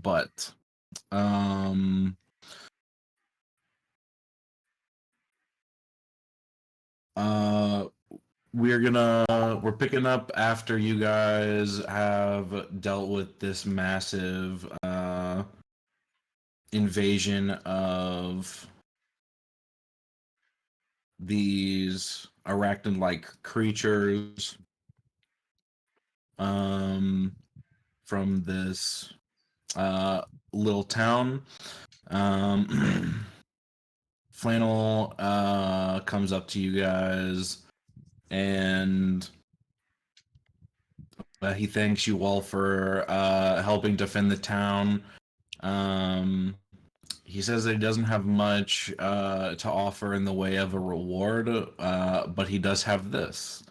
but uh we're picking up after you guys have dealt with this massive invasion of these arachnid-like creatures from this little town. Flannel comes up to you guys and he thanks you all for helping defend the town. He says that he doesn't have much to offer in the way of a reward, but he does have this.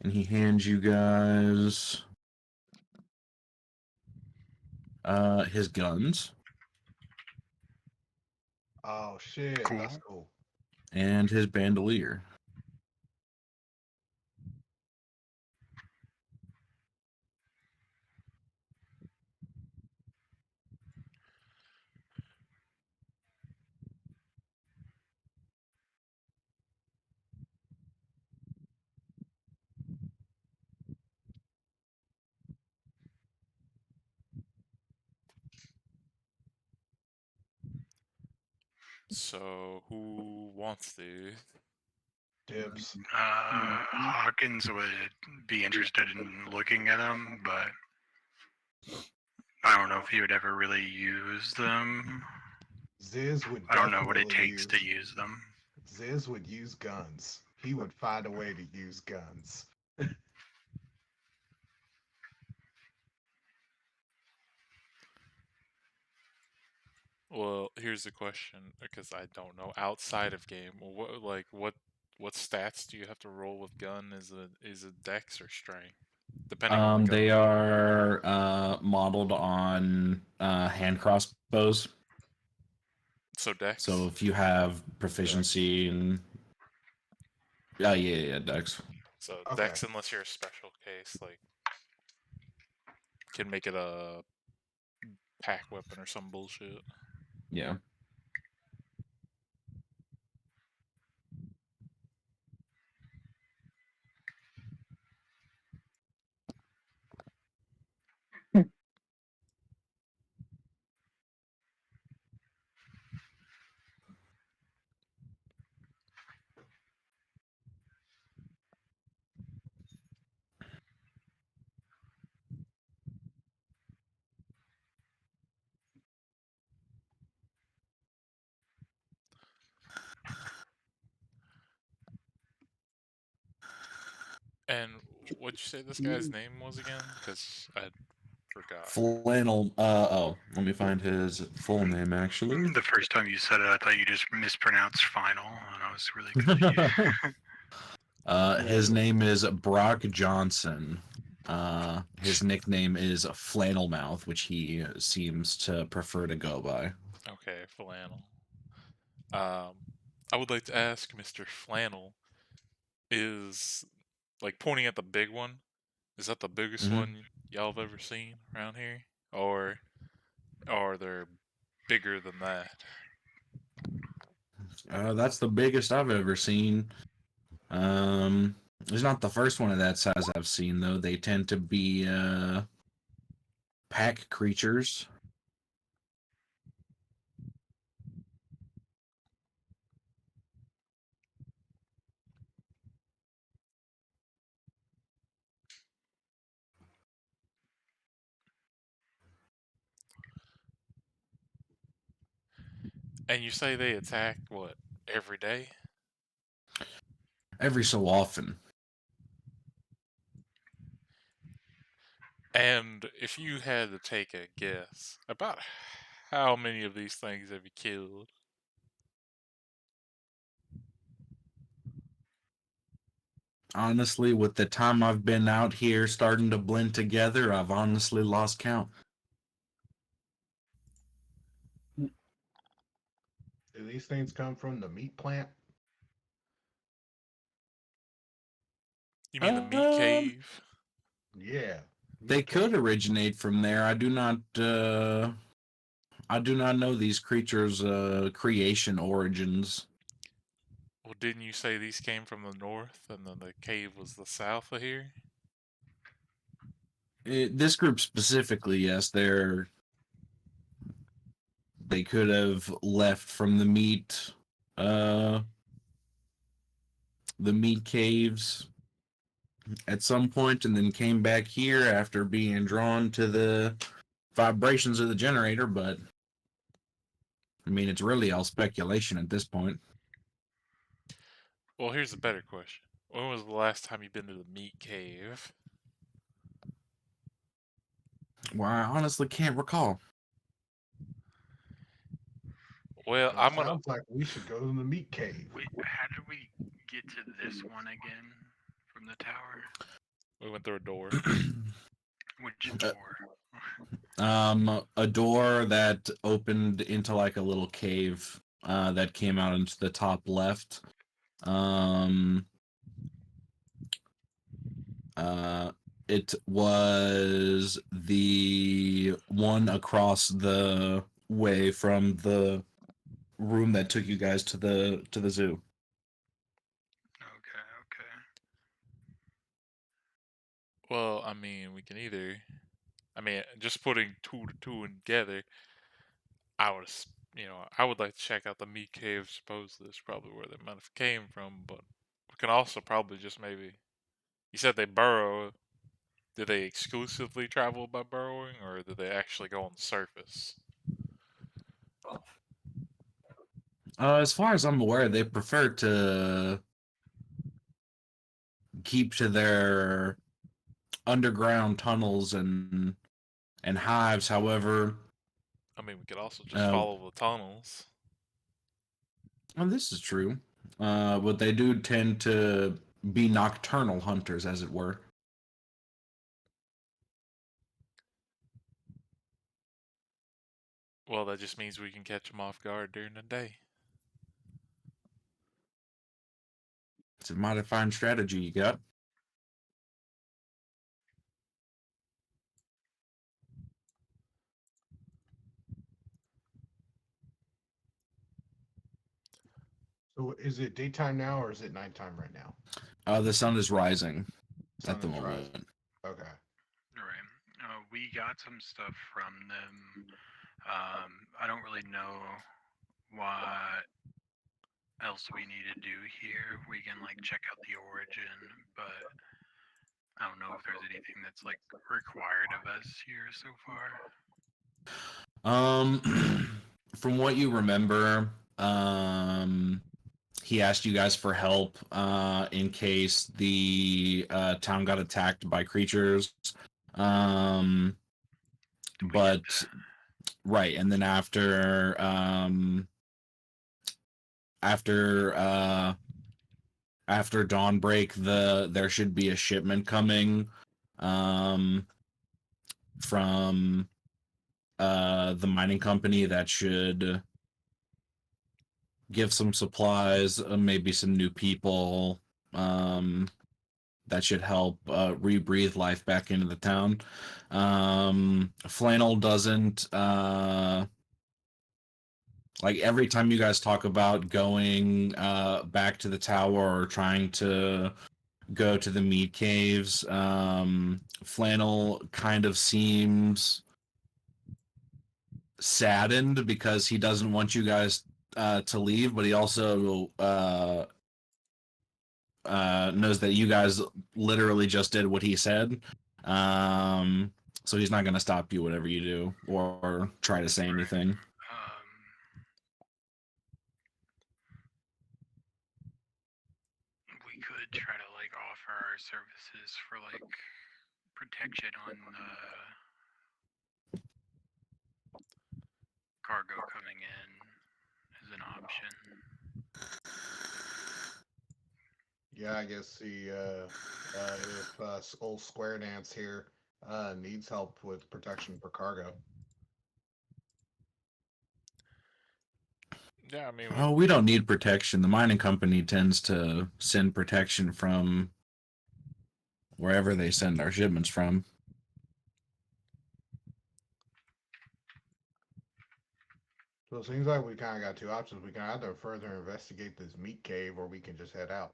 And he hands you guys his guns Oh shit, Cool. that's cool. and his bandolier. So, who wants to? Dibs. Hawkins would be interested in looking at them, but I don't know if he would ever really use them. Ziz would I don't know what it definitely takes to use them. Ziz would use guns. He would find a way to use guns. Well, here's the question, because I don't know. Outside of game, what stats do you have to roll with gun? Is it dex or strength? Depending on the gun. They are modeled on hand crossbows. So dex. So if you have proficiency in, yeah, dex. So Okay. dex, unless you're a special case, like can make it a pack weapon or some bullshit. Yeah. And what'd you say this guy's name was again? Because I forgot. Flannel. Let me find his full name actually. The first time you said it, I thought you just mispronounced final, and I was really confused. His name is Brock Johnson. His nickname is Flannelmouth, which he seems to prefer to go by. Okay, flannel. I would like to ask Mr. Flannel, is like pointing at the big one. Is that the biggest one y'all have ever seen around here, or are there bigger than that? That's the biggest I've ever seen. It's not the first one of that size I've seen, though. They tend to be pack creatures. And you say they attack what, every day? Every so often. And if you had to take a guess, about how many of these things have you killed? Honestly, with the time I've been out here starting to blend together, I've honestly lost count. Do these things come from the meat plant? You mean the meat cave? Yeah. They could originate from there. I do not know these creatures' creation origins. Well, didn't you say these came from the north and then the cave was the south of here? This group specifically, yes, they could have left from the meat caves at some point and then came back here after being drawn to the vibrations of the generator, but I mean, it's really all speculation at this point. Well, here's a better question. When was the last time you've been to the meat cave? Well, I honestly can't recall. Well, It I'm gonna. sounds like we should go to the meat cave. Wait, how did we get to this one again from the tower? We went through a door. Which door? A door that opened into like a little cave that came out into the top left. It was the one across the way from the room that took you guys to the zoo. Okay. Well, I mean, we can either. I mean, just putting two to two together, I would, I would like to check out the meat cave. Supposedly, that's probably where they might have came from, but we can also probably just maybe. You said they burrow. Did they exclusively travel by burrowing, or did they actually go on the surface? As far as I'm aware, they prefer to keep to their underground tunnels and hives. However, I mean, we could also just follow the tunnels. well, this is true. But they do tend to be nocturnal hunters, as it were. Well, that just means we can catch them off guard during the day. It's a mighty fine strategy you got. So is it daytime now or is it nighttime right now? The sun is rising Sun at the is moment. rising. Okay. Right. We got some stuff from them. I don't really know what else we need to do here. We can like check out the origin, but I don't know if there's anything that's like required of us here so far. From what you remember, he asked you guys for help in case the town got attacked by creatures. But right, and then after dawnbreak, there should be a shipment coming from the mining company that should give some supplies, maybe some new people that should help rebreathe life back into the town. Flannel doesn't like every time you guys talk about going back to the tower or trying to go to the meat caves, Flannel kind of seems saddened because he doesn't want you guys to leave, but he also knows that you guys literally just did what he said. So he's not going to stop you whatever you do or try to say anything. We could try to like offer our services for like protection on the cargo coming in as an option. Yeah, I guess if old Square Dance here needs help with protection for cargo. Yeah, I mean, Oh, we don't need protection. The mining company tends to send protection from wherever they send our shipments from. So it seems like we kind of got two options. We can either further investigate this meat cave, or we can just head out.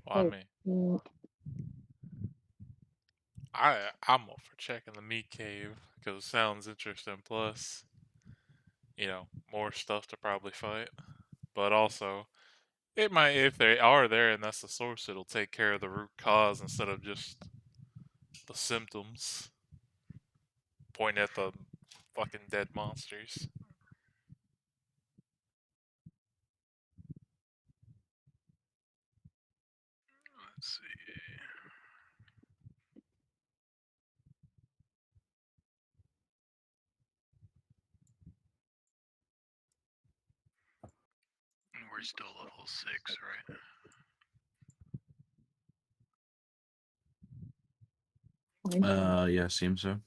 Well, I Hey, mean, I'm up for checking the meat cave because it sounds interesting. Plus, more stuff to probably fight. But also, it might, if they are there and that's the source, it'll take care of the root cause instead of just the symptoms. Point at the fucking dead monsters. Let's see. We're still level 6, right? Yeah, seems so.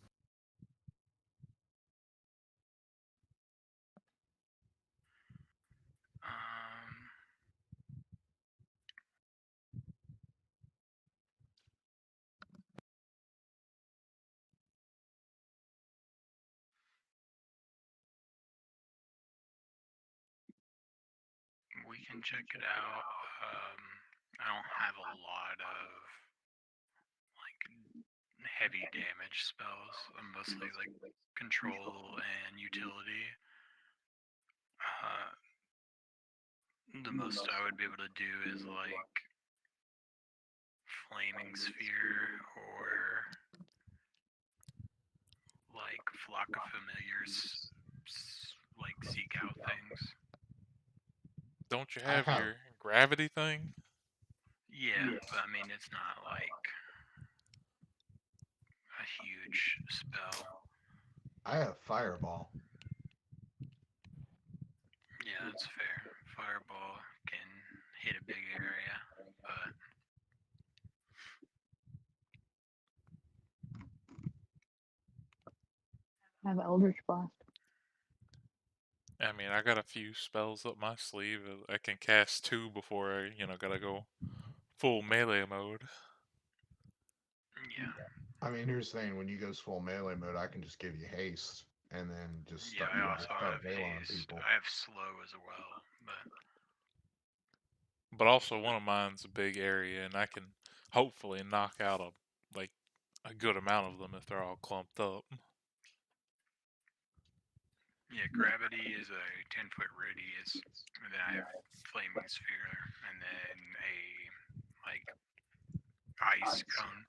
We can check it out. I don't have a lot of like heavy damage spells. I'm mostly like control and utility. The most I would be able to do is like flaming sphere or like flock of familiars, like seek out things. Don't you I have have your gravity thing? Yeah, but I mean it's not like a huge spell. I have fireball. Yeah, that's fair. Fireball can hit a big area, but I have Eldritch Blast. I mean, I got a few spells up my sleeve. I can cast 2 before I, gotta go full melee mode. yeah. I mean, here's the thing: when you go full melee mode, I can just give you haste, and then just Yeah, start, I just also start have veiling haste. people. I have slow as well, but But also, one of mine's a big area, and I can hopefully knock out a good amount of them if they're all clumped up. yeah, gravity is a 10-foot radius, and then I have flaming sphere, and then a like ice cone.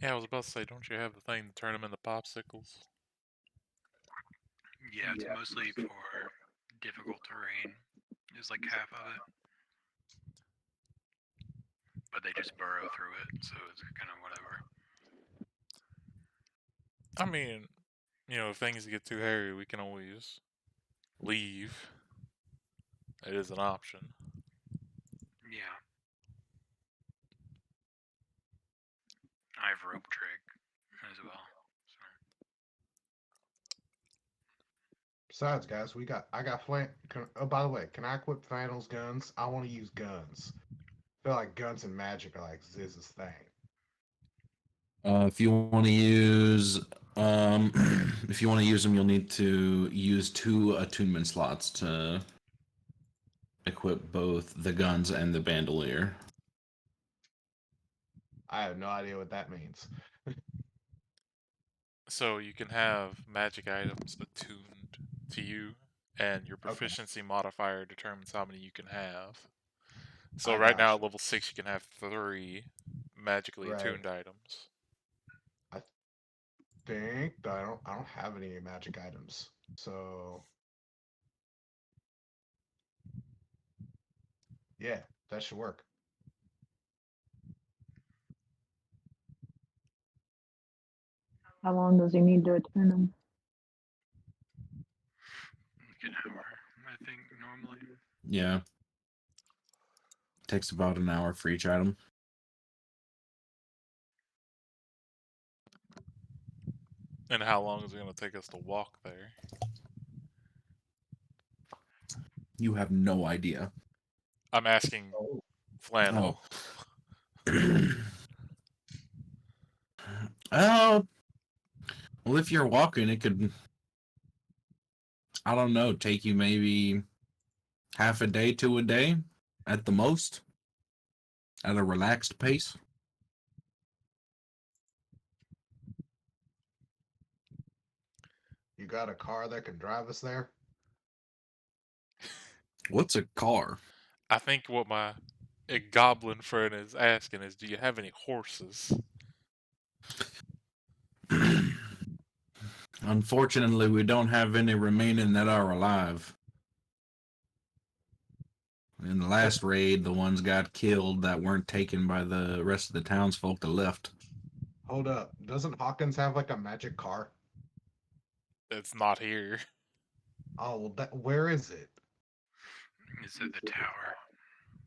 Yeah, I was about to say, don't you have the thing to turn them into popsicles? Yeah, it's mostly for difficult terrain. Is like half of it, but they just burrow through it, so it's kind of whatever. I mean, if things get too hairy, we can always leave. It is an option. Yeah. I have rope trick as well. Besides, guys, I got oh, by the way, can I equip Flannel's guns? I want to use guns. I feel like guns and magic are like Ziz's thing. If you want to use, if you want to use them, you'll need to use 2 attunement slots to equip both the guns and the bandolier. I have no idea what that means. So you can have magic items attuned to you, and your Okay, proficiency modifier determines how many you can have. So I right now got at level 6 you can have 3 magically Right. attuned items. think that I don't have any magic items, so yeah, that should work. How long does he need to attune them? Like an hour, I think, normally. Yeah. Takes about an hour for each item. And how long is it going to take us to walk there? You have no idea. I'm asking Oh, Flannel. Oh. Well, if you're walking, it could, I don't know, take you maybe half a day to a day at the most at a relaxed pace. You got a car that can drive us there? What's a car? I think what my goblin friend is asking is, do you have any horses? Unfortunately, we don't have any remaining that are alive. In the last raid, the ones got killed that weren't taken by the rest of the townsfolk that left. Hold up. Doesn't Hawkins have like a magic car? It's not here. Oh, well, where is it? It's at the tower.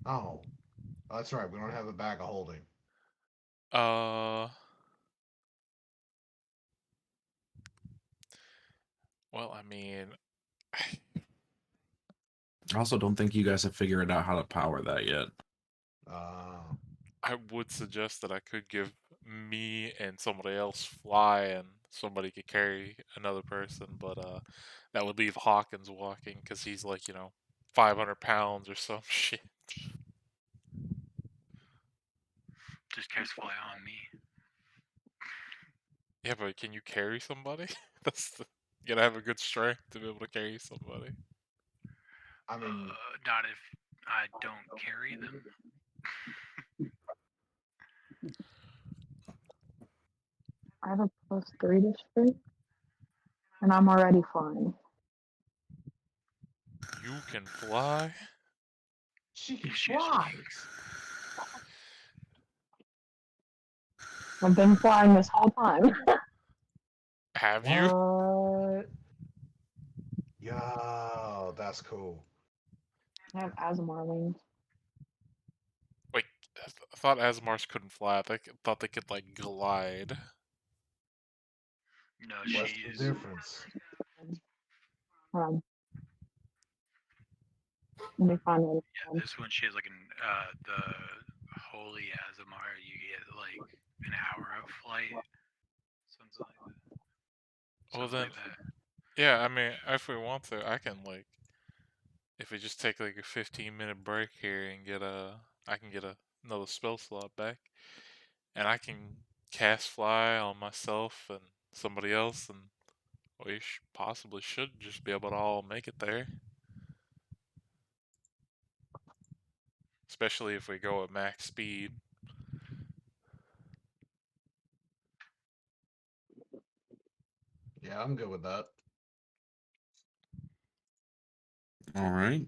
Oh, that's right. We don't have a bag of holding. Well, I mean, I also don't think you guys have figured out how to power that yet. I would suggest that I could give me and somebody else fly and somebody could carry another person, but that would leave Hawkins walking because he's like, 500 pounds or some shit. Just cast fly on me. Yeah, but can you carry somebody? You gotta have a good strength to be able to carry somebody. I mean, Not if I don't carry them. I have a +3 to strength, and I'm already flying. You can fly? she can She's fly. wings. I've been flying this whole time. Have you? What? Yo, that's cool. I have Asmar wings. Wait, I thought Asmars couldn't fly. I thought they could, like, glide. No, What's she's the difference? Hold on. Let me find one. Yeah, this one she has like the holy Azamar. You get like an hour of flight, something like that. Well, Something then, like that. yeah, I mean, if we want to, I can, like, if we just take, like, a 15-minute break here and I can get another spell slot back, and I can cast fly on myself and somebody else, and we possibly should just be able to all make it there. Especially if we go at max speed. Yeah, I'm good with that. All right.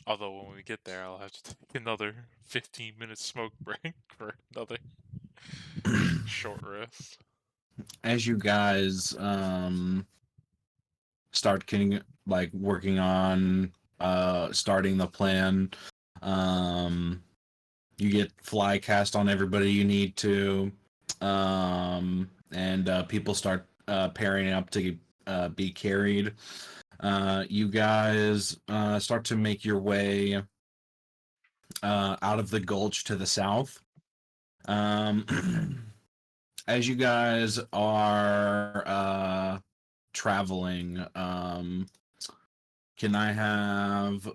Although when we get there, I'll have to take another 15-minute smoke break for another short rest. As you guys start getting like working on starting the plan, you get fly cast on everybody you need to, and people start pairing up to be carried. You guys start to make your way out of the gulch to the south. As you guys are traveling, can I have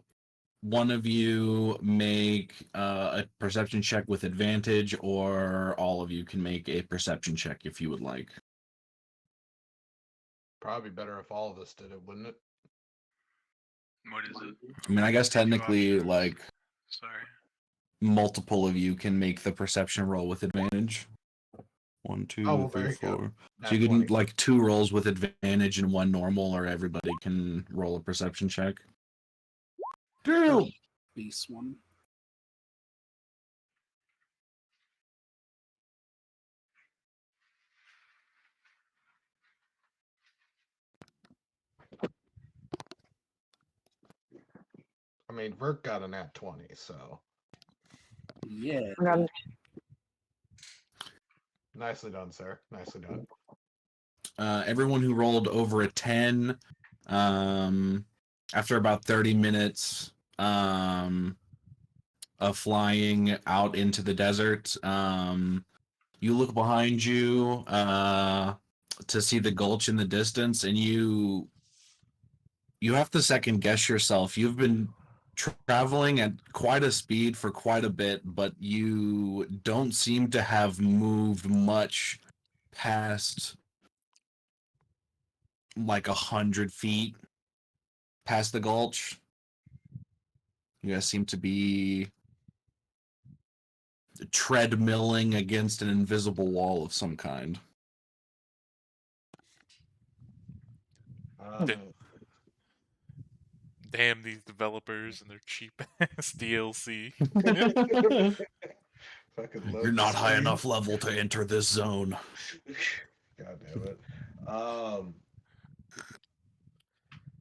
one of you make a perception check with advantage, or all of you can make a perception check if you would like? Probably better if all of us did it, wouldn't it? What is it? I mean, I guess Two technically, options. like, Sorry. multiple of you can make the perception roll with advantage. 1, 2, Oh, well, 3, there you go. 4. Nat So you can 20. like 2 rolls with advantage and 1 normal, or everybody can roll a perception check. Damn. Base one. I mean, Vert got a nat 20, so Yeah. I got nicely done, sir. Nicely done. Everyone who rolled over a 10, after about 30 minutes, flying out into the desert. You look behind you to see the gulch in the distance, and you have to second guess yourself. You've been traveling at quite a speed for quite a bit, but you don't seem to have moved much past like 100 feet past the gulch. You guys seem to be treadmilling against an invisible wall of some kind. Uh, Damn these developers and their cheap ass DLC. fucking You're load not high screen. enough level to enter this zone. God damn it.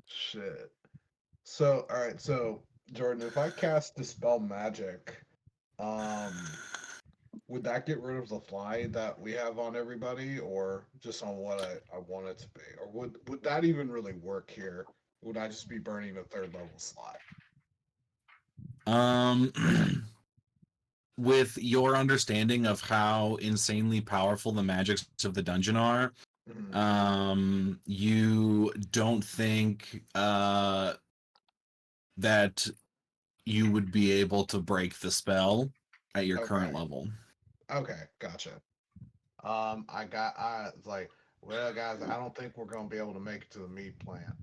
Shit. So, all right. So, Jordan, if I cast Dispel Magic, would that get rid of the fly that we have on everybody, or just on what I want it to be? Or would that even really work here? Would I just be burning a third level slot? With your understanding of how insanely powerful the magics of the dungeon are, you don't think that you would be able to break the spell at your current Okay. level. Okay, gotcha. I was like, well, guys, I don't think we're gonna be able to make it to the meat plant.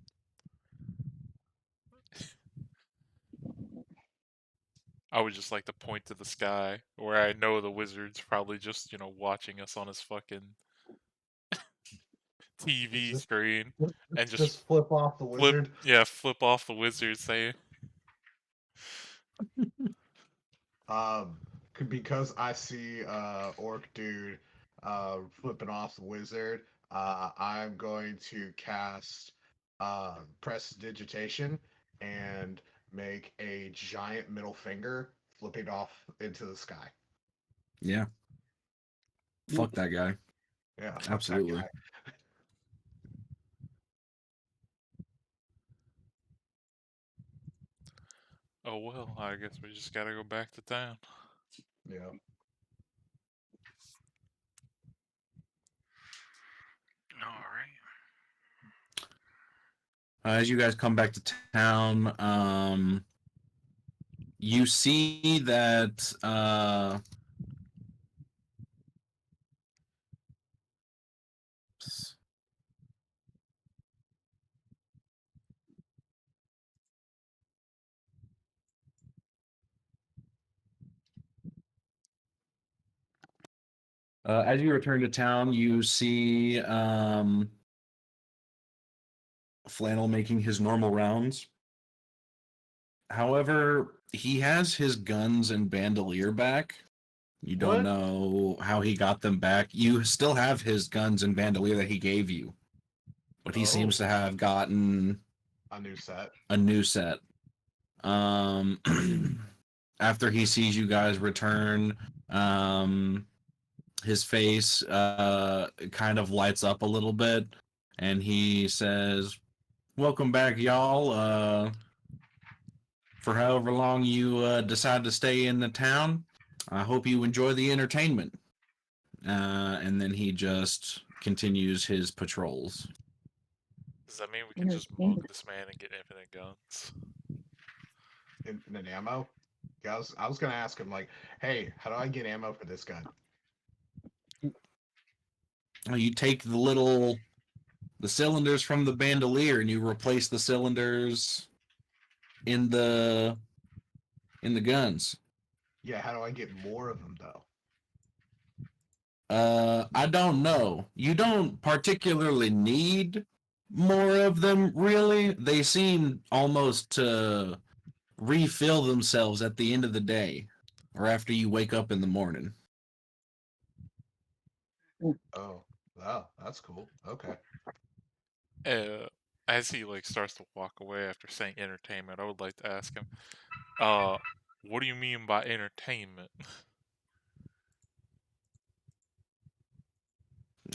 I would just like to point to the sky where I know the wizard's probably just, watching us on his fucking TV Just, screen and just flip off the wizard. flip off the wizard saying, Because I see orc dude flipping off the wizard, I'm going to cast prestidigitation and make a giant middle finger flipping off into the sky. Yeah. Fuck that guy. Yeah, fuck Absolutely. that guy. oh well, I guess we just gotta go back to town. Yeah. All right. As you guys come back to town, you see that as you return to town, you see Flannel making his normal rounds. However, he has his guns and bandolier back. You don't What? know how he got them back. You still have his guns and bandolier that he gave you, but he seems to have gotten A new set. a new set. After he sees you guys return, his face kind of lights up a little bit, and he says, "Welcome back, y'all. For however long you decide to stay in the town, I hope you enjoy the entertainment." And then he just continues his patrols. Does that mean we can just mug this man and get infinite guns? Infinite ammo? Yeah, I was gonna ask him like, hey, how do I get ammo for this gun? You take the cylinders from the bandolier and you replace the cylinders in the guns. Yeah, how do I get more of them though? I don't know. You don't particularly need more of them, really. They seem almost to refill themselves at the end of the day or after you wake up in the morning. Oh, wow, that's cool. Okay. As he starts to walk away after saying entertainment, I would like to ask him, what do you mean by entertainment?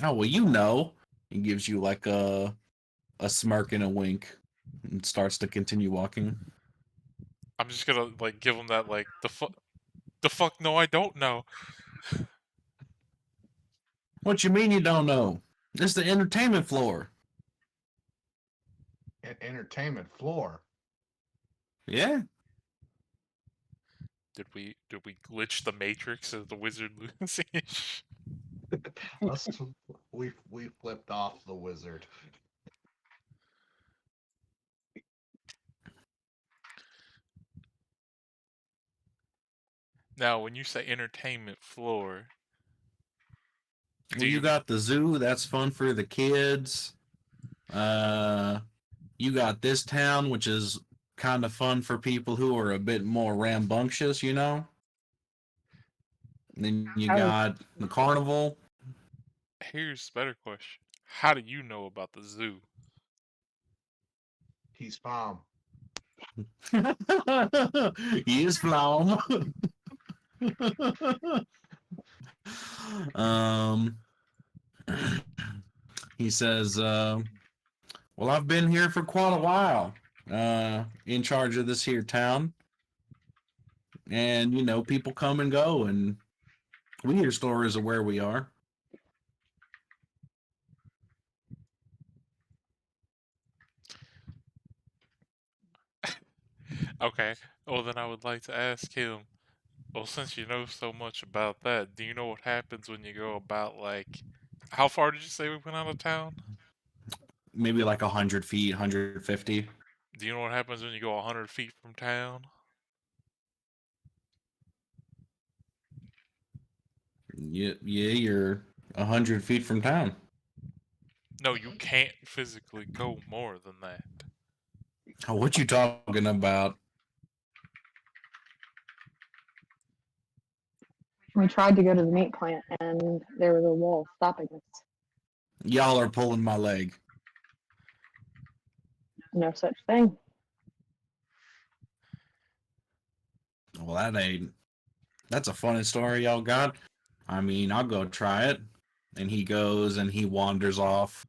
Oh, well, you know. He gives you like a smirk and a wink and starts to continue walking. I'm just gonna give him that The fuck? No, I don't know. What you mean you don't know? This is the entertainment floor. An entertainment floor. Yeah. Did we glitch the matrix as the wizard loses? We flipped off the wizard. Now, when you say entertainment floor, Well, you got the zoo. That's fun for the kids. You got this town, which is kind of fun for people who are a bit more rambunctious, you know. And then you got the carnival. Here's a better question: how do you know about the zoo? He's Palm. He is Flaum. um, he says, well, I've been here for quite a while, in charge of this here town. And, you know, people come and go, and we hear stories of where we are. Okay, well then I would like to ask him. Well, since you know so much about that, do you know what happens when you go about like? How far did you say we went out of town? Maybe like 100 feet, 150. Do you know what happens when you go 100 feet from town? Yeah, you're 100 feet from town. No, you can't physically go more than that. Oh, what you talking about? We tried to go to the meat plant, and there was a wall stopping us. Y'all are pulling my leg. No such thing. Well, that's a funny story y'all got. I mean, I'll go try it. And he goes and he wanders off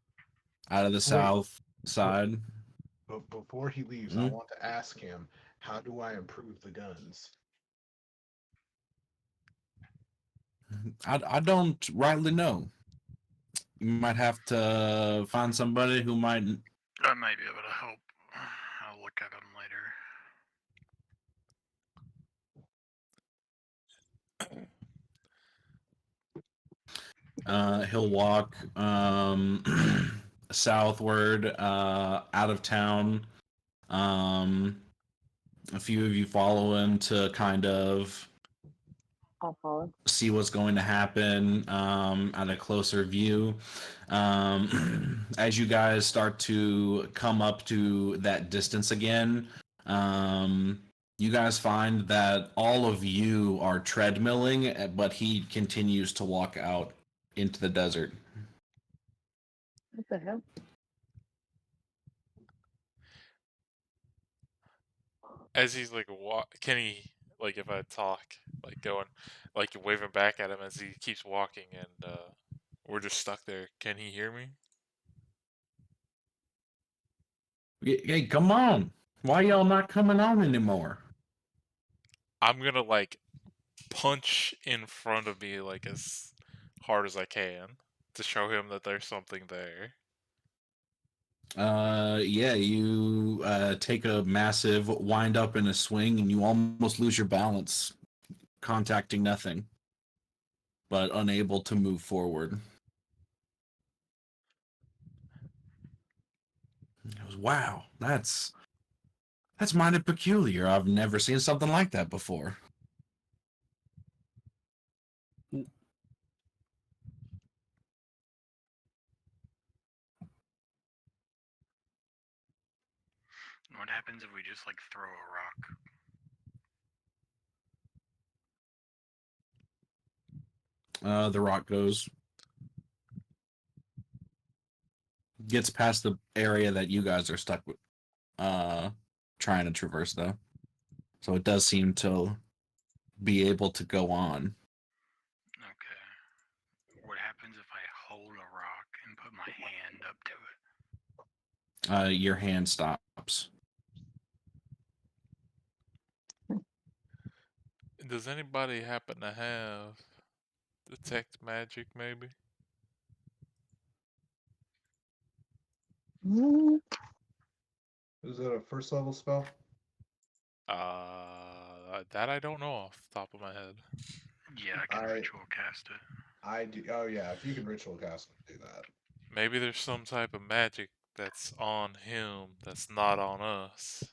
out of the south side. But before he leaves, I want to ask him, how do I improve the guns? I don't rightly know. You might have to find somebody who might. I might be able to help. I'll look at them later. He'll walk southward, out of town. A few of you follow him to kind of I'll follow. see what's going to happen, at a closer view. As you guys start to come up to that distance again, you guys find that all of you are treadmilling, but he continues to walk out into the desert. What the hell? As he's like, can he, like, if I talk, like going, like waving back at him as he keeps walking and we're just stuck there, can he hear me? Hey, come on. Why y'all not coming on anymore? I'm gonna like punch in front of me like as hard as I can to show him that there's something there. Yeah, you take a massive wind up in a swing and you almost lose your balance, contacting nothing, but unable to move forward. He goes, wow, that's mighty peculiar. I've never seen something like that before. What happens if we just like throw a rock? The rock gets past the area that you guys are stuck with, trying to traverse though. So it does seem to be able to go on. Okay. What happens if I hold a rock and put my hand up to it? Your hand stops. Does anybody happen to have detect magic? Maybe. Mm, Is it a first level spell? That I don't know off the top of my head. Yeah, I can ritual cast it. I do. Oh yeah, if you can ritual cast it, do that. Maybe there's some type of magic that's on him that's not on us,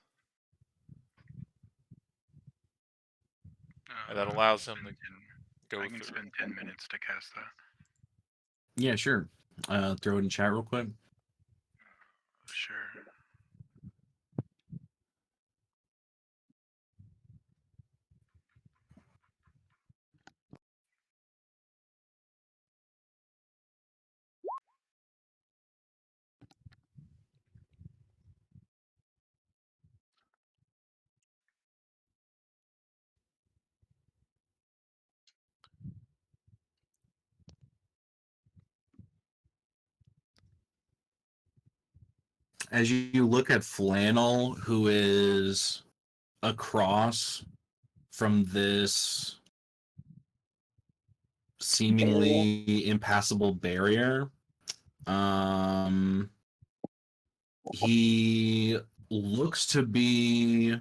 and that I allows can him to spend go I can through. spend 10 minutes to cast that. Yeah, sure. Throw it in chat real quick. Sure. As you look at Flannel, who is across from this seemingly impassable barrier, he looks to be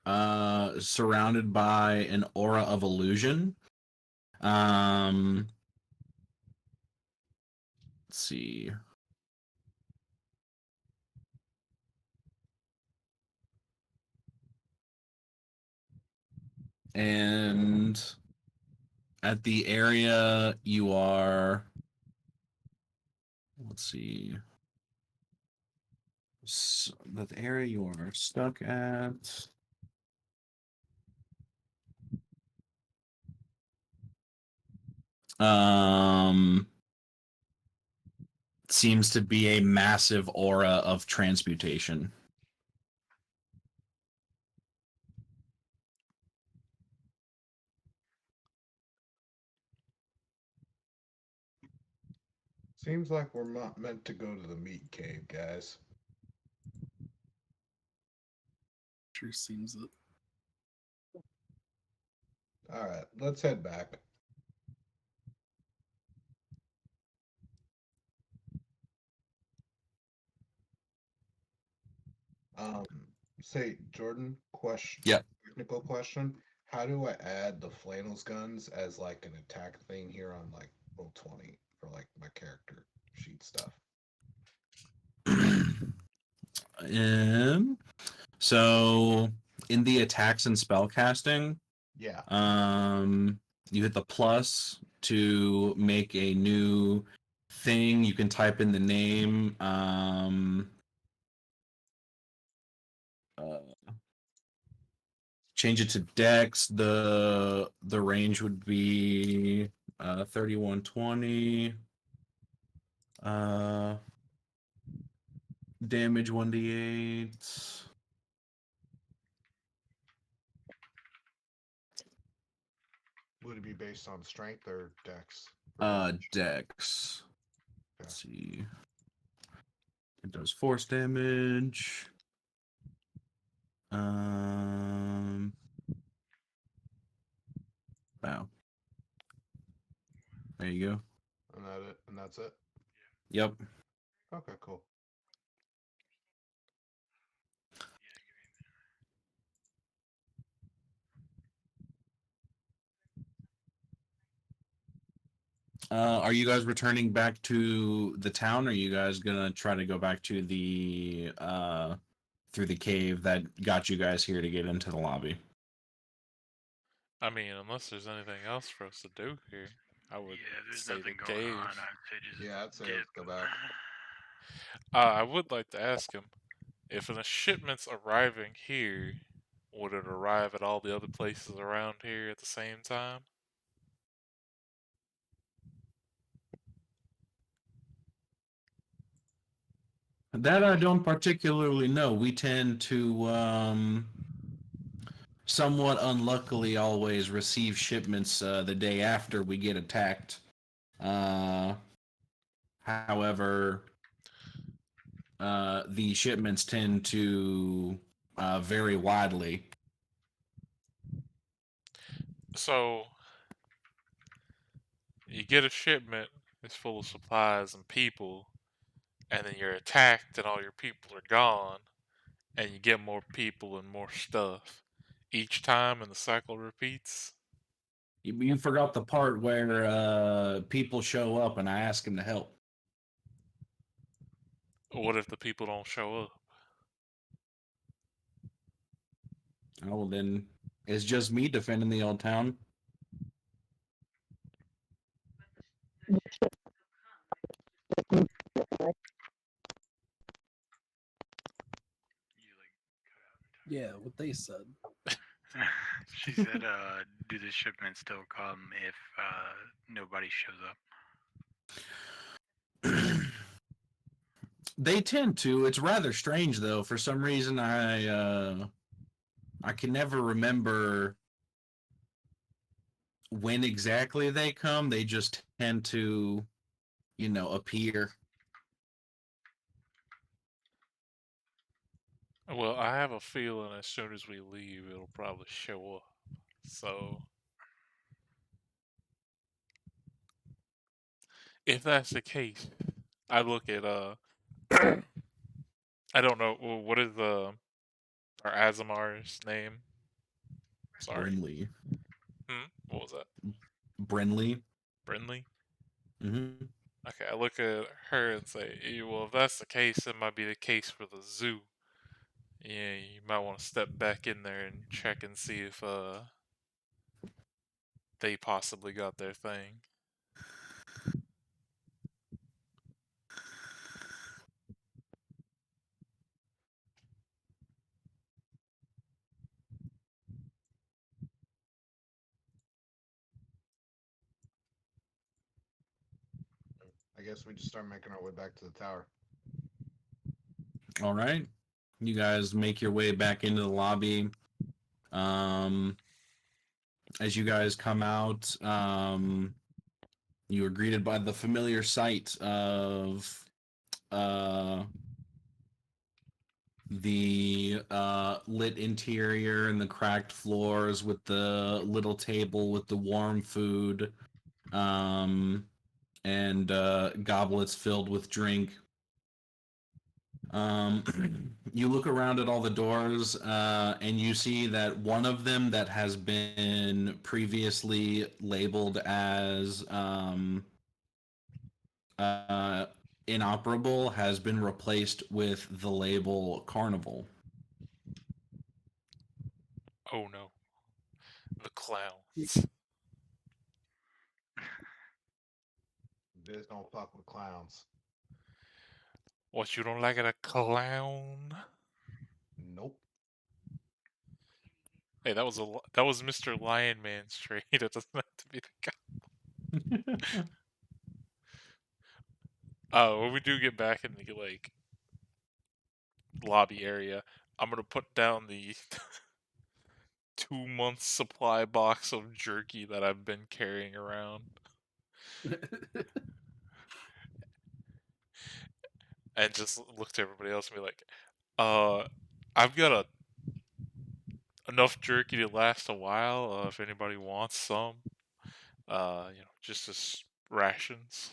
surrounded by an aura of illusion. Let's see. And at the area you are, let's see. The area you are stuck at. Seems to be a massive aura of transmutation. Seems like we're not meant to go to the meat cave, guys. Sure seems it. All right, let's head back. Say, Jordan, question. Yep. Technical question. How do I add the flannels guns as like an attack thing here on like Roll20 for like my character sheet stuff? So in the attacks and spell casting, Yeah. you hit the plus to make a new thing. You can type in the name. Change it to Dex. The range would be 3120. Damage 1d8. Would it be based on strength or dex? for damage? Dex. Okay. Let's see. It does force damage. Wow. There you go. And that it? And that's it? Yep. Okay, cool. Are you guys returning back to the town? Or are you guys gonna try to go back to the through the cave that got you guys here to get into the lobby? I mean, unless there's anything else for us to do here, I would Yeah, there's say the nothing going cave. on. I'd say just Yeah, I'd say dip. let's go back. I would like to ask him if a shipment's arriving here, would it arrive at all the other places around here at the same time? That I don't particularly know. We tend to somewhat unluckily always receive shipments the day after we get attacked. However, the shipments tend to vary widely. So you get a shipment that's full of supplies and people, and then you're attacked and all your people are gone, and you get more people and more stuff each time, and the cycle repeats. You forgot the part where people show up and I ask them to help. What if the people don't show up? Oh, well, then it's just me defending the old town. You Yeah, what they said. she said, "Do the shipments still come if nobody shows up?" They tend to. It's rather strange though. For some reason, I can never remember when exactly they come. They just tend to, appear. Well, I have a feeling as soon as we leave, it'll probably show up. So, if that's the case, I look at I don't know what is our Azamar's name. Sorry. Brinley. What was that? Brinley. Brinley. Mm-hmm. Okay, I look at her and say, well, if that's the case, it might be the case for the zoo. Yeah, you might want to step back in there and check and see if they possibly got their thing. I guess we just start making our way back to the tower. All right. You guys make your way back into the lobby. As you guys come out, you are greeted by the familiar sight of the lit interior and the cracked floors with the little table with the warm food, and goblets filled with drink. You look around at all the doors, and you see that one of them that has been previously labeled as inoperable has been replaced with the label Carnival. Oh no. The clowns. Biz don't fuck with clowns. What, you don't like it, a clown? Nope. Hey, that was Mr. Lion Man's trade. It doesn't have to be the guy. When we do get back in the lobby area, I'm gonna put down the 2 month supply box of jerky that I've been carrying around. And just look to everybody else and be like, I've got enough jerky to last a while, if anybody wants some. Just as rations.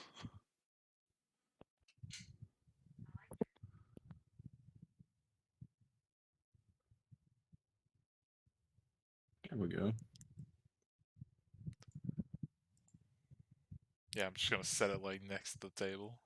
There we go. Yeah, I'm just gonna set it next to the table.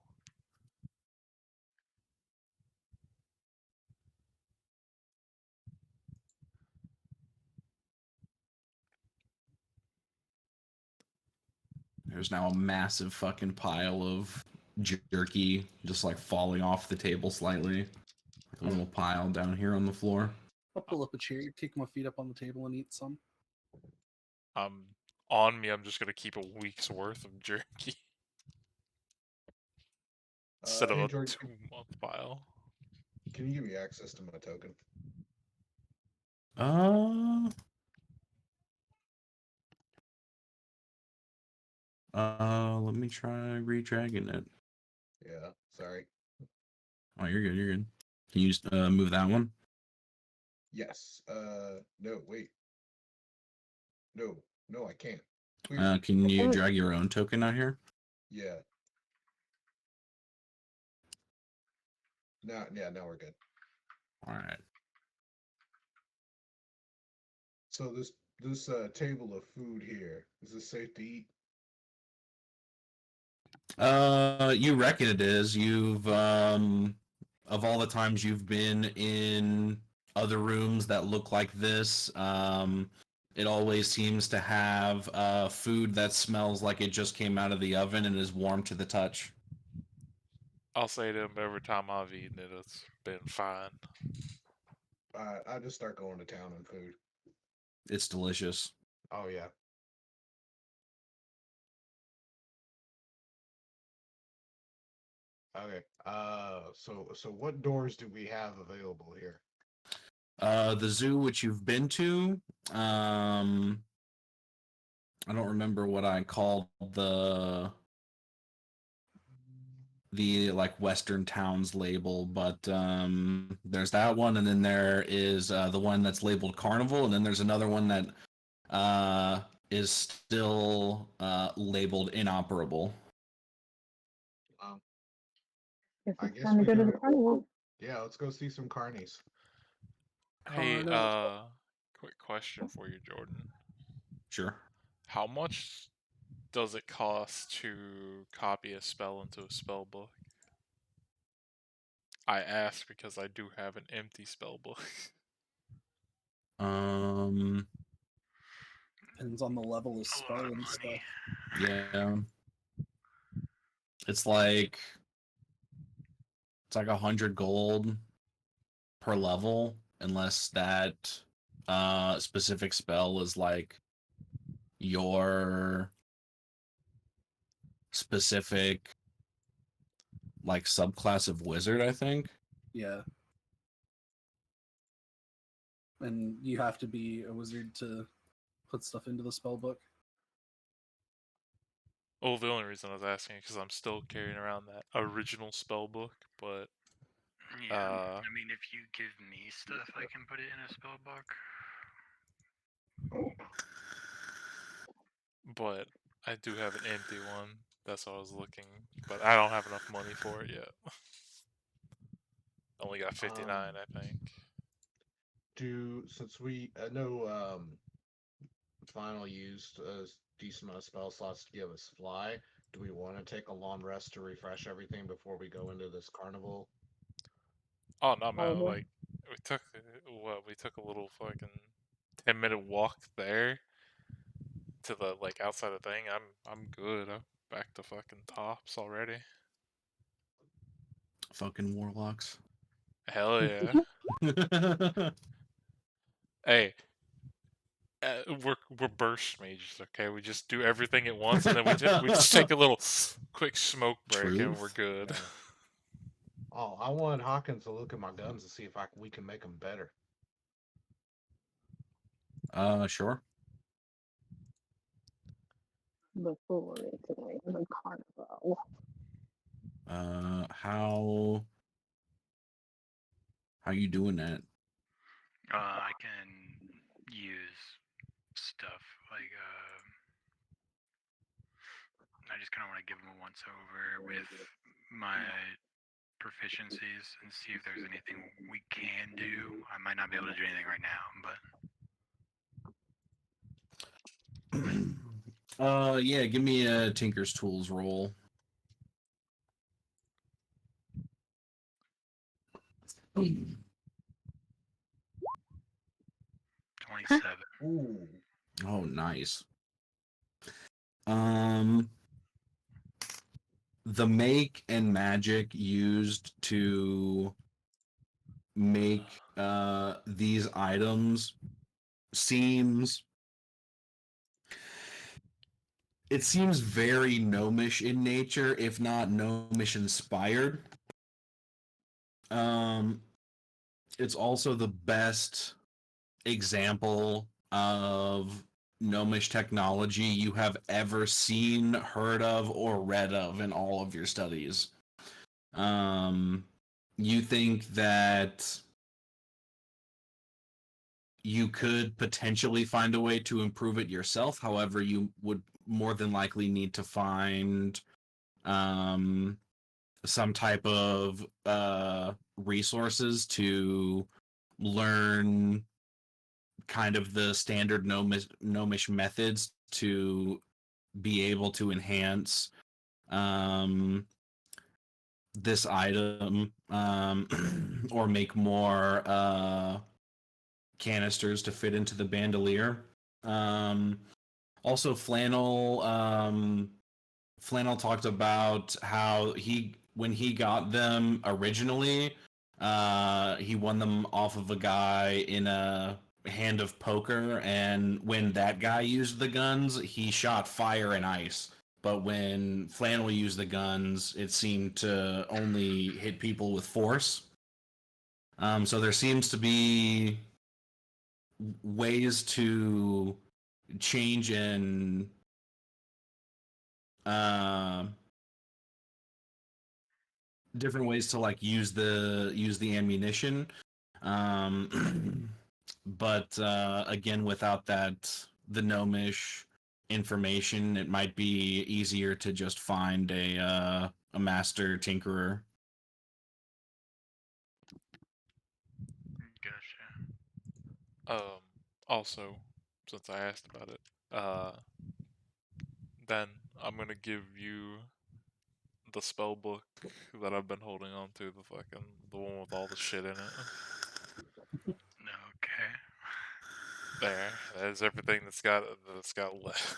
There's now a massive fucking pile of jerky just falling off the table slightly. A little pile down here on the floor. I'll pull up a chair, kick my feet up on the table, and eat some. On me, I'm just gonna keep a week's worth of jerky. Instead of Hey, a George, 2 month pile. can you give me access to my token? Let me try re-dragging it. Yeah, sorry. Oh, you're good. You're good. Can you just move that one? Yes. No, wait. No. No, I can't. Please. Can you drag your own token out here? Yeah. Now we're good. All right. So this table of food here, is it safe to eat? You reckon it is. You've of all the times you've been in other rooms that look like this, it always seems to have food that smells like it just came out of the oven and is warm to the touch. I'll say to him every time I've eaten it, it's been fine. I just start going to town on food. It's delicious. Oh yeah. Okay. So what doors do we have available here? The zoo which you've been to, I don't remember what I called the like Western towns label, but there's that one, and then there is the one that's labeled Carnival, and then there's another one that is still labeled Inoperable. Guess I it's guess time to we go to go- the carnival. Yeah, let's go see some carnies. Hey, Carnival. quick question for you, Jordan. Sure. How much does it cost to copy a spell into a spell book? I ask because I do have an empty spell book. Depends on the level of A lot spell of and money. stuff. Yeah. It's like 100 gold per level, unless that specific spell is like your specific like subclass of wizard, I think. Yeah. And you have to be a wizard to put stuff into the spell book. Oh, the only reason I was asking is because I'm still carrying around that original spell book, but Yeah, I mean, if you give me stuff, I can put it in a spell book. I do have an empty one. That's what I was looking, but I don't have enough money for it yet. Only got 59, I think. Since I know Final used a decent amount of spell slots to give us fly, do we want to take a long rest to refresh everything before we go into this carnival? Oh no, man! Probably. Like we took We took a little fucking 10-minute walk there to the like outside the thing. I'm good. I'm back to fucking tops already. Fucking warlocks. Hell yeah! Hey, we're burst mages, okay? We just do everything at once, and then we just take a little quick smoke break, and we're Truth. good. Yeah. Oh, I want Hawkins to look at my guns and see if we can make them better. Sure. Before it's away to the carnival. How you doing that? I can use stuff like I just kind of want to give them a once over with my proficiencies and see if there's anything we can do. I might not be able to do anything right now, but Yeah, give me a Tinker's Tools roll. $27. Ooh. Oh, nice. The make and magic used to make these items seems very gnomish in nature, if not gnomish inspired. It's also the best example of gnomish technology you have ever seen, heard of, or read of in all of your studies. You think that you could potentially find a way to improve it yourself. However, you would more than likely need to find some type of resources to learn kind of the standard gnomish methods to be able to enhance this item or make more canisters to fit into the bandolier. Also, Flannel talked about how when he got them originally, he won them off of a guy in a hand of poker, and when that guy used the guns, he shot fire and ice. But when Flannel used the guns, it seemed to only hit people with force. So there seems to be ways to change and different ways to like use the ammunition, but again, without the gnomish information, it might be easier to just find a master tinkerer. Gotcha. Also, since I asked about it, then I'm gonna give you the spell book that I've been holding on to, the one with all the shit in it. Okay. There, that is everything that's got left.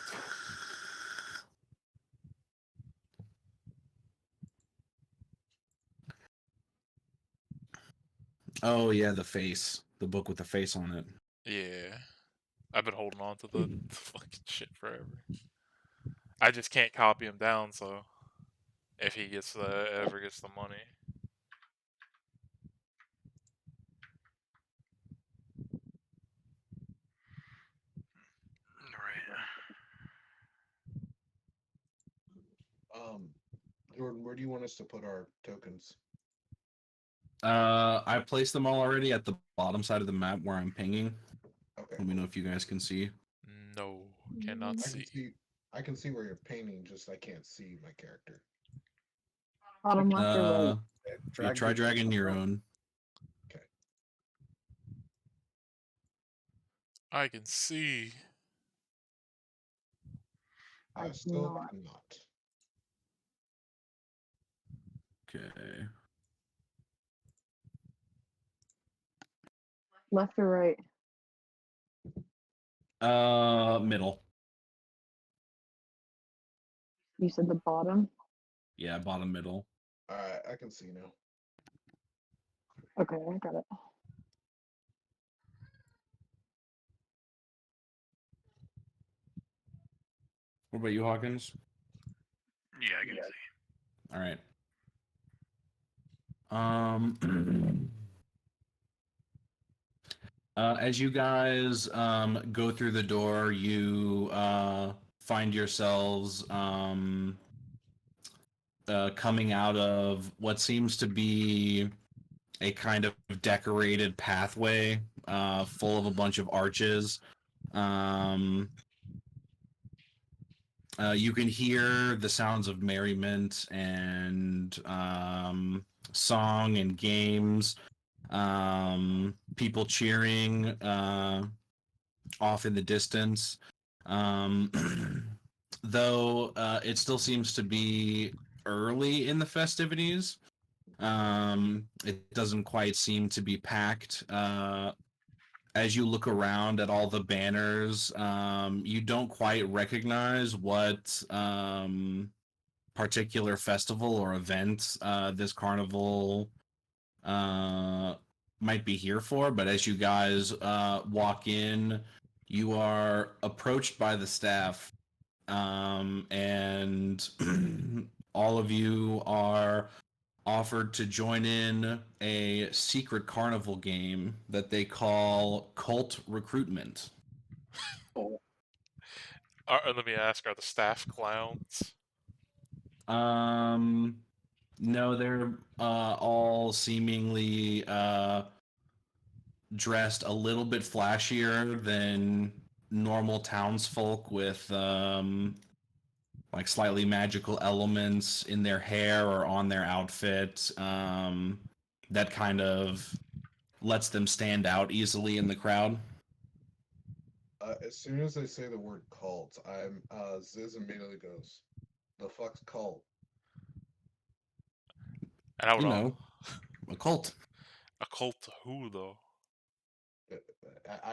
Oh yeah, the book with the face on it. Yeah, I've been holding on to the fucking shit forever. I just can't copy him down, so if he ever gets the money. Right. Jordan, where do you want us to put our tokens? I placed them all already at the bottom side of the map where I'm pinging. Okay. Let me know if you guys can see. No, cannot see. I can see where you're painting, just I can't see my character. Bottom left or right? Try dragging your own. Okay. I can see. I still cannot. Okay. Left or right? Middle. You said the bottom? Yeah, bottom middle. Alright, I can see now. Okay, I got it. What about you, Hawkins? Yeah, I can see. All right. As you guys go through the door, you find yourselves coming out of what seems to be a kind of decorated pathway full of a bunch of arches. You can hear the sounds of merriment and song and games, people cheering off in the distance. Though it still seems to be early in the festivities. It doesn't quite seem to be packed. As you look around at all the banners, you don't quite recognize what particular festival or event this carnival might be here for. But as you guys walk in, you are approached by the staff, and all of you are offered to join in a secret carnival game that they call Cult Recruitment. Let me ask: are the staff clowns? No, they're all seemingly dressed a little bit flashier than normal townsfolk with like slightly magical elements in their hair or on their outfit that kind of lets them stand out easily in the crowd. As soon as they say the word cult, I'm Ziz immediately goes, "The fuck's cult?" And I would You know, a cult. a cult to who though?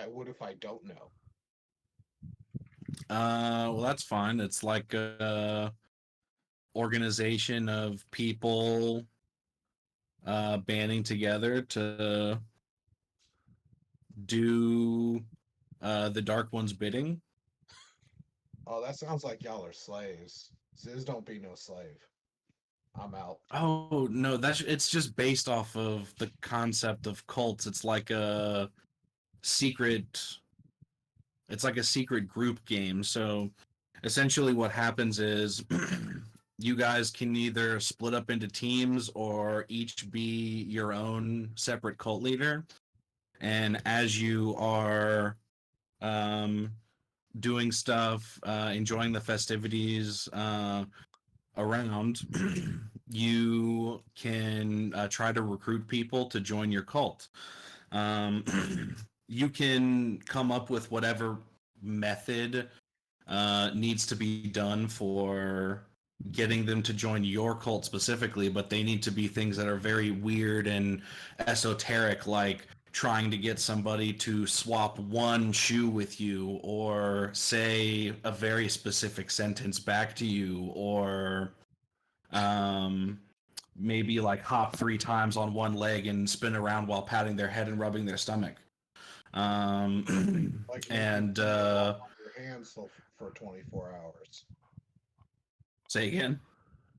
What if I don't know? Well, that's fine. It's like a organization of people banding together to do the Dark One's bidding. Oh, that sounds like y'all are slaves. Ziz don't be no slave. I'm out. Oh no, that's it's just based off of the concept of cults. It's like a secret. It's like a secret group game. So essentially, what happens is you guys can either split up into teams or each be your own separate cult leader. And as you are um, doing stuff, enjoying the festivities around, you can try to recruit people to join your cult. Um, you can come up with whatever method needs to be done for getting them to join your cult specifically, but they need to be things that are very weird and esoteric, like trying to get somebody to swap one shoe with you or say a very specific sentence back to you or um, maybe like hop 3 times on one leg and spin around while patting their head and rubbing their stomach. Like making And someone walk on your hands for 24 hours. say again.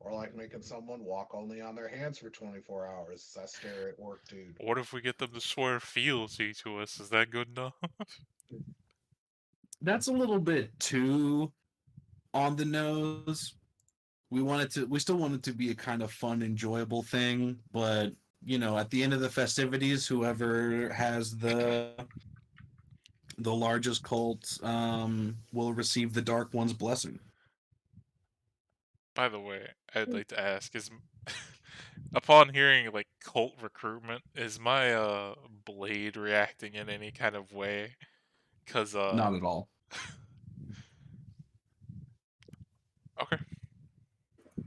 Or like making someone walk only on their hands for 24 hours. That stare at work, dude. What if we get them to swear fealty to us? Is that good enough? That's a little bit too on the nose. We still want it to be a kind of fun, enjoyable thing, but you know, at the end of the festivities, whoever has the largest cult will receive the Dark One's blessing. By the way, I'd like to ask: is upon hearing like cult recruitment, is my blade reacting in any kind of way? Cause Not at all. okay,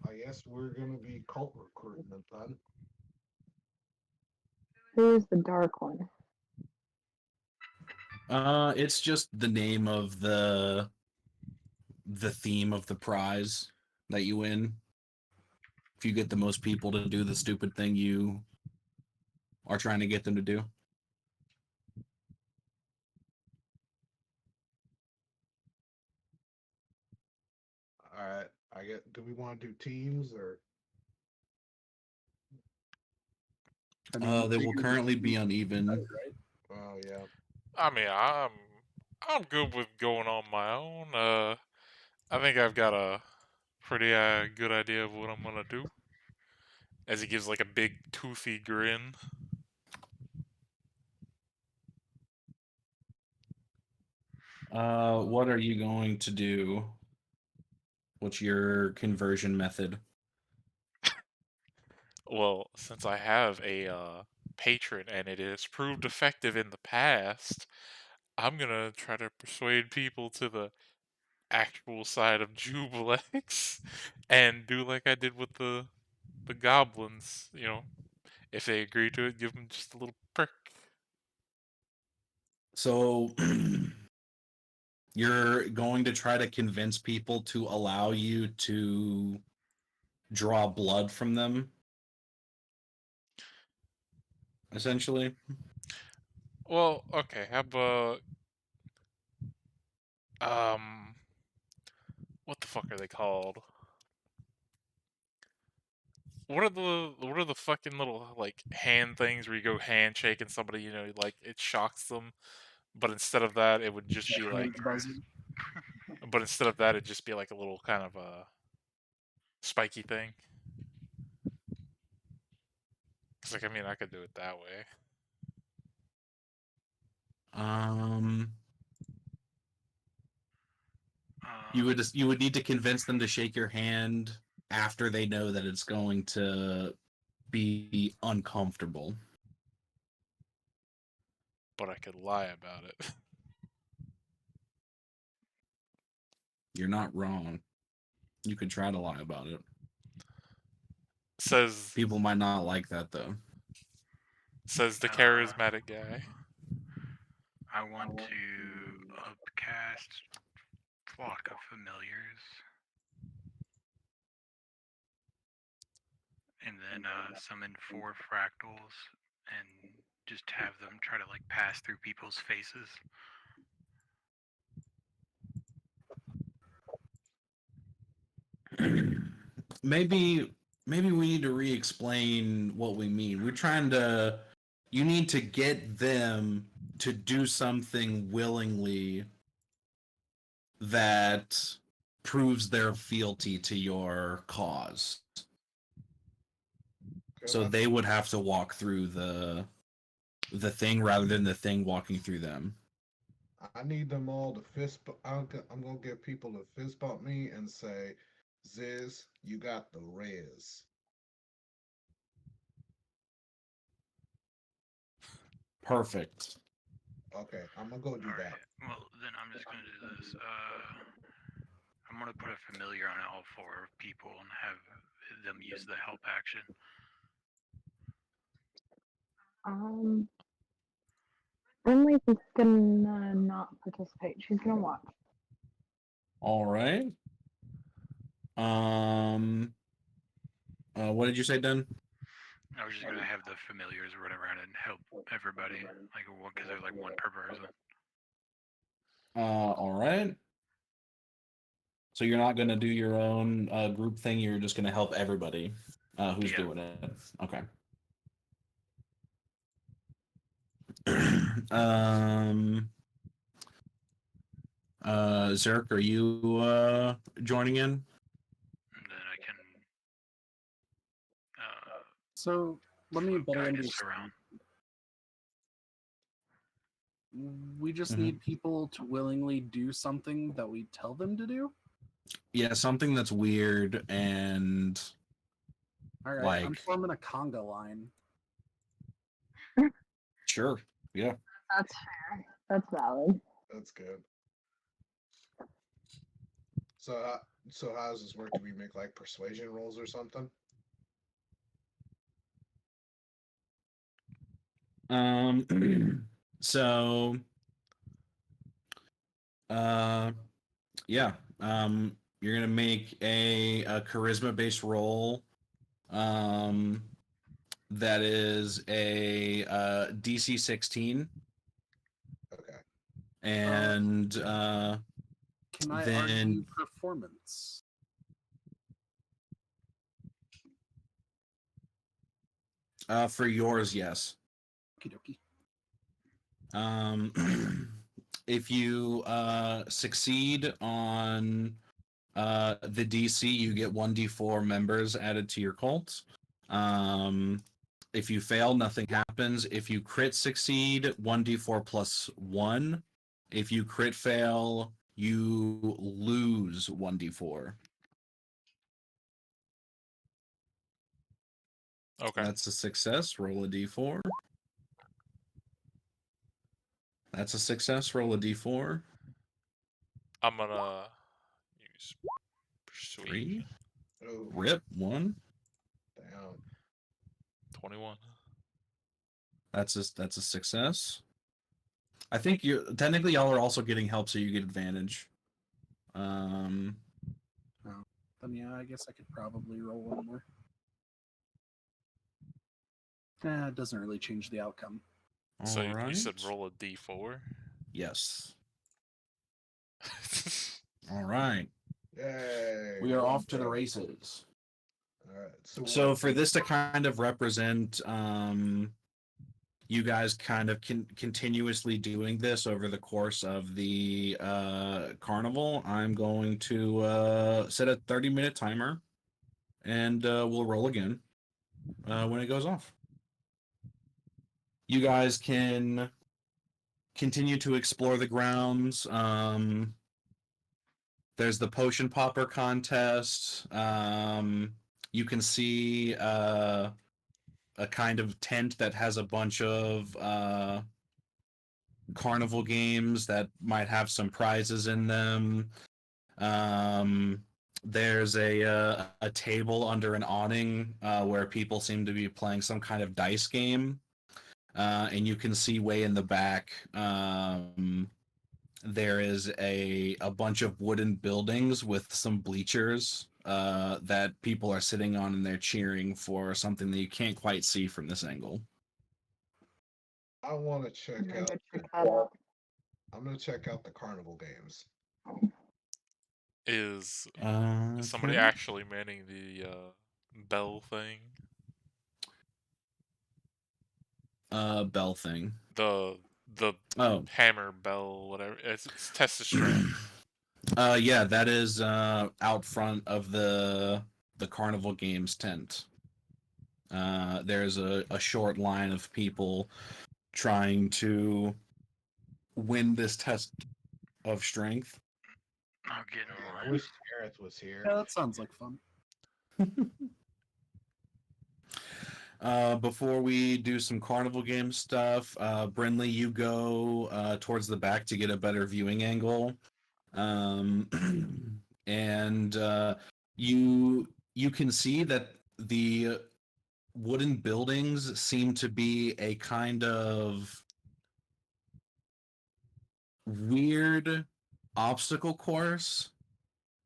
I guess we're gonna be cult recruitment then. Who is the dark one? It's just the name of the theme of the prize that you win. If you get the most people to do the stupid thing you are trying to get them to do. Alright. I get do we want to do teams or I mean, They we will can currently do be uneven. right? oh yeah. I mean, I'm good with going on my own. I think I've got a pretty good idea of what I'm gonna do. As he gives like a big toothy grin. What are you going to do? What's your conversion method? Well, since I have a patron and it has proved effective in the past, I'm gonna try to persuade people to the actual side of Jubilex and do like I did with the goblins. You know, if they agree to it, give them just a little prick. So you're going to try to convince people to allow you to draw blood from them, essentially. Well, okay. How about um, what the fuck are they called? What are the fucking little like hand things where you go handshaking somebody, you know, like it shocks them, but instead of that, it would just be like, Buzzing. but instead of that, it'd just be like a little kind of a spiky thing. Cause like I mean, I could do it that way. You would need to convince them to shake your hand after they know that it's going to be uncomfortable. But I could lie about it. You're not wrong. You could try to lie about it. Says People might not like that though. the charismatic guy. I want to upcast Flock of Familiars. And then summon 4 fractals and just have them try to like pass through people's faces. Maybe we need to re-explain what we mean. We're trying to. You need to get them to do something willingly that proves their fealty to your cause. So they would have to walk through the thing rather than the thing walking through them. I need them all to I'm gonna get people to fist bump me and say, "Ziz, you got the res." Perfect. Okay, I'm gonna go do All that. right. Well, then I'm just gonna do this. I'm gonna put a familiar on all 4 people and have them use the help action. Emily's gonna not participate. She's gonna watch. All right. What did you say, Dan? I was just gonna have the familiars or whatever and help everybody, like because there's like 1 per person. All right. So you're not gonna do your own group thing. You're just gonna help everybody who's doing it. Okay. Zerk, are you joining in? And then I can. So let me better guidance understand. around. We just need people to willingly do something that we tell them to do. Yeah, something that's weird and All right, like I'm forming a conga line. sure, yeah. That's fair. That's valid. That's good. So how does this work? Do we make like persuasion rolls or something? So yeah. You're gonna make a charisma based roll. That is a DC 16. Okay. And Can I then argue performance? for yours, yes. Okie If you succeed on the DC, you get 1d4 members added to your cult. If you fail, nothing happens. If you crit succeed, 1d4 plus 1. If you crit fail, you lose 1d4. Okay. That's a success. Roll a d4. That's a success. Roll a d4. I'm gonna use 3. persuasion. Oh, Rip. 1. damn. 21. That's a success. I think you technically y'all are also getting help, so you get advantage. Then yeah, I guess I could probably roll one more. It doesn't really change the outcome. So All right. you said roll a d4? Yes. All right. Yay. We are one off to the down. races. All right. So for this to kind of represent you guys kind of continuously doing this over the course of the carnival, I'm going to set a 30-minute timer, and we'll roll again when it goes off. You guys can continue to explore the grounds. There's the potion popper contest. You can see a kind of tent that has a bunch of carnival games that might have some prizes in them. There's a table under an awning where people seem to be playing some kind of dice game. And you can see way in the back, there is a bunch of wooden buildings with some bleachers that people are sitting on, and they're cheering for something that you can't quite see from this angle. I want to I'm check gonna out. go check that out. I'm gonna check out the carnival games. Is somebody Okay. actually manning the bell thing? Bell thing. The Oh. hammer bell, whatever. It's test of strength. Yeah, that is out front of the carnival games tent. There's a short line of people trying to win this test of strength. I'll get in Man, I line. wish Gareth was here. Yeah, that sounds like fun. Before we do some carnival game stuff, Brinley, you go towards the back to get a better viewing angle, and you can see that the wooden buildings seem to be a kind of weird obstacle course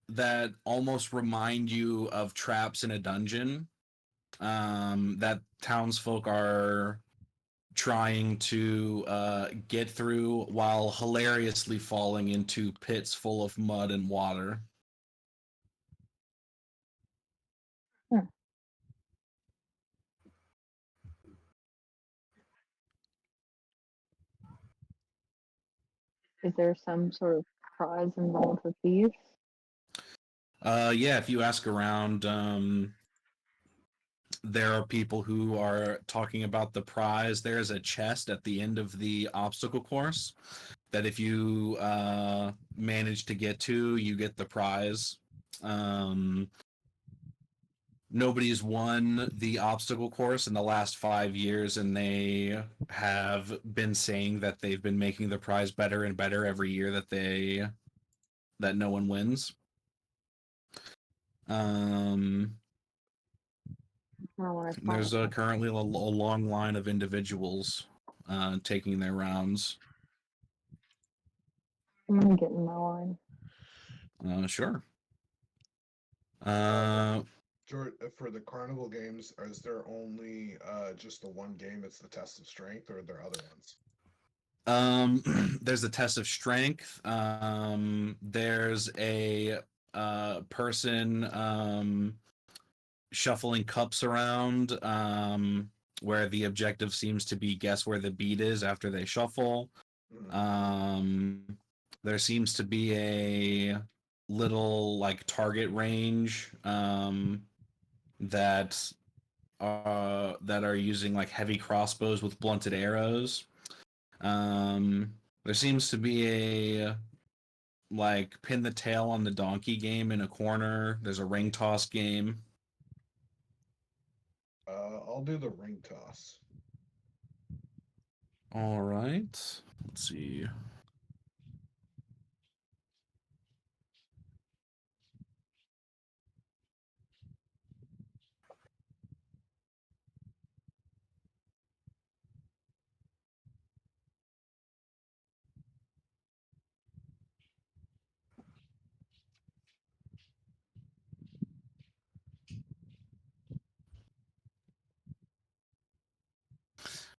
that almost remind you of traps in a dungeon that townsfolk are trying to get through while hilariously falling into pits full of mud and water. Is there some sort of prize involved with these? Yeah, if you ask around, there are people who are talking about the prize. There's a chest at the end of the obstacle course that if you manage to get to, you get the prize. Nobody's won the obstacle course in the last 5 years, and they have been saying that they've been making the prize better and better every year that no one wins. I want to try There's it. currently a long line of individuals taking their rounds. I'm gonna get in my line. Sure. For the carnival games, is there only just the one game? It's the test of strength, or are there other ones? There's a test of strength. There's a person shuffling cups around, where the objective seems to be guess where the beat is after they shuffle. There seems to be a little like target range that are using like heavy crossbows with blunted arrows. There seems to be a like pin the tail on the donkey game in a corner. There's a ring toss game. I'll do the ring toss. All right. Let's see.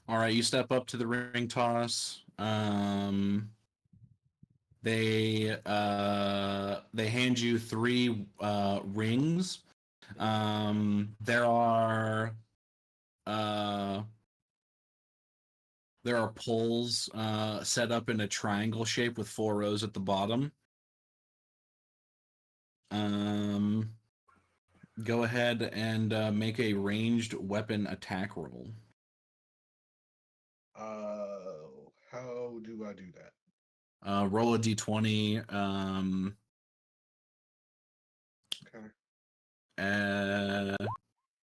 All right, you step up to the ring toss. They hand you 3 rings. There are poles set up in a triangle shape with 4 rows at the bottom. Go ahead and make a ranged weapon attack roll. How How do I do that? Roll a d20. Okay.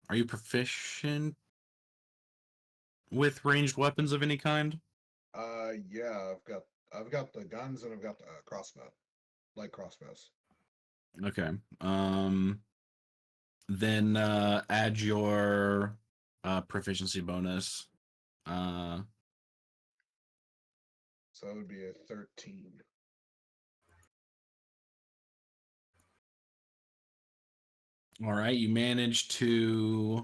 Are you proficient with ranged weapons of any kind? Yeah, I've got the guns and I've got the crossbow, light crossbows. Okay. Then add your proficiency bonus. So that would be a 13. All right, you managed to.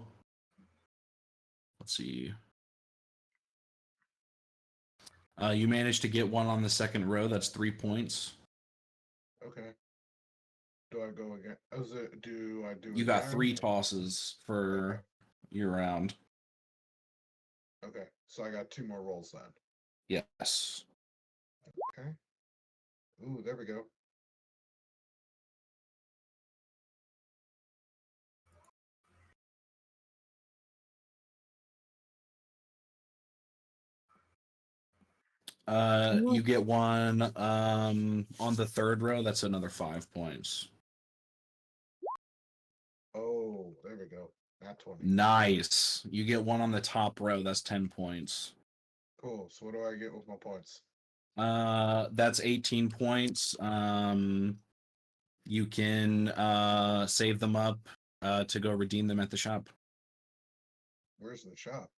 Let's see. You managed to get one on the second row. That's 3 points. Okay. Do I go again? Do I do You it got again? 3 tosses for your round. Okay. So I got 2 more rolls then. Yes. Okay. Ooh, there we go. You get one on the third row. That's another 5 points. Oh, there we go. Nat 20. Nice. You get one on the top row. That's 10 points. Cool. So what do I get with my points? That's 18 points. You can save them up to go redeem them at the shop. Where's the shop?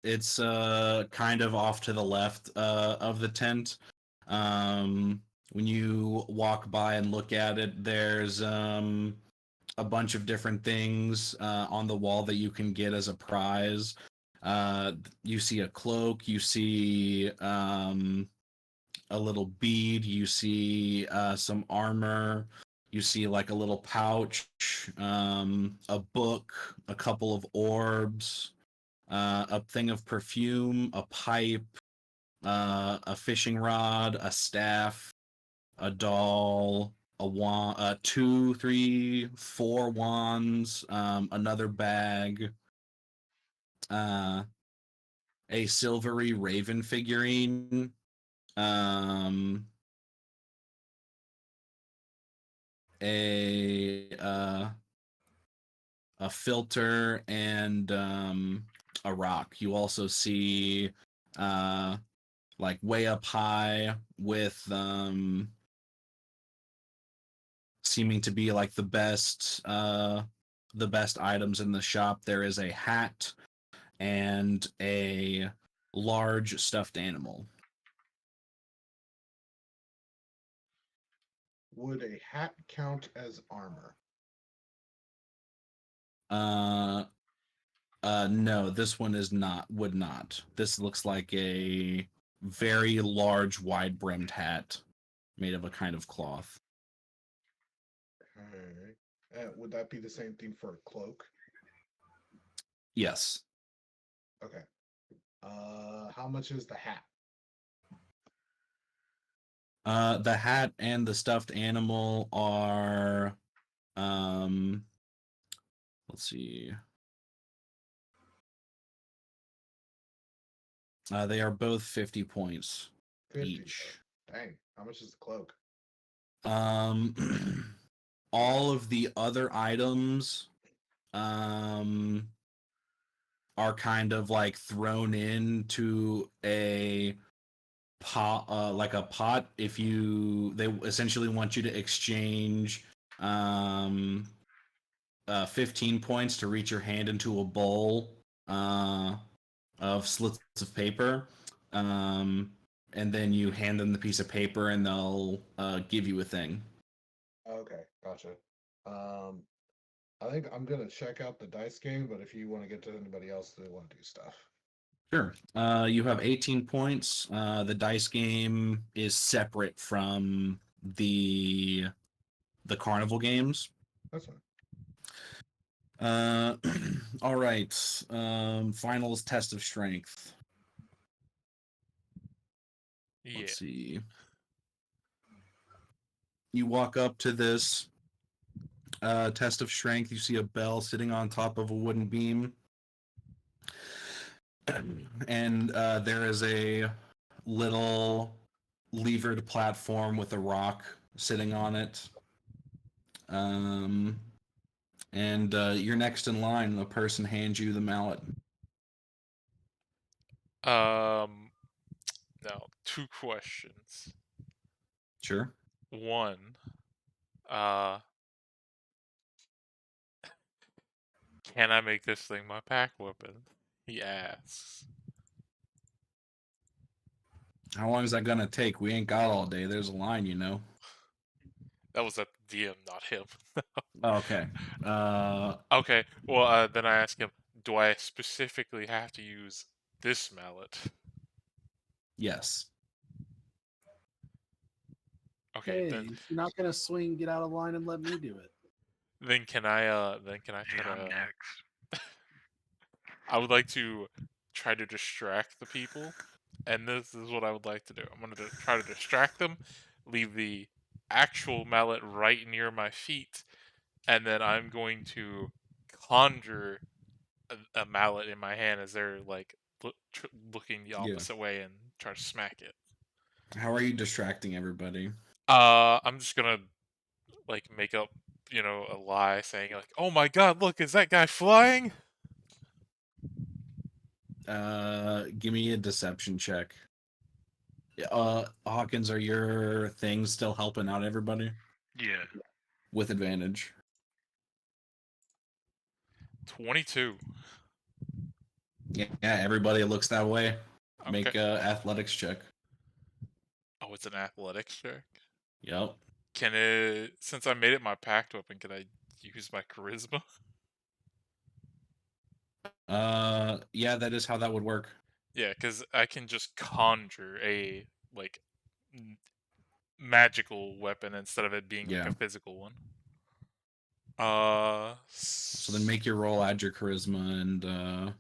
It's kind of off to the left of the tent. When you walk by and look at it, there's a bunch of different things on the wall that you can get as a prize. You see a cloak, you see a little bead, you see some armor, you see like a little pouch, a book, a couple of orbs, a thing of perfume, a pipe, a fishing rod, a staff, a doll, a wand, 2, 3, 4 wands, another bag, a silvery raven figurine, um, a filter, and a rock. You also see like way up high with seeming to be like the best items in the shop. There is a hat and a large stuffed animal. Would a hat count as armor? No, this one would not. This looks like a very large, wide-brimmed hat made of a kind of cloth. Okay. Would that be the same thing for a cloak? Yes. Okay. How much is the hat? The hat and the stuffed animal are, let's see. They are both 50 points 50. each. Dang. How much is the cloak? All of the other items, are kind of like thrown into a pot, like a pot. They essentially want you to exchange, 15 points to reach your hand into a bowl, of slits of paper. And then you hand them the piece of paper and they'll give you a thing. Okay, gotcha. I think I'm gonna check out the dice game, but if you want to get to anybody else that want to do stuff. Sure. You have 18 points. The dice game is separate from the carnival games. That's fine. All right. Finals test of strength. Yeah. Let's see. You walk up to this test of strength. You see a bell sitting on top of a wooden beam. and there is a little levered platform with a rock sitting on it. And you're next in line. The person hands you the mallet. Now, 2 questions. Sure. 1, can I make this thing my pack weapon? He asks. How long is that gonna take? We ain't got all day. There's a line, you know. That was at the DM, not him. Oh, okay. Okay, well, then I ask him, do I specifically have to use this mallet? Yes. Okay, Hey, then if you're not gonna swing, get out of line and let me do it. then can I Hey, try I'm to next. I would like to try to distract the people, and this is what I would like to do. I'm going to try to distract them, leave the actual mallet right near my feet, and then I'm going to conjure a mallet in my hand as they're like looking the Yeah. opposite way and try to smack it. How are you distracting everybody? I'm just gonna like make up, a lie saying like, "Oh my God, look, is that guy flying?" Give me a deception check. Hawkins, are your things still helping out everybody? Yeah. With advantage. 22. Yeah, everybody looks that way. Make Okay. a athletics check. Oh, it's an athletics check. Yep. Since I made it my pact weapon, can I use my charisma? Yeah, that is how that would work. Yeah, because I can just conjure a like magical weapon instead of it being like Yeah. a physical one. So then make your roll, add your charisma and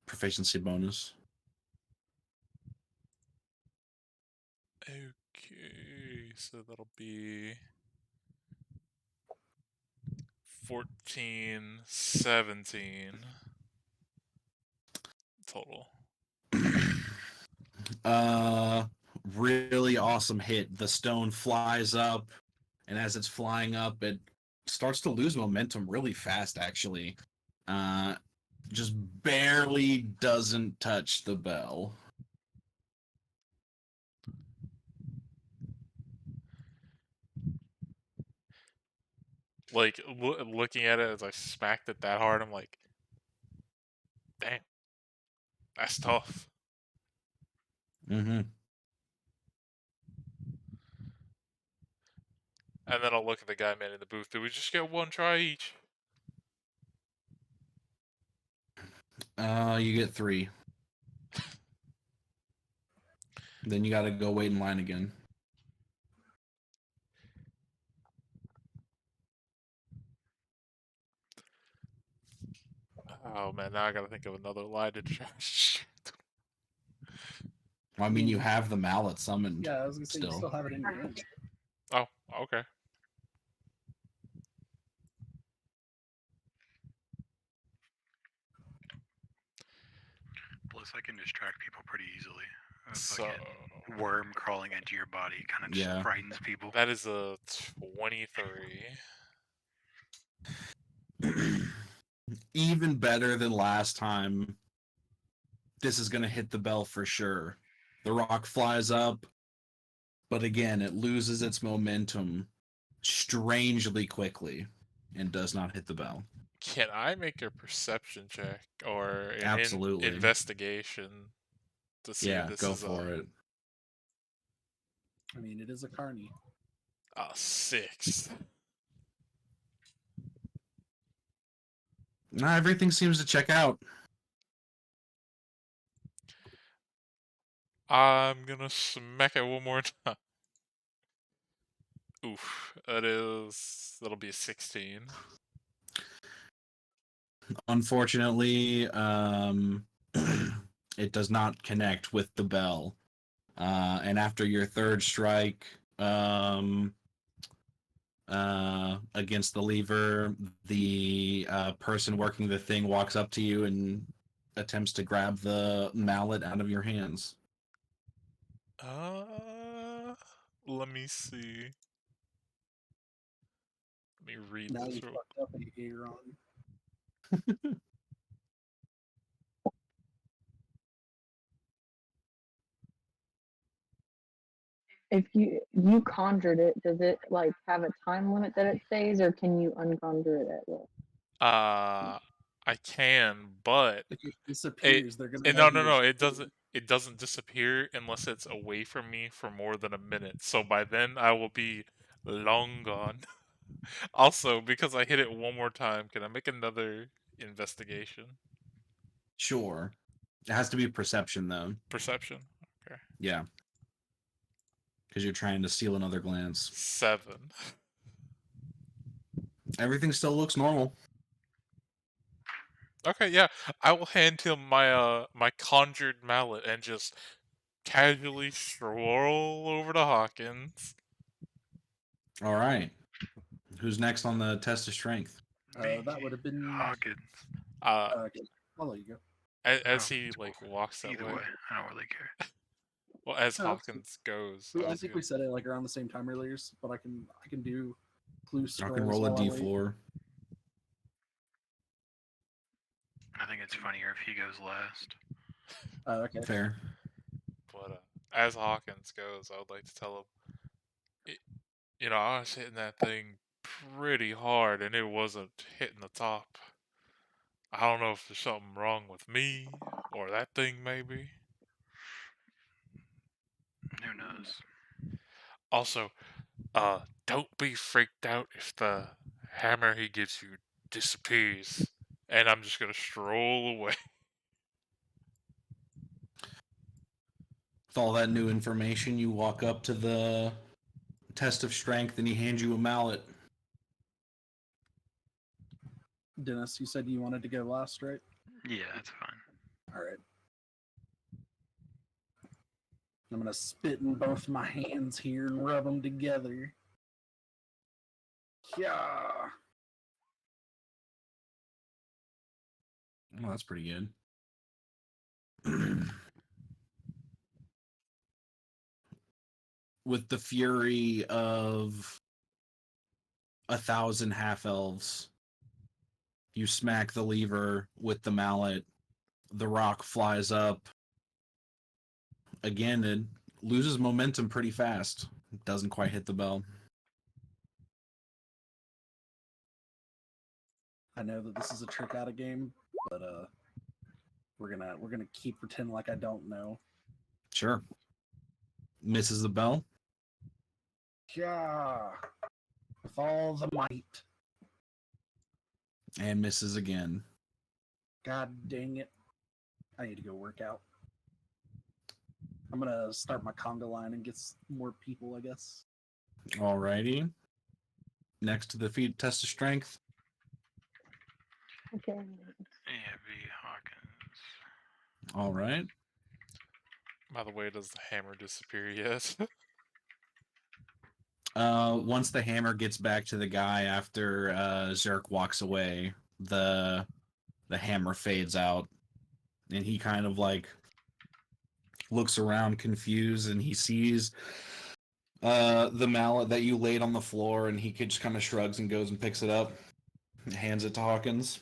proficiency bonus. Okay, so that'll be 14, 17 total. Really awesome hit. The stone flies up, and as it's flying up, it starts to lose momentum really fast, actually. Just barely doesn't touch the bell. Like looking at it as I smacked it that hard, I'm like, damn, that's tough. Mm-hmm. And then I'll look at the guy man in the booth. Did we just get 1 try each? You get 3. Then you gotta go wait in line again. Oh man, now I gotta think of another lie to trash. I mean, you have the mallet summoned. Yeah, I was gonna say you still. still have it in your hand. Oh, okay. Plus, I can distract people pretty easily. A So fucking worm crawling into your body kind of just Yeah. frightens people. that is a 23. Even better than last time. This is gonna hit the bell for sure. The rock flies up, but again, it loses its momentum strangely quickly and does not hit the bell. Can I make a perception check or an Absolutely. investigation to see if Yeah, this go is for it. I mean, it is a carny. a 6? Nah, everything seems to check out. I'm gonna smack it one more time. Oof, that'll be a 16. Unfortunately, it does not connect with the bell. And after your third strike, against the lever. The person working the thing walks up to you and attempts to grab the mallet out of your hands. Let me see. Let me read Now this you real. fucked up, Aaron. If you conjured it, does it like have a time limit that it stays, or can you unconjure it at will? I can, but If it disappears, they're gonna no, know no, who no. was It doesn't. It doesn't disappear unless it's away from me for more than a minute. So by then, I will be long gone. Also, because I hit it one more time, can I make another investigation? Sure. It has to be perception, though. Perception. Okay. Yeah. Because you're trying to steal another glance. 7. Everything still looks normal. Okay, yeah. I will hand him my my conjured mallet and just casually stroll over to Hawkins. All right. Who's next on the test of strength? That would have been Hawkins. okay. I'll let you go. As Oh, he like walks that Either way, I don't really care. Well, as No, Hawkins goes, I think we said it like around the same time earlier, but I can do clue I scrolls can roll a while I wait. d4. I think it's funnier if he goes last. Okay. Fair. But as Hawkins goes, I would like to tell him, I was hitting that thing pretty hard, and it wasn't hitting the top. I don't know if there's something wrong with me or that thing, maybe. Who knows? Also, don't be freaked out if the hammer he gives you disappears, and I'm just gonna stroll away. With all that new information, you walk up to the test of strength and he hands you a mallet. Dennis, you said you wanted to go last, right? Yeah, that's fine. All right. I'm gonna spit in both my hands here and rub them together. Yeah. Well, that's pretty good. With the fury of 1,000 half elves, you smack the lever with the mallet. The rock flies up. Again, it loses momentum pretty fast. It doesn't quite hit the bell. I know that this is a trick out of game, but we're gonna keep pretending like I don't know. Sure. Misses the bell. Yeah. With all the might. And misses again. God dang it. I need to go work out. I'm gonna start my conga line and get more people, I guess. Alrighty. Next to the feed test of strength. Okay. Yeah, V. Hawkins. All right. By the way, does the hammer disappear yet? Once the hammer gets back to the guy after Zerk walks away, the hammer fades out, and he kind of like looks around confused, and he sees the mallet that you laid on the floor, and he just kind of shrugs and goes and picks it up, and hands it to Hawkins.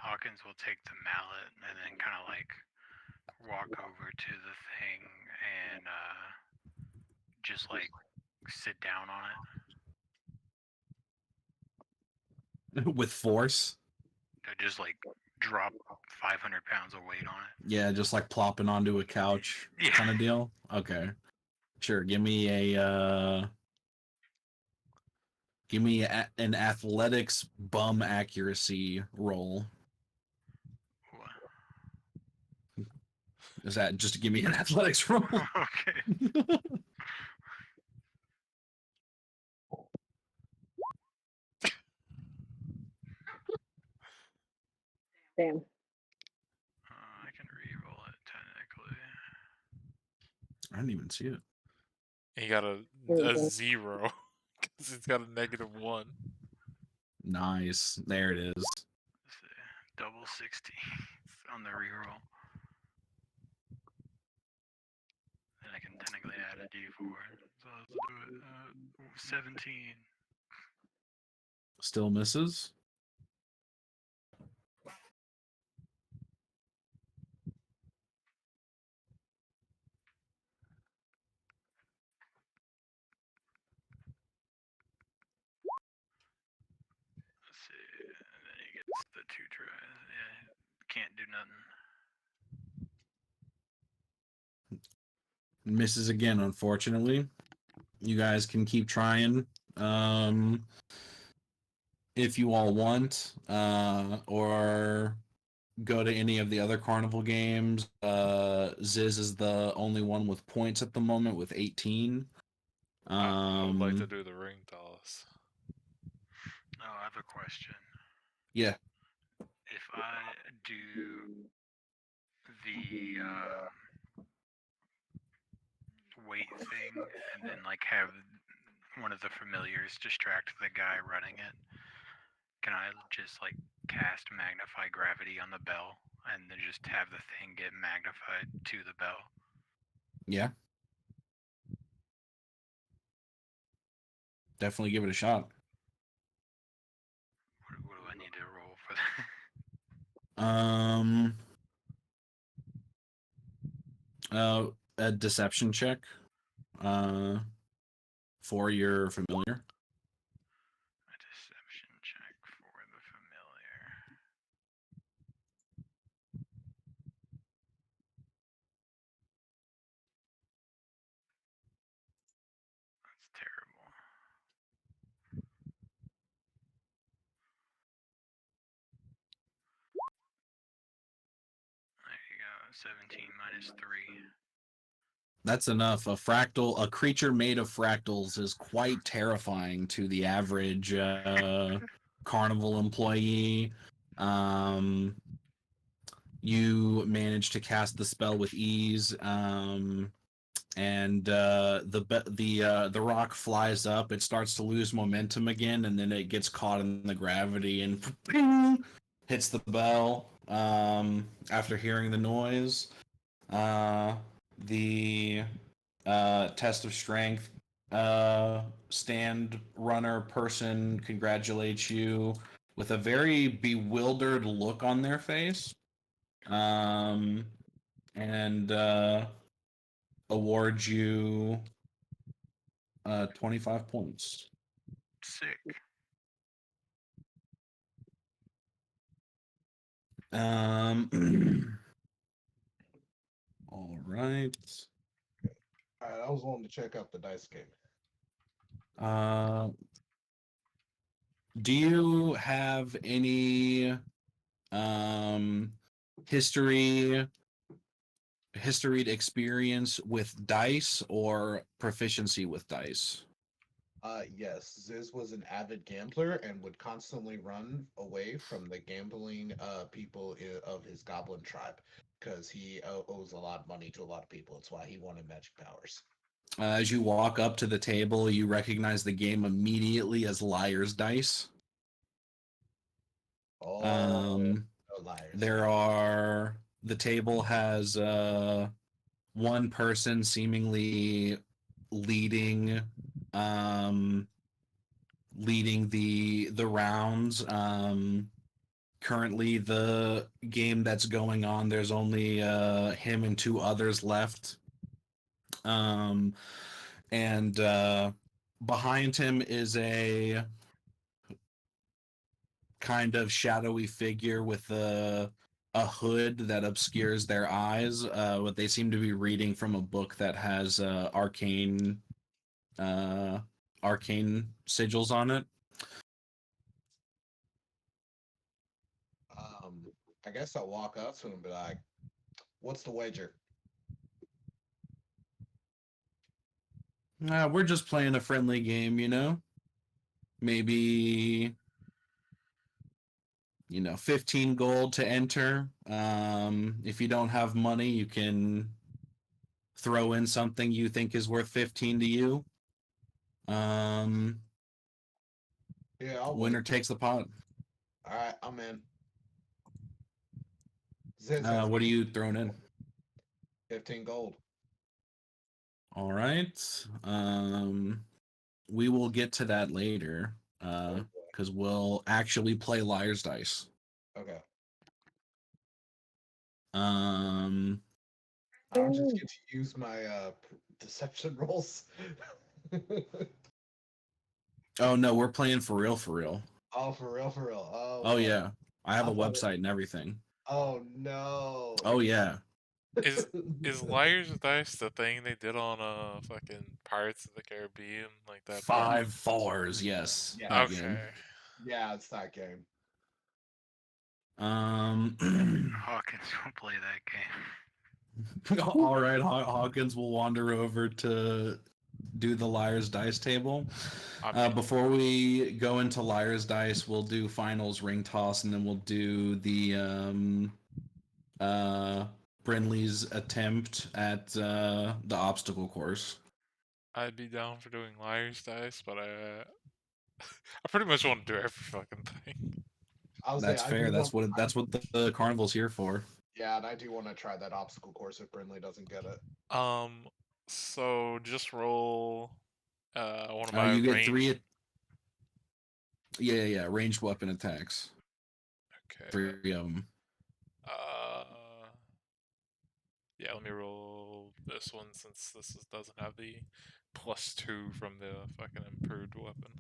Hawkins will take the mallet and then kind of like walk over to the thing and just like sit down on it. With force. Just like drop 500 pounds of weight on it. Yeah, just like plopping onto a couch Yeah. kind of deal. Okay. Sure, give me an athletics bum accuracy roll. Is that just to give me an athletics roll? Okay. Damn. I can re-roll it technically. I didn't even see it. He got a Really good. 0 because he's got a -1. Nice. There it is. Let's see. Double 16 on the reroll. And I can technically add a d4. So let's do it. 17. Still misses. Let's see. And then he gets the 2 tries. Yeah, can't do nothing. Misses again, unfortunately. You guys can keep trying. If you all want, or go to any of the other carnival games. Ziz is the only one with points at the moment with 18. I would like to do the ring toss. Oh, I have a question. Yeah. If I do the weight thing and then like have one of the familiars distract the guy running it, can I just like cast magnify gravity on the bell and then just have the thing get magnified to the bell? Yeah. Definitely give it a shot. What do I need to roll for that? A deception check. For your familiar. A deception check for the familiar. That's terrible. There you go. 17 minus 3. That's enough. A creature made of fractals is quite terrifying to the average carnival employee. You manage to cast the spell with ease, and the rock flies up. It starts to lose momentum again, and then it gets caught in the gravity and hits the bell. After hearing the noise, the test of strength stand runner person congratulates you with a very bewildered look on their face, and awards you 25 points. Sick. All right. All right, I was wanting to check out the dice game. Do you have any history experience with dice or proficiency with dice? Yes, Ziz was an avid gambler and would constantly run away from the gambling people of his goblin tribe because he owes a lot of money to a lot of people. That's why he wanted magic powers. As you walk up to the table, you recognize the game immediately as Liar's Dice. Oh, no liars. The table has one person seemingly leading the rounds. Currently the game that's going on, there's only him and 2 others left. And behind him is a kind of shadowy figure with a hood that obscures their eyes. What they seem to be reading from a book that has arcane sigils on it. I guess I'll walk up to him and be like, "What's the wager?" We're just playing a friendly game, you know. Maybe 15 gold to enter. If you don't have money, you can throw in something you think is worth 15 to you. Yeah, I'll Winner wait. takes the pot. All right, I'm in. Ziz has What are you throwing in? 15 gold. All right. We will get to that later. Because we'll actually play Liar's Dice. Okay. Um, I don't just get to use my deception rolls. oh no, we're playing for real, for real. Oh, for real, for real. Oh, Oh fuck. yeah, I have I a thought website and everything. Oh no. Oh yeah, Is Liar's Dice the thing they did on fucking Pirates of the Caribbean, like that? 5-4s. Yes, Yeah. that Okay. game. Yeah, it's that game. Hawkins will play that game. All right, Hawkins will wander over to do the Liar's Dice table. Before we go into Liar's Dice, we'll do finals ring toss, and then we'll do the Brinley's attempt at the obstacle course. I'd be down for doing Liar's Dice, but I pretty much want to do every fucking thing. I'll That's say I fair. do That's want, what the carnival's here for. Yeah, and I do want to try that obstacle course if Brinley doesn't get it. So just roll one of my You get range. 3. Yeah, ranged weapon attacks. Okay. 3 of them. Yeah, let me roll this one since doesn't have the +2 from the fucking improved weapon.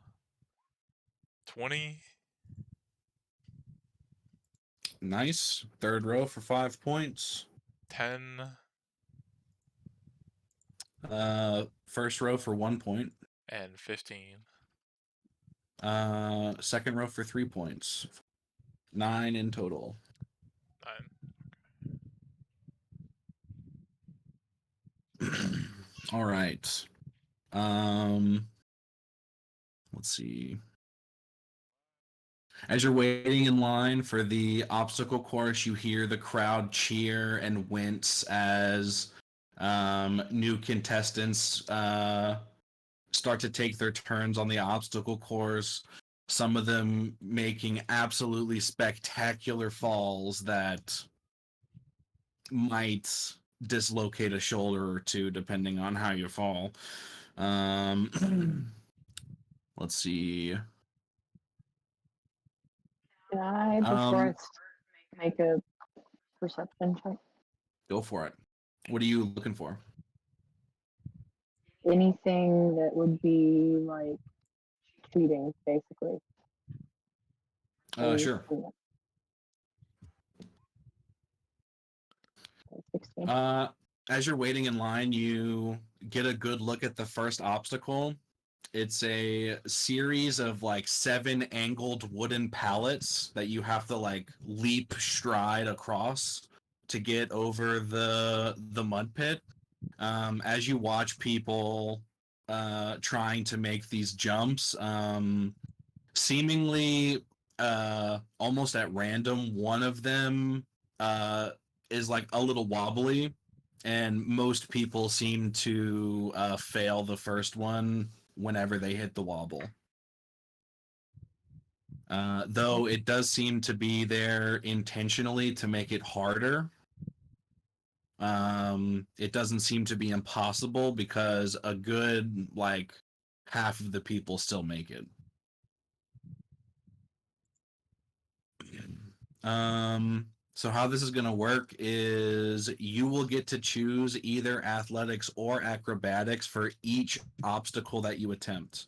20. Nice. Third row for 5 points. 10. First row for 1 point. And 15. Second row for 3 points. 9 in total. 9. All right. Let's see. As you're waiting in line for the obstacle course, you hear the crowd cheer and wince as new contestants start to take their turns on the obstacle course. Some of them making absolutely spectacular falls that might dislocate a shoulder or two, depending on how you fall. Let's see. Can I, before I make a perception check? Go for it. What are you looking for? Anything that would be like cheating, basically. Sure. 16. As you're waiting in line, you get a good look at the first obstacle. It's a series of like 7 angled wooden pallets that you have to like leap stride across to get over the mud pit. As you watch people trying to make these jumps, seemingly almost at random, one of them is like a little wobbly, and most people seem to fail the first one whenever they hit the wobble. Though it does seem to be there intentionally to make it harder. It doesn't seem to be impossible because a good like half of the people still make it. So how this is going to work is you will get to choose either athletics or acrobatics for each obstacle that you attempt.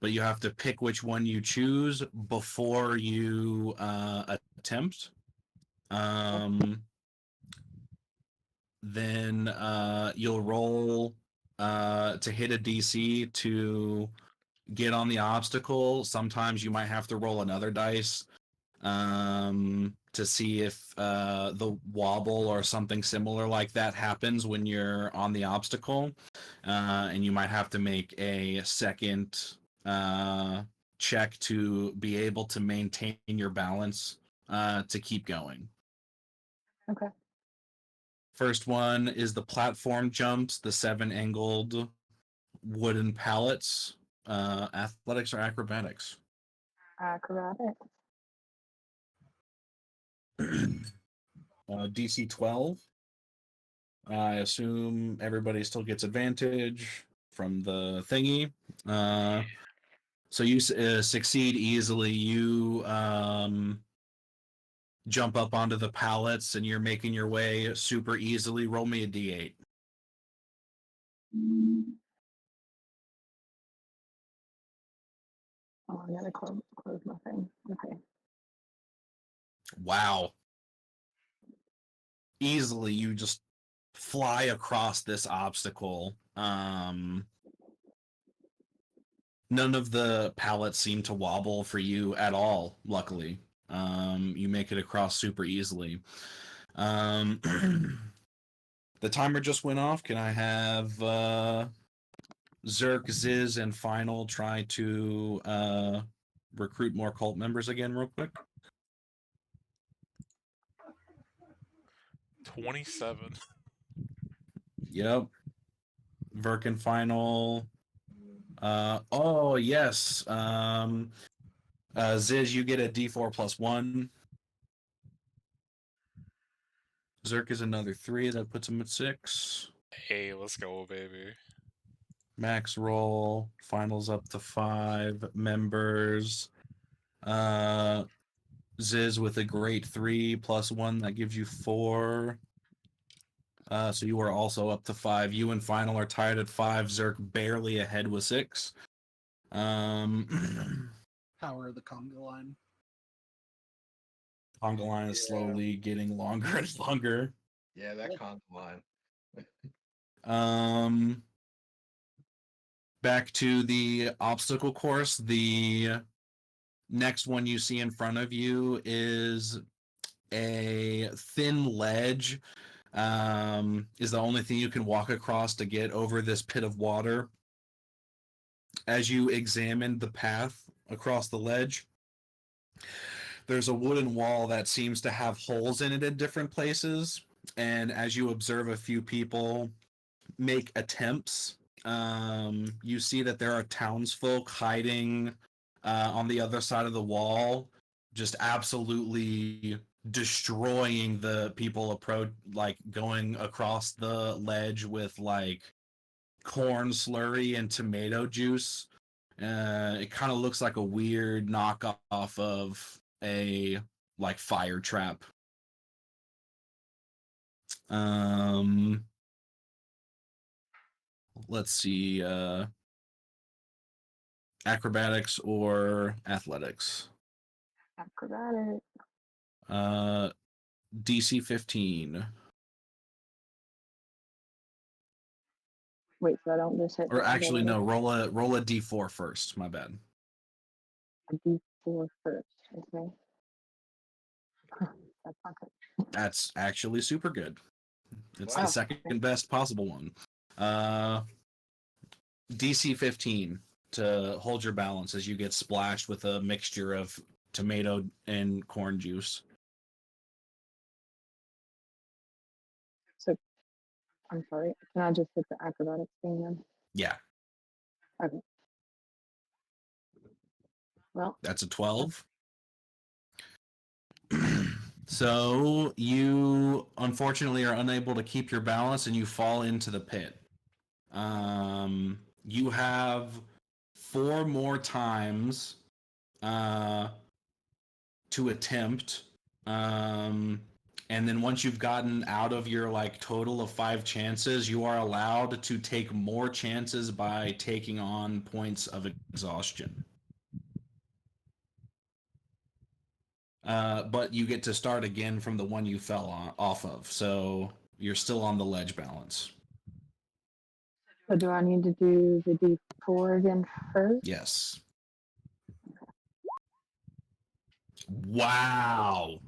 But you have to pick which one you choose before you attempt. Then you'll roll to hit a DC to get on the obstacle. Sometimes you might have to roll another dice to see if the wobble or something similar like that happens when you're on the obstacle. And you might have to make a second check to be able to maintain your balance to keep going. Okay. First one is the platform jumps, the 7 angled wooden pallets. Athletics or acrobatics? Acrobatic. DC 12. I assume everybody still gets advantage from the thingy. So you succeed easily. You jump up onto the pallets and you're making your way super easily. Roll me a d8. Oh, I gotta close my thing. Okay. Wow. Easily, you just fly across this obstacle. None of the pallets seem to wobble for you at all, luckily. You make it across super easily. The timer just went off. Can I have Zerk, Ziz, and Final try to recruit more cult members again real quick? 27. Yep. Verk and Final. Oh, yes. Ziz, you get a D4 plus 1. Zerk is another 3. That puts him at 6. Hey, let's go, baby. Max roll. Finals up to 5 members. Ziz with a great 3 plus 1. That gives you 4. So you are also up to 5. You and Final are tied at 5. Zerk barely ahead with 6. Power of the conga line. Conga line is slowly getting longer and longer. Yeah, that conga line. Back to the obstacle course. The next one you see in front of you is a thin ledge. Is the only thing you can walk across to get over this pit of water. As you examine the path across the ledge, there's a wooden wall that seems to have holes in it in different places. And as you observe a few people make attempts, you see that there are townsfolk hiding on the other side of the wall, just absolutely destroying the people going across the ledge with like corn slurry and tomato juice. It kind of looks like a weird knockoff of a like fire trap. Let's see, acrobatics or athletics. Acrobatic. DC 15. Wait, so I don't just hit. Or actually, no. Roll a D4 first. My bad. A D4 first. Okay. That's not good. That's actually super good. It's Wow. the second best possible one. DC 15 to hold your balance as you get splashed with a mixture of tomato and corn juice. So, I'm sorry. Can I just hit the acrobatics thing then? Yeah. Okay. Well, That's a 12. So you unfortunately are unable to keep your balance and you fall into the pit. You have 4 more times to attempt. And then once you've gotten out of your like total of 5 chances, you are allowed to take more chances by taking on points of exhaustion. But you get to start again from the one you fell off of, so you're still on the ledge balance. so do I need to do the D4 again first? Yes. Wow.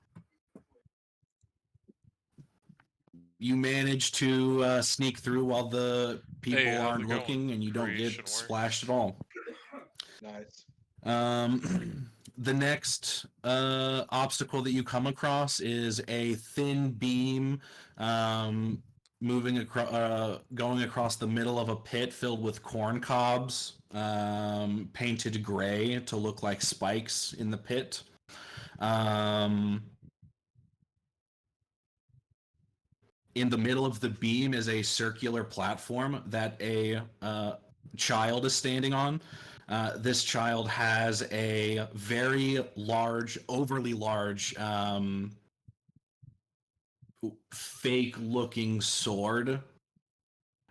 You manage to sneak through while the people Hey, how's aren't it going? looking, and you don't Creation get work? splashed at all. Nice. the next obstacle that you come across is a thin beam moving across, going across the middle of a pit filled with corn cobs, painted gray to look like spikes in the pit. In the middle of the beam is a circular platform that a child is standing on. This child has a very large, overly large, fake-looking sword,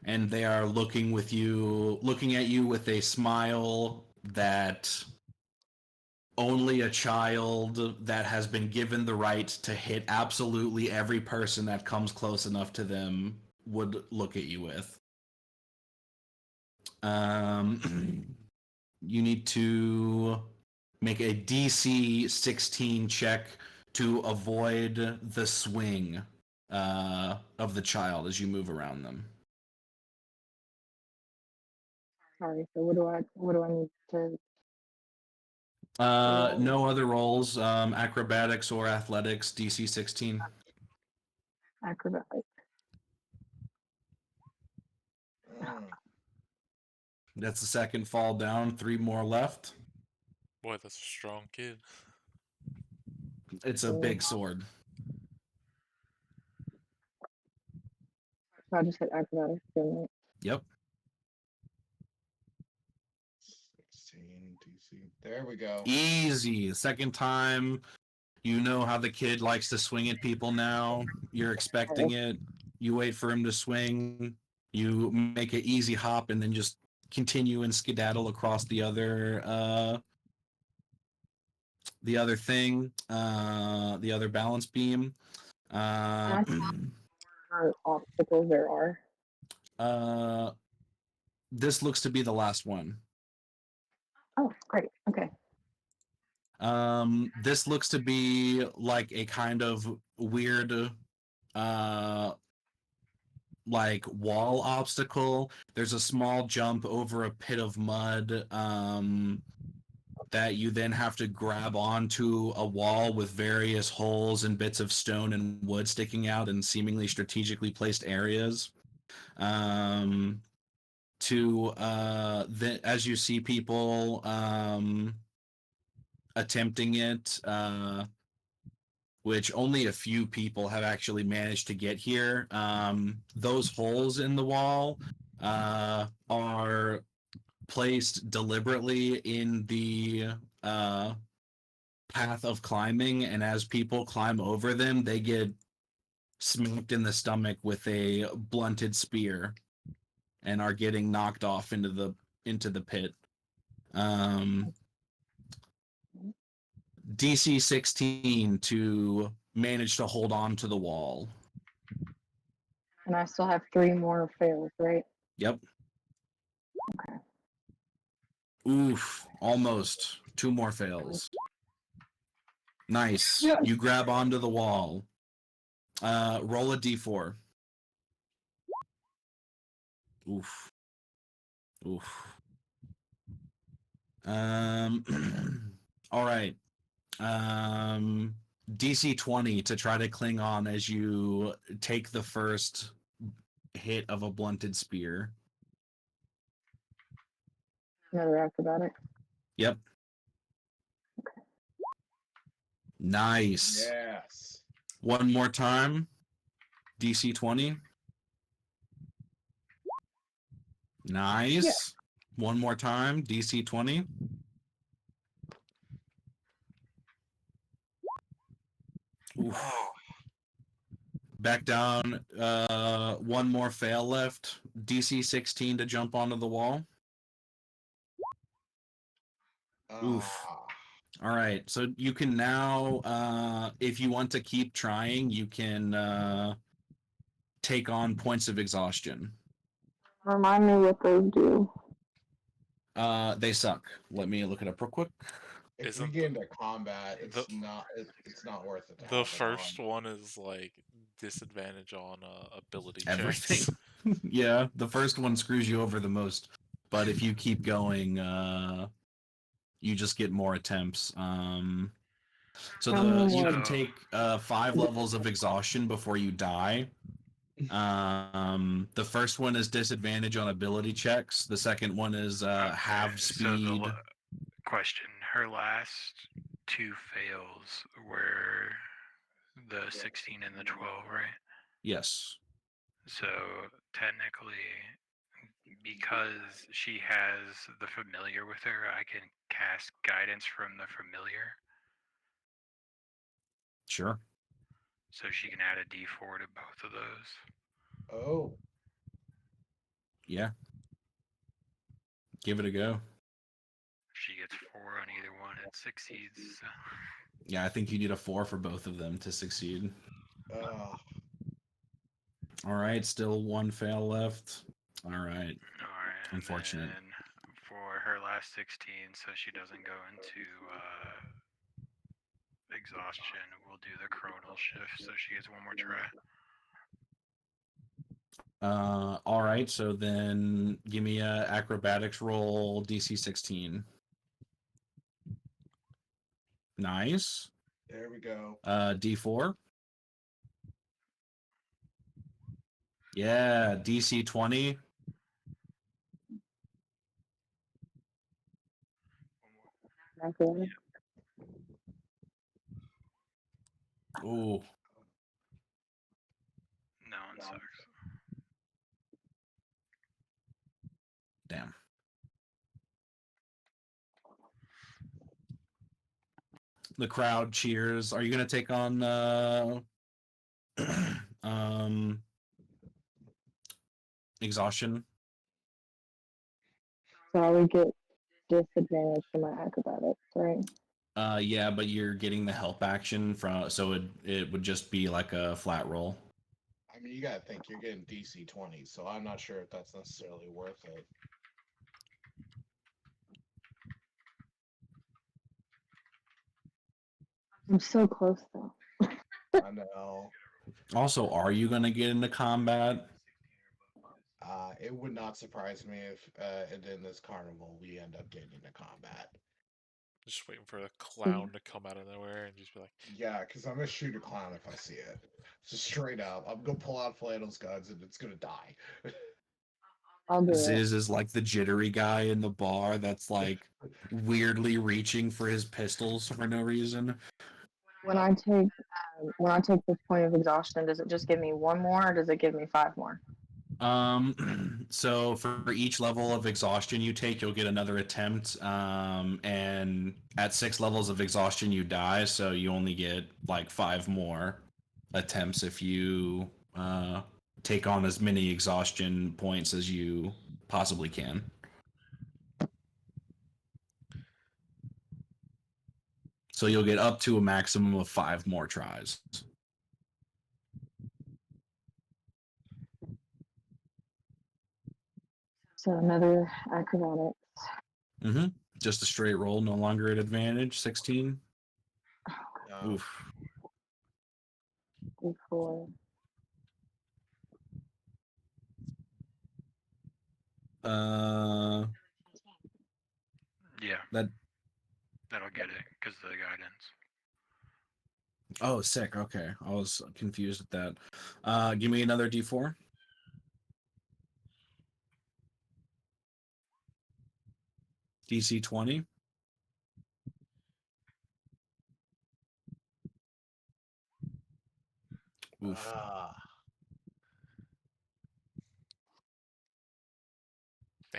and they are looking at you with a smile that only a child that has been given the right to hit absolutely every person that comes close enough to them would look at you with. You need to make a DC 16 check to avoid the swing of the child as you move around them. Sorry. So what do I need to? No other rolls, acrobatics or athletics, DC 16. Acrobatic. Mm. That's the second fall down, 3 more left. Boy, that's a strong kid. It's a big sword. So I just hit acrobatics. Didn't I? Yep. 16 DC. There we go. Easy. Second time, you know how the kid likes to swing at people now. You're expecting it. You wait for him to swing. You make an easy hop and then just continue and skedaddle across the other thing, the other balance beam. Or obstacles there are. This looks to be the last one. Oh, great. Okay. This looks to be like a kind of weird like wall obstacle. There's a small jump over a pit of mud that you then have to grab onto a wall with various holes and bits of stone and wood sticking out in seemingly strategically placed areas. As you see people attempting it, which only a few people have actually managed to get here. Those holes in the wall are placed deliberately in the path of climbing, and as people climb over them, they get smacked in the stomach with a blunted spear and are getting knocked off into the pit. DC 16 to manage to hold on to the wall. And I still have 3 more fails, right? Yep. Okay. Oof, almost. 2 more fails. Nice. Yes. You grab onto the wall. Roll a d4. Oof. Oof. All right. DC 20 to try to cling on as you take the first hit of a blunted spear. Another acrobatic. Yep. Okay. Nice. Yes. One more time. DC 20. Nice. Yeah. One more time. DC 20. Oof. Back down. One more fail left. DC 16 to jump onto the wall. Oof. All right. So you can now, if you want to keep trying, you can take on points of exhaustion. Remind me what those do. They suck. Let me look it up real quick. If Isn't we get into combat, it's the- not worth it. To The have it first on. one is like disadvantage on ability Everything. checks. Yeah, the first one screws you over the most. But if you keep going, You just get more attempts. So How many you more? can take 5 levels of exhaustion before you die. The first one is disadvantage on ability checks. The second one is half speed. So question: her last 2 fails were the 16 and the 12, right? Yes. So technically, because she has the familiar with her, I can cast guidance from the familiar, Sure. so she can add a D4 to both of those. Oh, Yeah. Give it a go. She gets 4 on either one, it succeeds. So. Yeah, I think you need a 4 for both of them to succeed. All right, still 1 fail left. All right. Alright, Unfortunate. and then for her last 16, so she doesn't go into exhaustion, we'll do the chronal shift, so she gets 1 more try. All right, so then give me a acrobatics roll DC 16. Nice. there we go. D4. Yeah, DC 20. Okay. Ooh, No one sucks. damn. The crowd cheers. Are you gonna take on exhaustion? So I would get disadvantage for my acrobatics, right? Yeah, but you're getting the help action from, so it would just be like a flat roll. I mean, you gotta think you're getting DC 20, so I'm not sure if that's necessarily worth it. I'm so close though. I know. Also, are you gonna get into combat? It would not surprise me if in this carnival we end up getting into combat. Just waiting for the clown to come out of nowhere and just be like, Yeah, because I'm gonna shoot a clown if I see it. Just straight up, I'm gonna pull out Flannel's guns and it's gonna die. I'll do it. Ziz is like the jittery guy in the bar that's like weirdly reaching for his pistols for no reason. When I take this point of exhaustion, does it just give me 1 more, or does it give me 5 more? So for each level of exhaustion you take, you'll get another attempt. And at 6 levels of exhaustion, you die. So you only get like 5 more attempts if you take on as many exhaustion points as you possibly can. So you'll get up to a maximum of 5 more tries. So another acrobatics. Mm-hmm. Just a straight roll, no longer at advantage. 16. No. Oof. D4. Yeah, That. that'll get it, because of the guidance. Oh, sick. Okay, I was confused at that. Give me another D4. DC 20. Oof.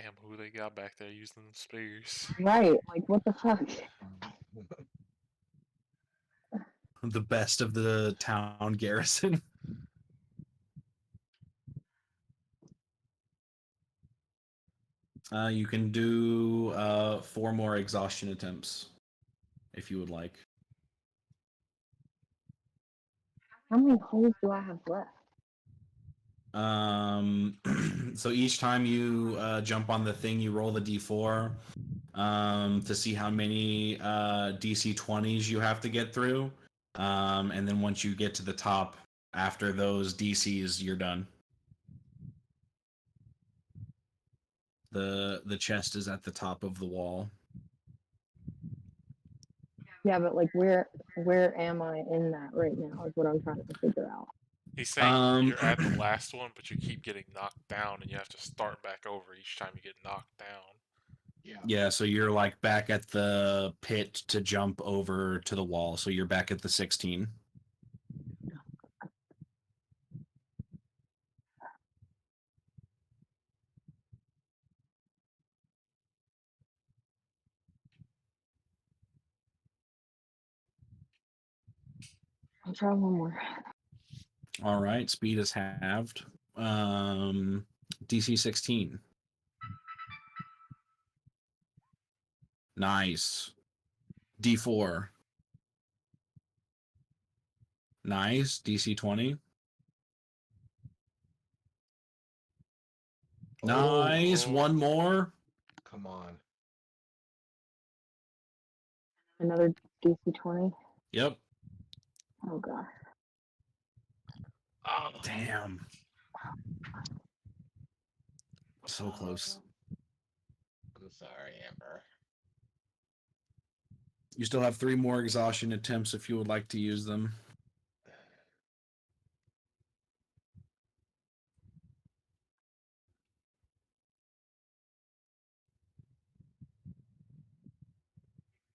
damn, who they got back there using them spears? Right, like what the fuck? The best of the town garrison. You can do 4 more exhaustion attempts if you would like. How many holes do I have left? So each time you jump on the thing, you roll the D4 to see how many DC 20s you have to get through. And then once you get to the top, after those DCs, you're done. The chest is at the top of the wall. Yeah, but like where am I in that right now is what I'm trying to figure out. He's saying you're at the Um, last one, but you keep getting knocked down, and you have to start back over each time you get knocked down. Yeah. yeah, so you're like back at the pit to jump over to the wall. So you're back at the 16. I'll try one more. All right, speed is halved. DC 16. Nice. D4. Nice. DC 20. Nice. Oh, One more. come on. Another DC 20. Yep. Oh gosh. Oh, Damn. So close. I'm sorry, Amber. You still have 3 more exhaustion attempts if you would like to use them.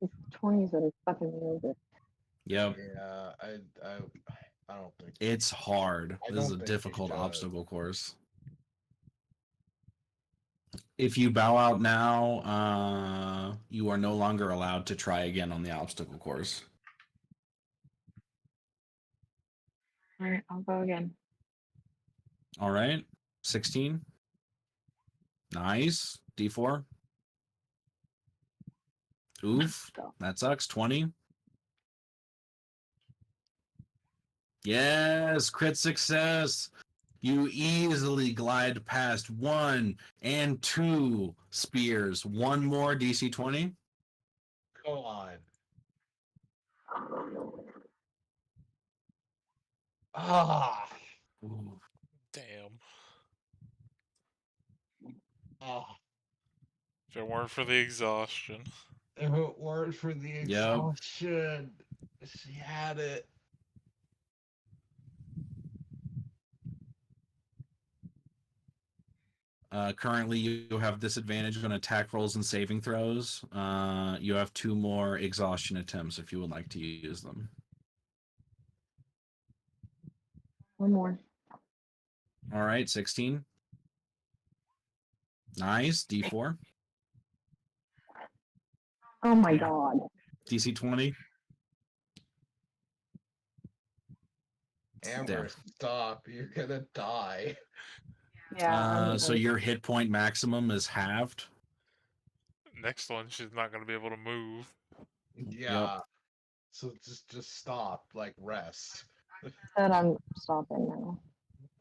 It's 20s that are fucking me over. Yep. Yeah, I don't think It's hard. I This is don't a think you difficult should. obstacle course. If you bow out now, you are no longer allowed to try again on the obstacle course. All right, I'll go again. All right. 16. Nice. D4. Oof. Go. That sucks. 20. Yes. Crit success. You easily glide past 1 and 2 spears. One more DC 20. Go on. Ah, Ooh. Damn. ah. If it weren't for the exhaustion. If it weren't for the Yep. exhaustion, she had it. Currently, you have disadvantage on attack rolls and saving throws. You have 2 more exhaustion attempts if you would like to use them. One more. All right, 16. Nice. D4. Oh my Damn. god. DC 20. Amber, stop. You're gonna die. Yeah. So your hit point maximum is halved. Next one, she's not going to be able to move. Yeah. So just stop. Like rest. said I'm stopping now.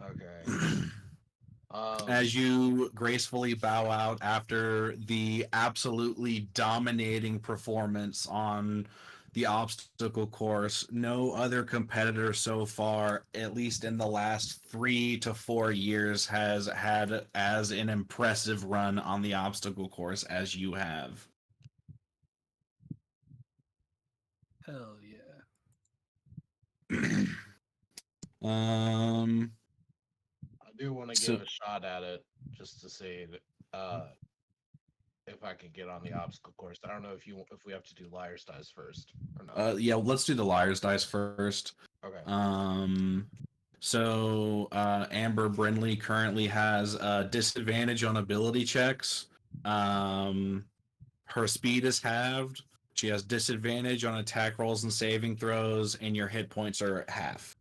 Okay. As you gracefully bow out after the absolutely dominating performance on the obstacle course, no other competitor so far, at least in the last 3 to 4 years, has had as an impressive run on the obstacle course as you have. Hell yeah. I do want to So- give a shot at it just to see if I can get on the obstacle course. I don't know if we have to do liar's dice first or not. Yeah, let's do the liar's dice first. Okay. So Amber Brindley currently has disadvantage on ability checks. Her speed is halved. She has disadvantage on attack rolls and saving throws, and your hit points are at half.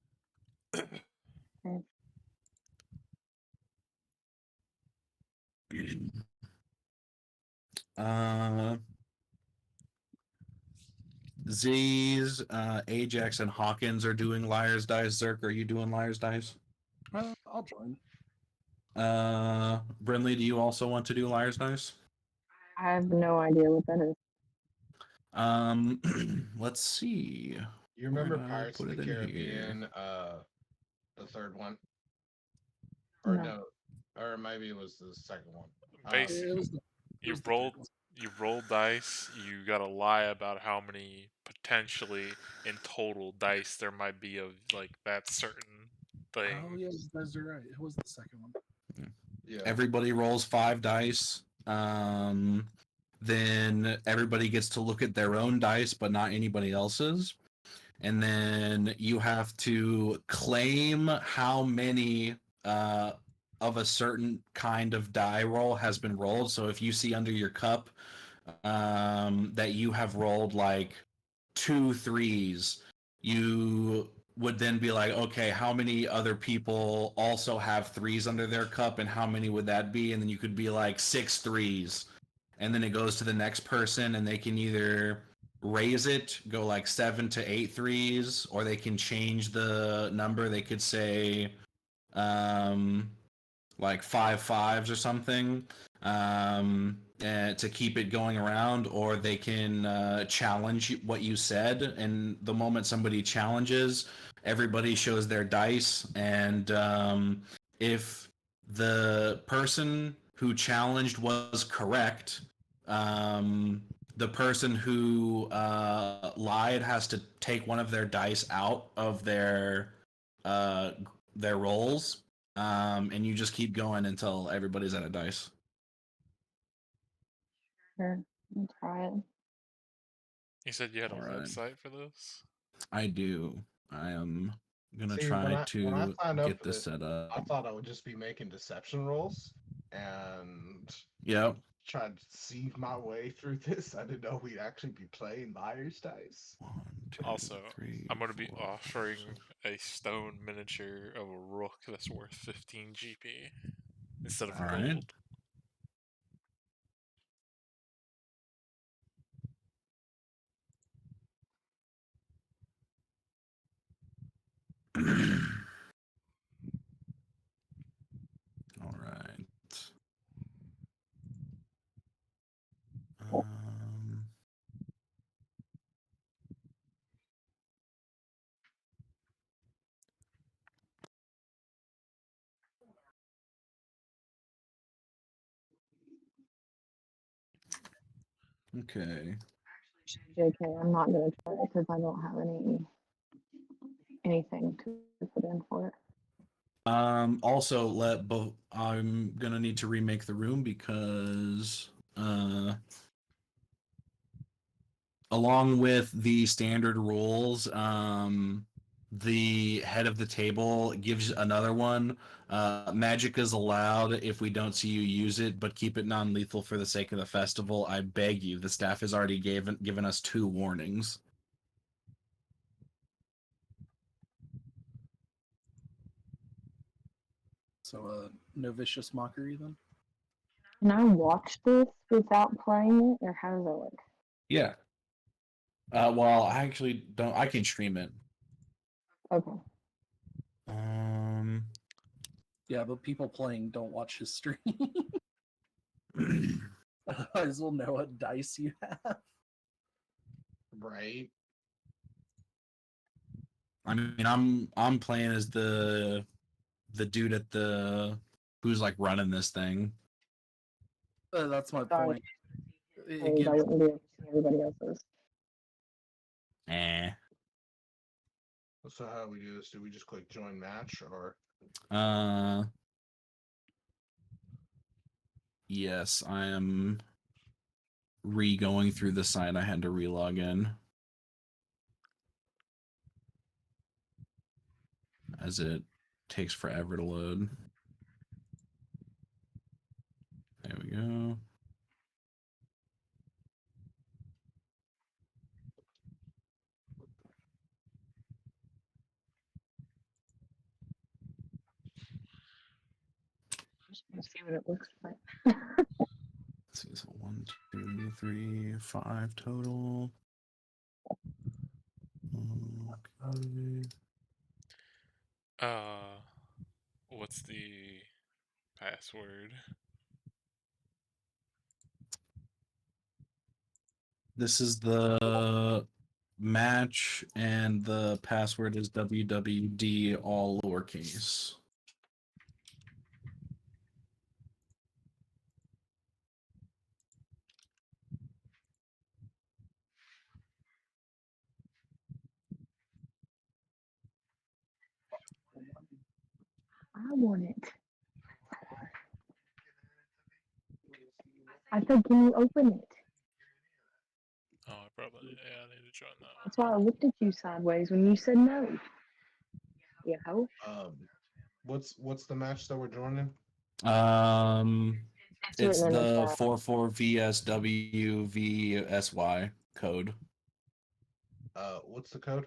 Z's, Ajax, and Hawkins are doing liar's dice. Zerk, are you doing liar's dice? I'll join. Brindley, do you also want to do liar's dice? I have no idea what that is. Let's see. You remember Where'd I Pirates of put the it in here? Caribbean, the third one? Or no, or maybe it was the second one. Basically, It was you the rolled third one. you roll dice. You gotta lie about how many potentially in total dice there might be of like that certain thing. Oh yeah, you guys are right. It was the second one. Yeah. Everybody rolls 5 dice. Then everybody gets to look at their own dice, but not anybody else's. And then you have to claim how many of a certain kind of die roll has been rolled. So if you see under your cup that you have rolled like 2 threes, you would then be like, okay, how many other people also have 3s under their cup, and how many would that be? And then you could be like 6 threes, and then it goes to the next person, and they can either raise it, go like 7 to 8 threes, or they can change the number. They could say like 5 fives or something, to keep it going around, or they can challenge what you said. And the moment somebody challenges, everybody shows their dice, and if the person who challenged was correct, the person who lied has to take one of their dice out of their rolls, and you just keep going until everybody's out of dice. Sure, I'll try it. You said you had a Alright. website for this? I do. I am gonna See, try when I to signed up get for this this, set I up. thought I would just be making deception rolls and Yep. try to sieve my way through this. I didn't know we'd actually be playing liar's dice. 1, 2, Also, 3, I'm going to be 4, 5, offering 6. a stone miniature of a rook that's worth 15 GP instead of Alright. gold. All right. Okay. JK, I'm not gonna try it because I don't have anything to put in for it. Also, I'm gonna need to remake the room because along with the standard rules, the head of the table gives another one. Magic is allowed if we don't see you use it, but keep it non-lethal for the sake of the festival. I beg you. The staff has already given us 2 warnings. So no vicious mockery then? Can I watch this without playing it, or how does that work? Yeah. Well, I actually don't. I can stream it. Okay. Yeah, but people playing don't watch his stream. Otherwise we'll know what dice you have. Right? I mean, I'm playing as the dude at the who's like running this thing. That's my Sorry. point. I It wouldn't gives, be able to see everybody else's. Eh. So how do we do this? Do we just click join match or Yes, I am going through the site. I had to relog in as it takes forever to load. There we go. Just want to see what it looks like. Let's see, so 1, 2, 3, 5 total. Okay. What's the password? This is the match, and the password is WWD, all lowercase. want it. I said, can you open it? Oh, I probably I need to join that one. That's why I looked at you sideways when you said no. You know? What's the match that we're joining? It's written in the the chat. 44VSWVSY code. What's the code?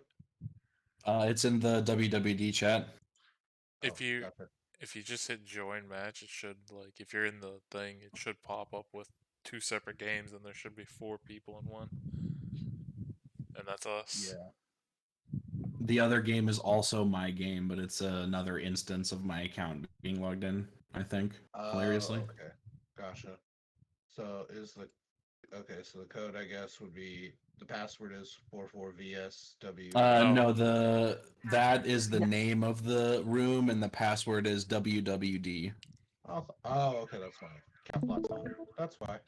It's in the WWD chat. If Oh, you gotcha. if you just hit join match, it should like if you're in the thing, it should pop up with 2 separate games, and there should be 4 people in one, and that's us. Yeah. The other game is also my game, but it's another instance of my account being logged in, I think. Hilariously. Okay. Gotcha. So so the code I guess would be the password is 44VSW. Oh. No, that is the name of the room, and the password is WWD. Oh, okay, that's fine. Caplot's on. That's why.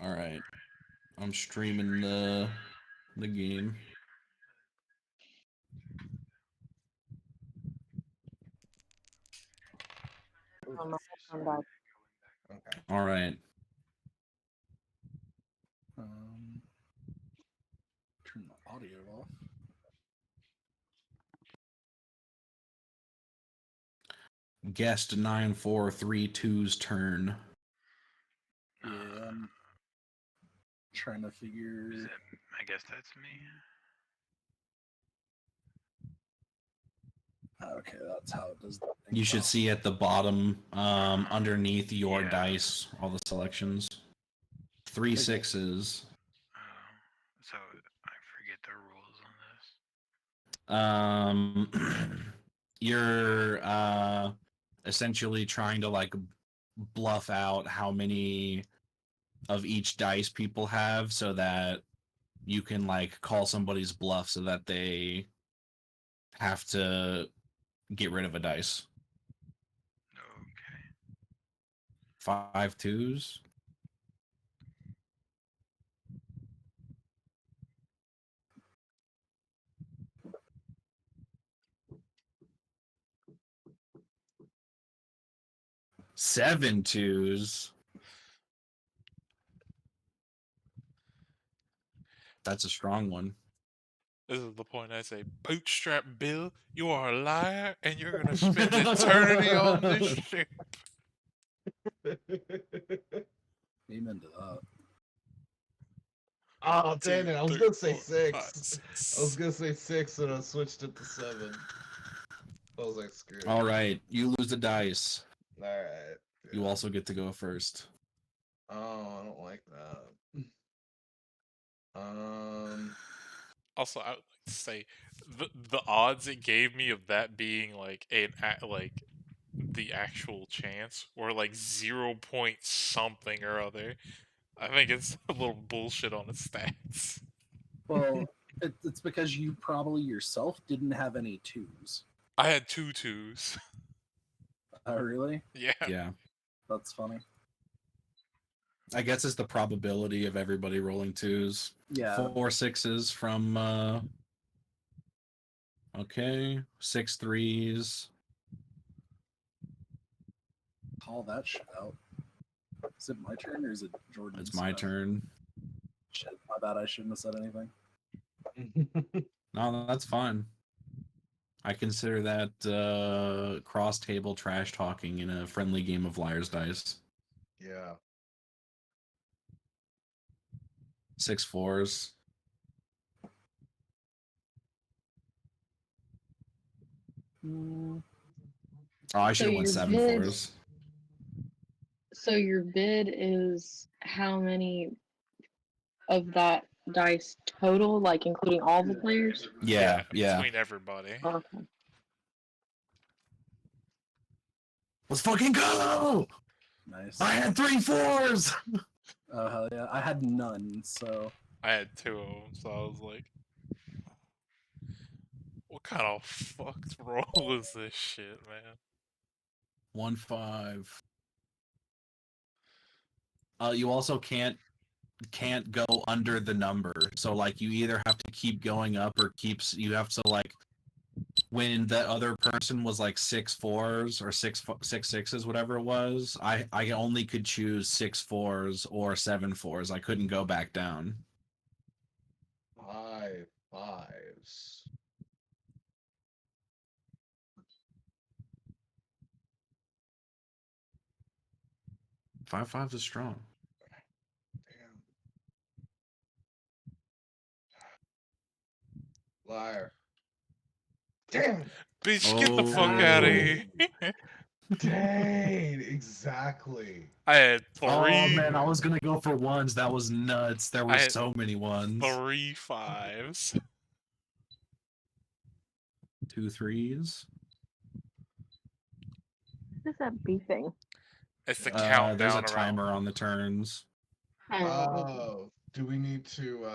All right, I'm streaming the game. Okay. All right. Turn the audio off. Guest 9432's turn. Yeah, I'm trying to figure. I guess that's me. Okay, that's how it does. You should see at the bottom, underneath your Yeah. dice, all the selections. 3 6s. So I forget the rules on this. You're essentially trying to like bluff out how many of each dice people have, so that you can like call somebody's bluff, so that they have to get rid of a dice. Okay. 5 2s. Seven 2s. That's a strong one. This is the point I say, Bootstrap Bill, you are a liar, and you're gonna spend eternity on this ship. Amen to that. Oh, dang it. I was going to say 4, 5, 6. 6. I was going to say 6 and I switched it to 7. I was like, screw it. All right, you lose a dice. All right. You also get to go first. Oh, I don't like that. Also, I would like to say the odds it gave me of that being like like the actual chance were like 0 point something or other. I think it's a little bullshit on its stats. Well, it's because you probably yourself didn't have any 2s. I had 2 2s. Oh, really? Yeah. Yeah. That's funny. I guess it's the probability of everybody rolling 2s. Yeah. 4 6s from okay. 6 3s. Call that shit out. Is it my turn or is it Jordan's? It's my turn. Shit, my bad. I shouldn't have said anything. No, that's fine. I consider that cross table trash talking in a friendly game of liar's dice. Yeah. 6 4s. Mm, Oh, I should have went your 7 bid- 4s. So your bid is how many of that dice total, like including all the players? Yeah. Between everybody. Okay. Let's fucking go! nice. I had 3 4s! Oh, hell yeah. I had none, so. I had 2 of them, so I was like, what kind of fucked roll is this shit, man? 1 5. You also can't can't go under the number. So like you either have to keep going up or you have to like when the other person was like 6 4s or 6 6s, whatever it was, I only could choose 6 4s or 7 4s. I couldn't go back down. 5 5s. 5 5s is strong. Damn. Liar. Damn. Bitch, get the fuck out of here. Dang, exactly. I had Oh three. man, I was gonna go for ones. That was nuts. There I were had so many ones. 3 5s. 2 3s. What is that beeping? It's the There's a countdown around. timer on the turns. Oh, do we need to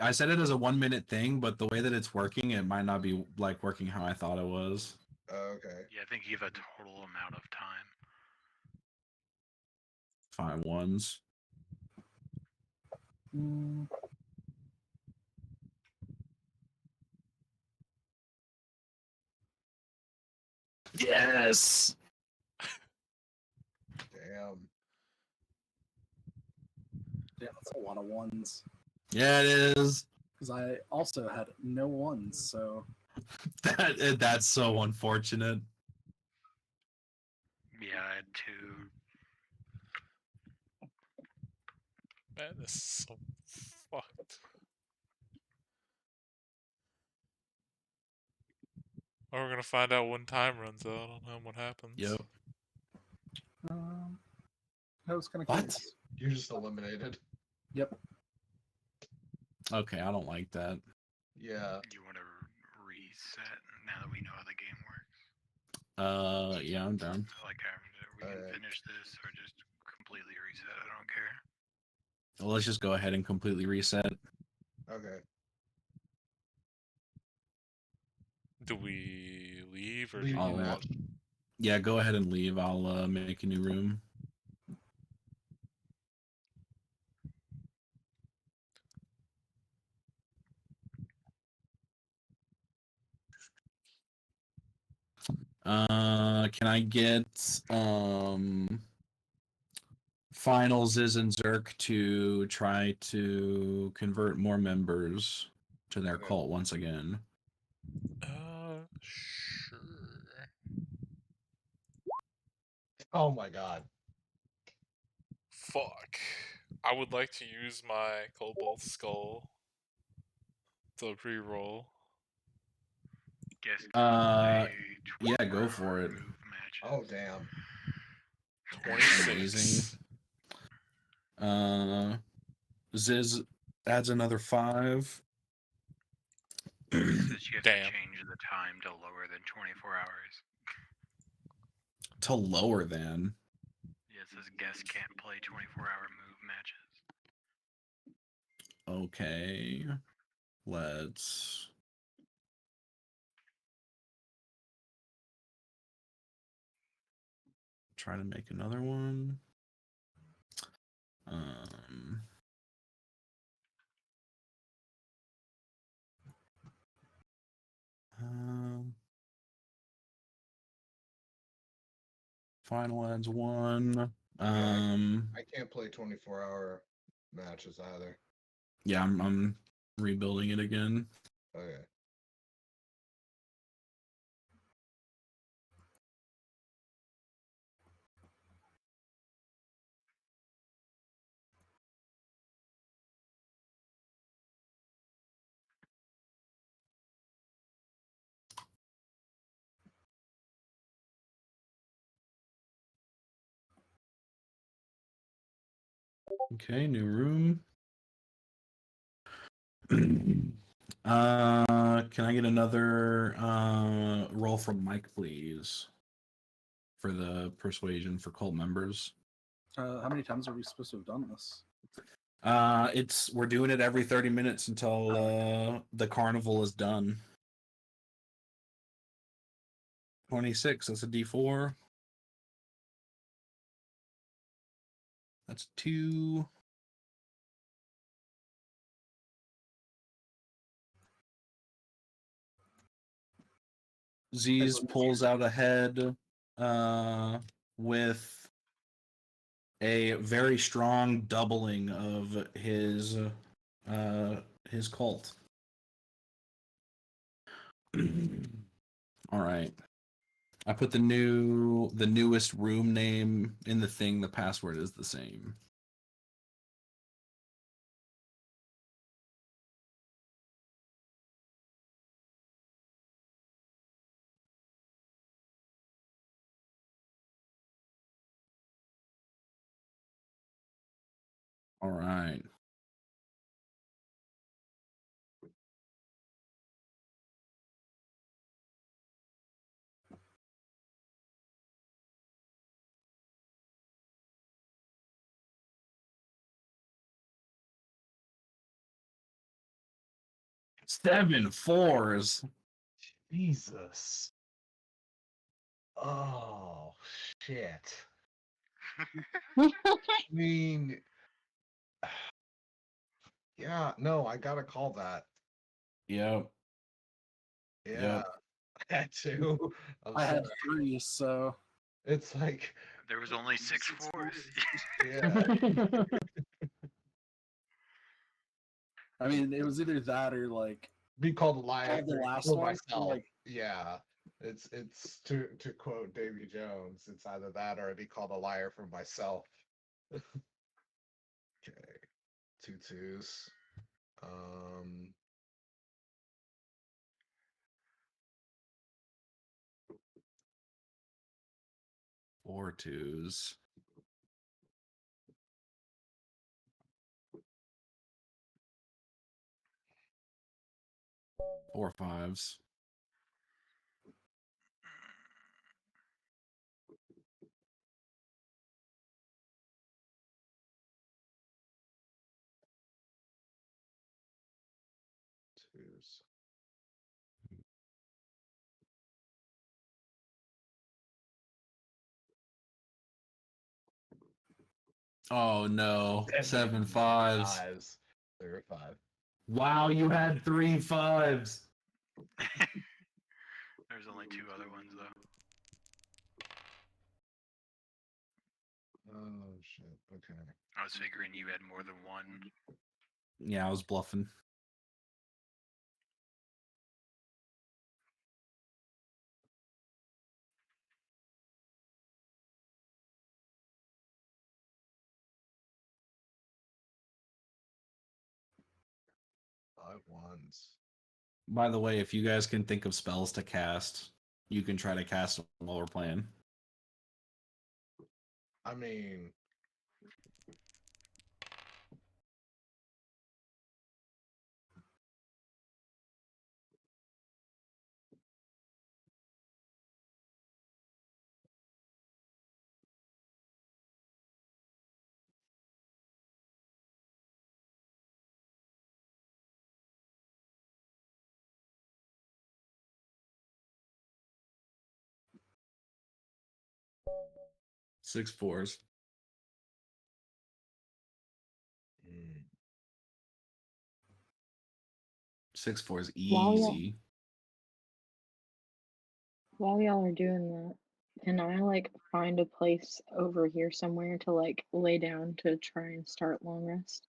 I said it as a 1 minute thing, but the way that it's working, it might not be like working how I thought it was. okay. Yeah, I think you have a total amount of time. 5 1s. Mm, Yes. Damn. yeah, that's a lot of ones. Yeah, it is. Because I also had no ones, so That's so unfortunate. Yeah, I had 2. Man, this is so fucked. Or we're gonna find out when time runs out. I don't know what happens. Yep. that was kind of What? You're just eliminated. Yep. Okay, I don't like that. Yeah. You want to reset now that we know how the game works? Yeah, I'm done. Like, we can Alright. finish this or just completely reset. I don't care. Well, let's just go ahead and completely reset. Okay. Do we leave or Leave do the you match. want? Yeah, go ahead and leave. I'll make a new room. Can I get Finals is and Zerk to try to convert more members to their Okay. cult once again? Sure. Oh my god. Fuck. I would like to use my Cobalt Skull to pre-roll. Guess Uh, play yeah, go 24 for it. move matches. Oh damn. 26. Amazing. Ziz adds another 5. It says you have Damn. to change the time to lower than 24 hours. To lower than. Yeah, it says guests can't play 24-hour move matches. Okay. Let's try to make another one. Final adds 1. I can't play 24-hour matches either. Yeah, I'm rebuilding it again. Okay. Okay, new room. Can I get another roll from Mike, please? For the persuasion for cult members. How many times are we supposed to have done this? We're doing it every 30 minutes until the carnival is done. 26, that's a D4. That's 2. Z's pulls out a head with a very strong doubling of his cult. All right. I put the newest room name in the thing. The password is the same. All right. Seven fours. Jesus. Oh shit. I mean, yeah, no, I gotta call that. Yep. Yeah, Yep. I had to. I'm I had sorry. 3, so It's like, There was only 6 fours. yeah, I mean, it was either that or like be called a liar the last for one. myself. Like, Yeah, it's to quote Davy Jones. It's either that or I'd be called a liar for myself. Okay, 2 2s. Um, 4 2s. 4 5s. 2s. Oh no. 7 5s. Fives. There were 5. Wow, you had 3 5s. There's only 2 other ones though. Oh shit. Okay. I was figuring you had more than one. Yeah, I was bluffing. Five ones. By the way, if you guys can think of spells to cast, you can try to cast them while we're playing. I mean, Six fours. mm, 6 4s While easy. While y'all are doing that, can I like find a place over here somewhere to like lay down to try and start long rest?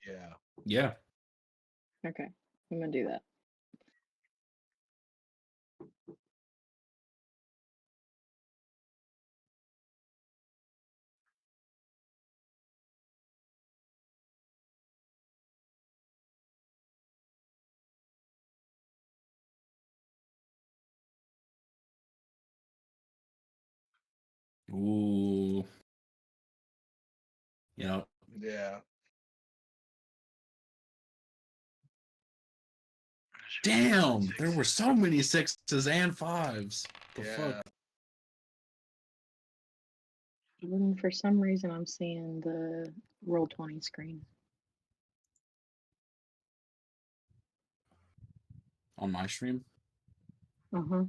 yeah. Yeah. Okay, I'm gonna do that. Ooh. Yep. Yeah. There should be more than Damn, there were 6s. so many 6s and 5s. The Yeah. fuck? Then for some reason I'm seeing the roll 20 screen. On my stream? Uh-huh.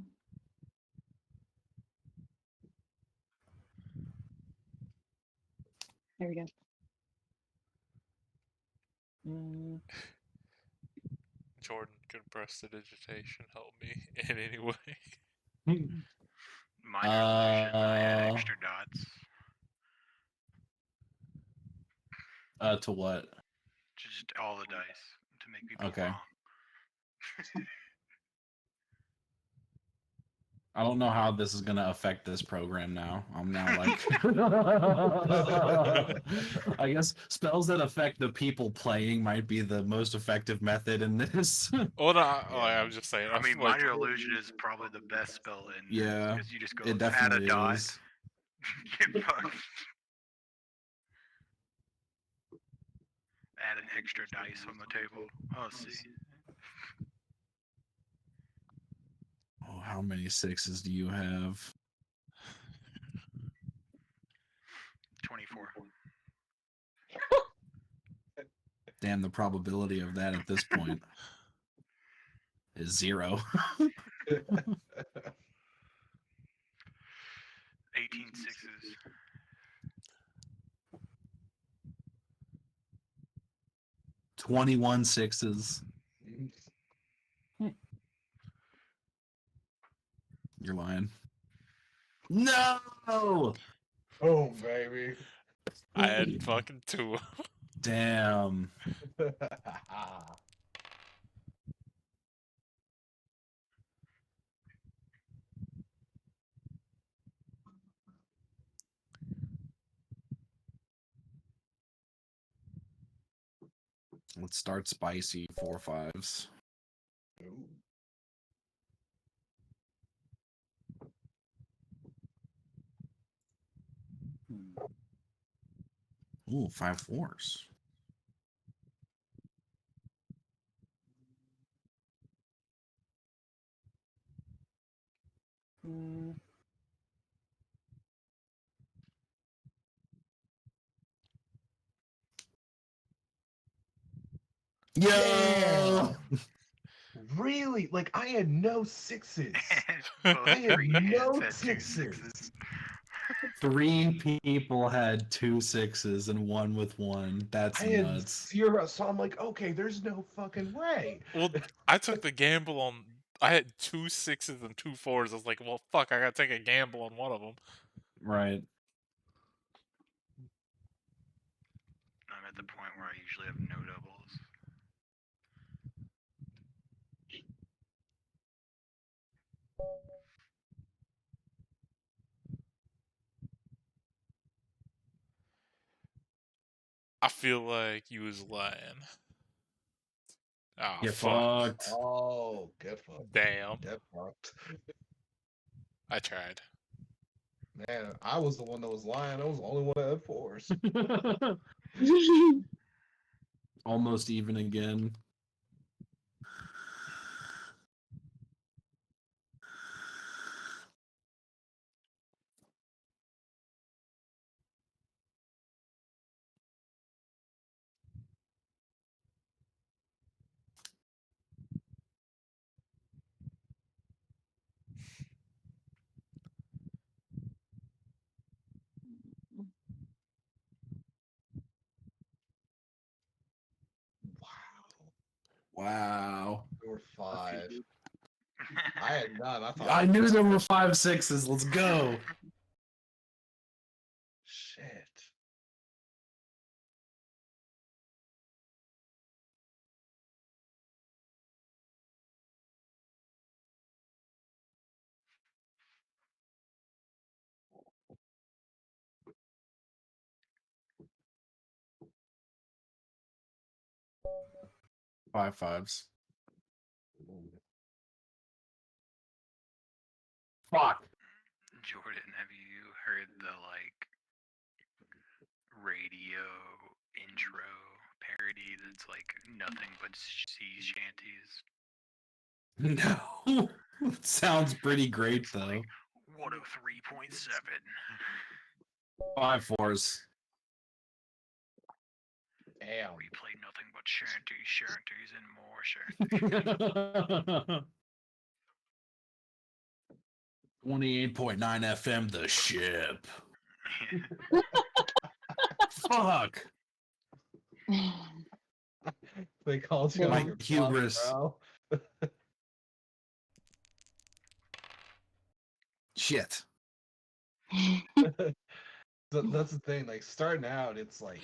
There we go. Jordan, could prestidigitation help me in any way? Minor illusion. I add extra dots. To what? Just all the dice to make people Okay. wrong. I don't know how this is gonna affect this program now. I'm now like, I guess spells that affect the people playing might be the most effective method in this. Well, no, Yeah. I was just saying. I mean, like, minor illusion is probably the best spell in Yeah, because you just go it add a definitely dot, is. get fucked. Add an extra dice on the table. Oh, see. Oh, how many sixes do you have? 24. Damn, the probability of that at this point is 0. 18 sixes. 21 sixes. You're lying. No! Oh, baby. I had fucking 2. Damn. Let's start spicy. 4 5s. Ooh. Ooh, 5 4s. Yeah. Really? Like, I had no sixes. Both I had three hands no had 2 sixes. sixes. 3 people had 2 6s and 1 with 1. That's I had nuts. 0. So I'm like, okay, there's no fucking way. Well, I took the gamble on. I had 2 6s and 2 4s. I was like, well, fuck, I gotta take a gamble on one of them. Right. I'm at the point where I usually have no doubles. I feel like you was lying. Ah, Get fuck. fucked. Oh, get fucked. Damn. Get fucked. I tried. Man, I was the one that was lying. I was the only one that had 4s. Almost even again. Wow. Wow. There were 5. I had none. I thought I knew there were 5 6s. Let's go. Shit. Five fives. Fuck. Jordan, have you heard the radio intro parody that's like nothing but sea shanties? No. Sounds pretty great though. Like 103.7. 5 4s. Damn. We play nothing but shanties, and more shanties. 28.9 FM, the ship. Fuck. They called you My on your hubris. bluff, bro. Shit. That's the thing. Like starting out, it's like,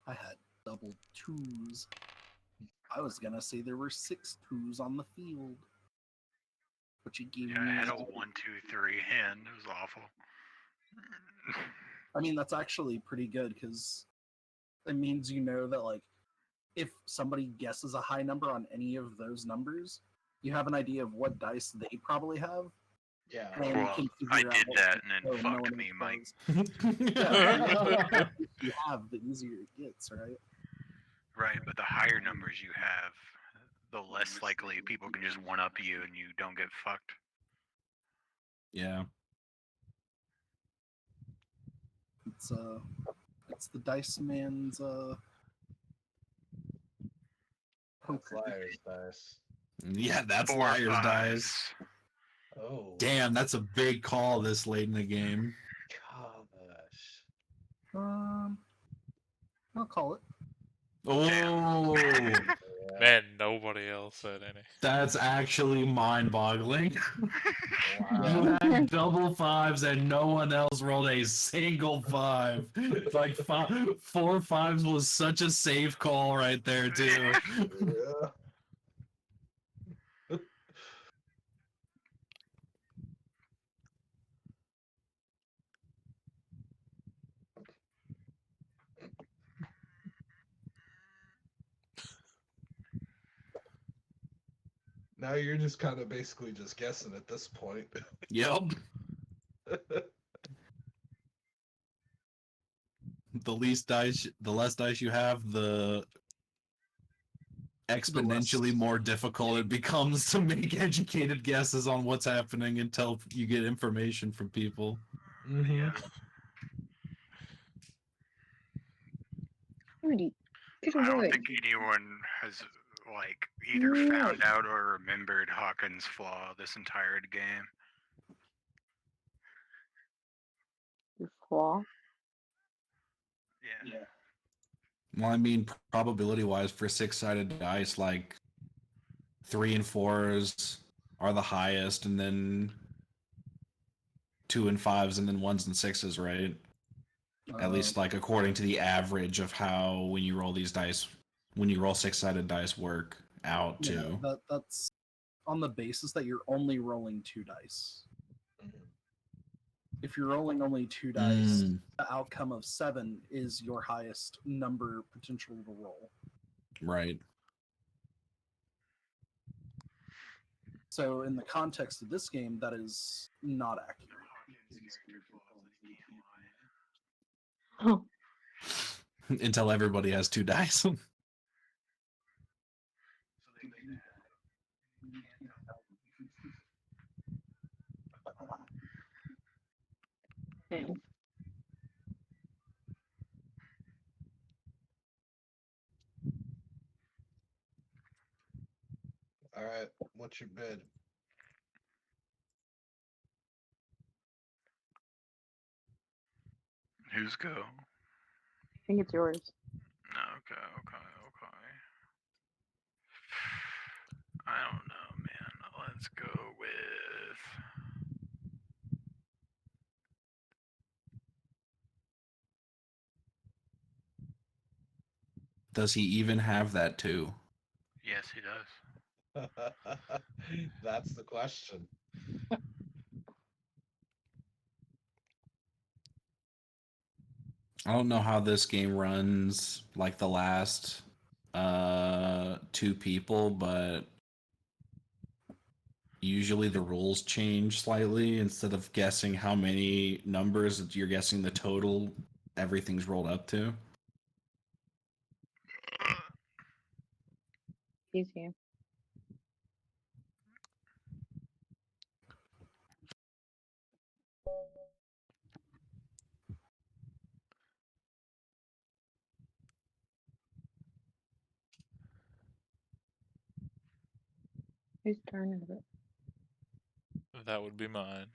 I had double twos. I was gonna say there were 6 twos on the field. But you gave Yeah, me. I had a 1, 2, 3 hand. It was awful. I mean, that's actually pretty good because it means you know that, like, if somebody guesses a high number on any of those numbers, you have an idea of what dice they probably have. yeah. And you Well, can I figure out did what that and oh, then no fucked one me, else Mike. does. Yeah, the more you have, the easier it gets, right? Right, but the higher numbers you have, the less likely people can just one up you and you don't get fucked. Yeah. It's the dice man's That's poker. liar's dice. Yeah, that's 4 liar's 5s. dice. Oh. Damn, that's a big call this late in the game. Gosh. I'll call it. Oh, Yeah. Man, nobody else said any. that's actually mind-boggling. Wow. You had double fives and no one else rolled a single 5. Like 4 5s was such a safe call right there too. Yeah. Now you're just kind of basically just guessing at this point. Yep. The less dice you have, the exponentially more difficult it becomes to make educated guesses on what's happening until you get information from people. Yeah. Rudy, get I don't away. think anyone has like either found out or remembered Hawkins' flaw this entire game. Your flaw? Yeah. Well, I mean, probability-wise, for 6-sided dice, like 3 and 4s are the highest, and then 2 and 5s, and then 1s and 6s, right? At least, like, according to the average of how when you roll these dice, when you roll 6-sided dice, work out Yeah, too. that's on the basis that you're only rolling 2 dice. If you're rolling only 2 dice, the outcome of 7 is your highest number potential to roll. Right. So in the context of this game, that is not accurate. Oh, Until everybody has 2 dice. damn. All right. What's your bid? Who's go? I think it's yours. Okay. I don't know, man. Let's go with. Does he even have that too? Yes, he does. That's the question. I don't know how this game runs like the last 2 people, but usually the rules change slightly. Instead of guessing how many numbers, you're guessing the total everything's rolled up to. He's here. Whose turn is it? That would be mine.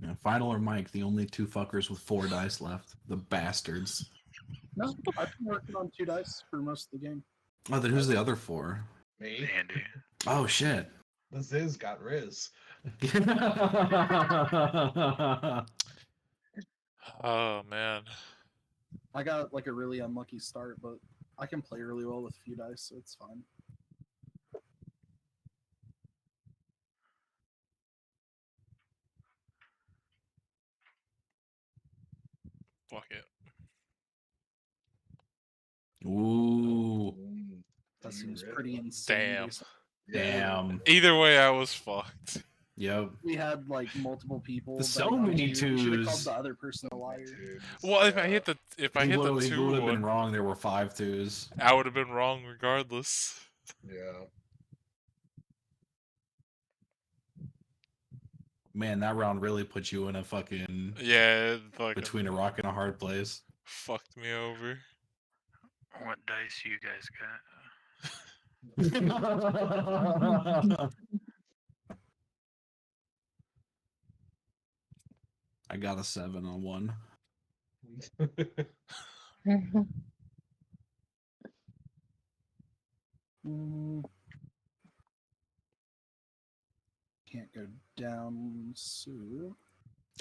Yeah, Final or Mike, the only two fuckers with 4 dice left. The bastards. No, I've been working on 2 dice for most of the game. Oh, then who's the other 4? Me, Andy. Oh, shit. the Ziz got Riz. Oh man. I got like a really unlucky start, but I can play really well with few dice, so it's fine. Fuck it. Ooh, That Do you seems really? pretty insane. Damn. based- damn. Either way, I was fucked. Yep. We had like multiple people. So betting on many two. You should have called twos. the other person a So many liar. twos, Well, if I yeah. hit the He two would have been one, wrong. There were 5 twos. I would have been wrong regardless. Yeah. Man, that round really put you in a fucking Yeah, it fucking between a rock and a hard place. fucked me over. What dice you guys got? I got a 7 on one. Can't go down, so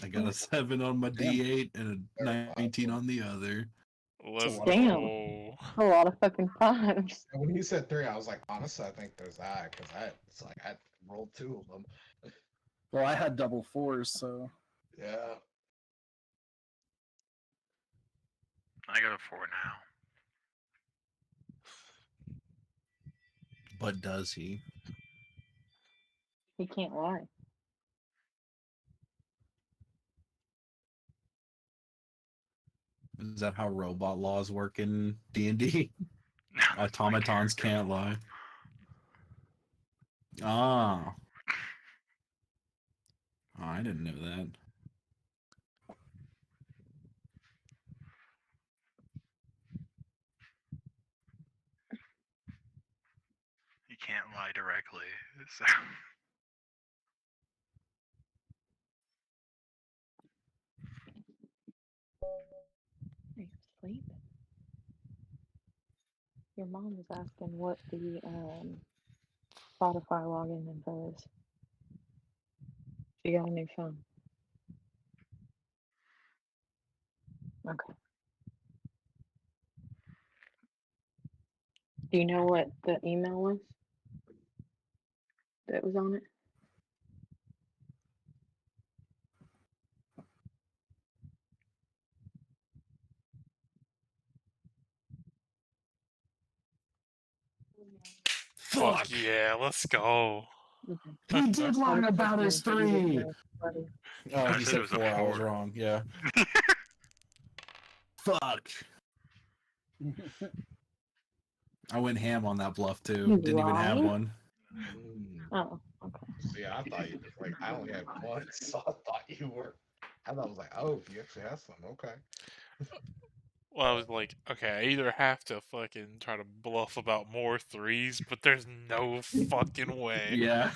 I got a 7 on my Damn. D8 and a 19 on the other. Let's lot. Damn. go. A lot of fucking fives. And when you said 3, I was like, honestly, I think there's that because I rolled 2 of them. well, I had double 4s, so Yeah. I got a 4 now. But does he? He can't lie. Is that how robot laws work in D&D? No, it's my Automatons character. can't lie. Ah. Oh, I didn't know that. You can't lie directly. So Are you asleep? Your mom was asking what the Spotify login info is. She got a new phone. Okay. Do you know what the email was that was on it? Fuck yeah, let's go. He did lie about his 3. Buddy. Oh, I he said it said was a 4. I was 4. wrong. Yeah. Fuck. I went ham on that bluff too. You Didn't even have lied? one. Oh, okay. Yeah, I thought you like I only had one, so I thought you were. I thought I was like, oh, you actually have some. Okay. Well, I was like, okay, I either have to fucking try to bluff about more 3s, but there's no fucking way. Yeah.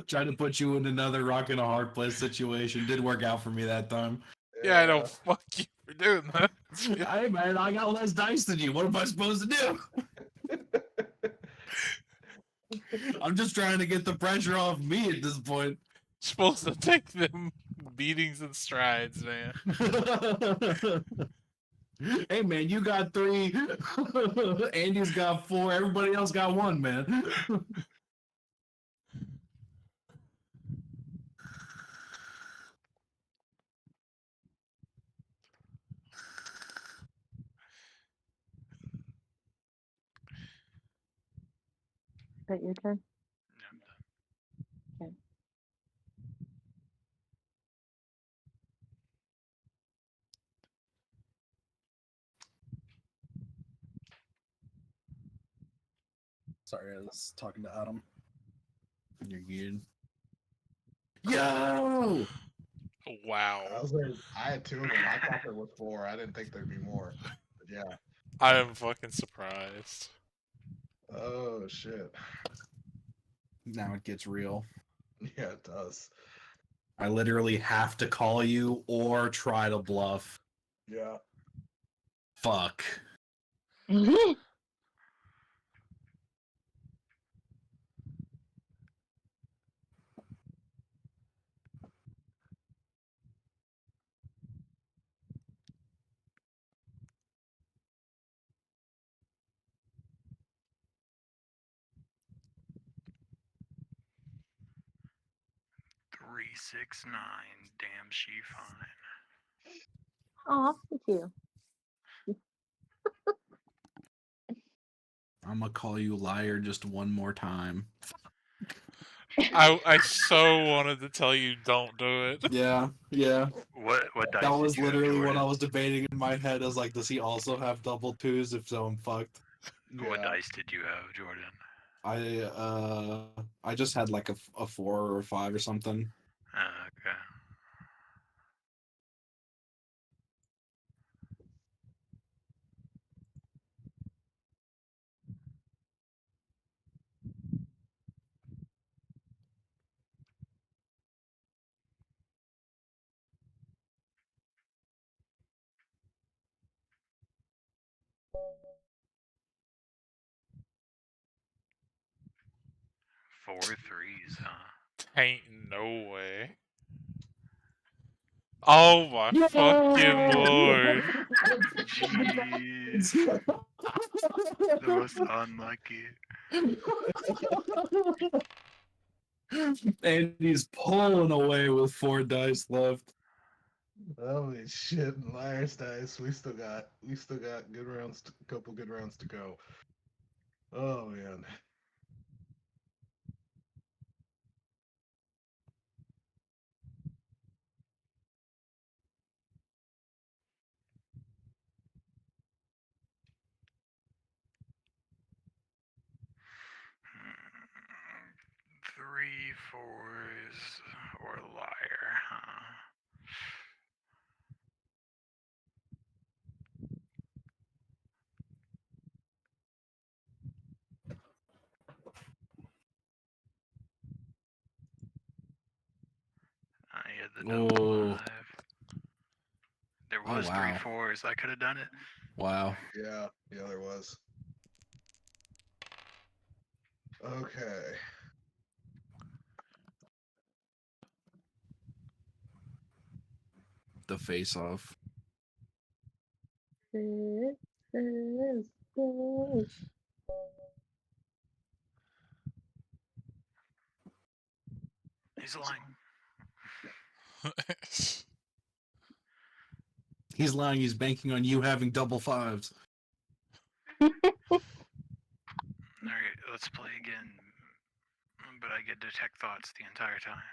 Trying to put you in another rock and a hard place situation. Did work out for me that time. Yeah, I know. Fuck you for doing that. Hey man, I got less dice than you. What am I supposed to do? I'm just trying to get the pressure off me at this point. Supposed to take them beatings and strides, man. Hey man, you got 3. Andy's got 4. Everybody else got 1, man. Is that your turn? Yeah, I'm done. Sorry, I was talking to Adam. You're good. Yo! Wow. I had 2 of them. I thought there was 4. I didn't think there'd be more. But yeah. I am fucking surprised. Oh shit. Now it gets real. Yeah, it does. I literally have to call you or try to bluff. Yeah. Fuck. 369. Damn, she fine. Oh, thank you. I'm gonna call you liar just one more time. I so wanted to tell you don't do it. Yeah. What dice That was did you have, literally what Jordan? I was debating in my head. I was like, does he also have double twos? If so, I'm fucked. What Yeah. dice did you have, Jordan? I just had like a 4 or a 5 or something. Okay. Four threes, huh? Ain't no way. Oh my fucking lord. Jeez. The most unlucky. And he's pulling away with 4 dice left. Holy shit, and liar's dice. We still got good rounds, couple good rounds to go. Oh man. Three fours or liar, huh? I had the double Oh. 5. There Oh, was three wow. fours. I could have done it. Wow. Yeah, there was. Okay. The face off. He's lying. He's lying. He's banking on you having double 5s. Alright, let's play again. But I get detect thoughts the entire time.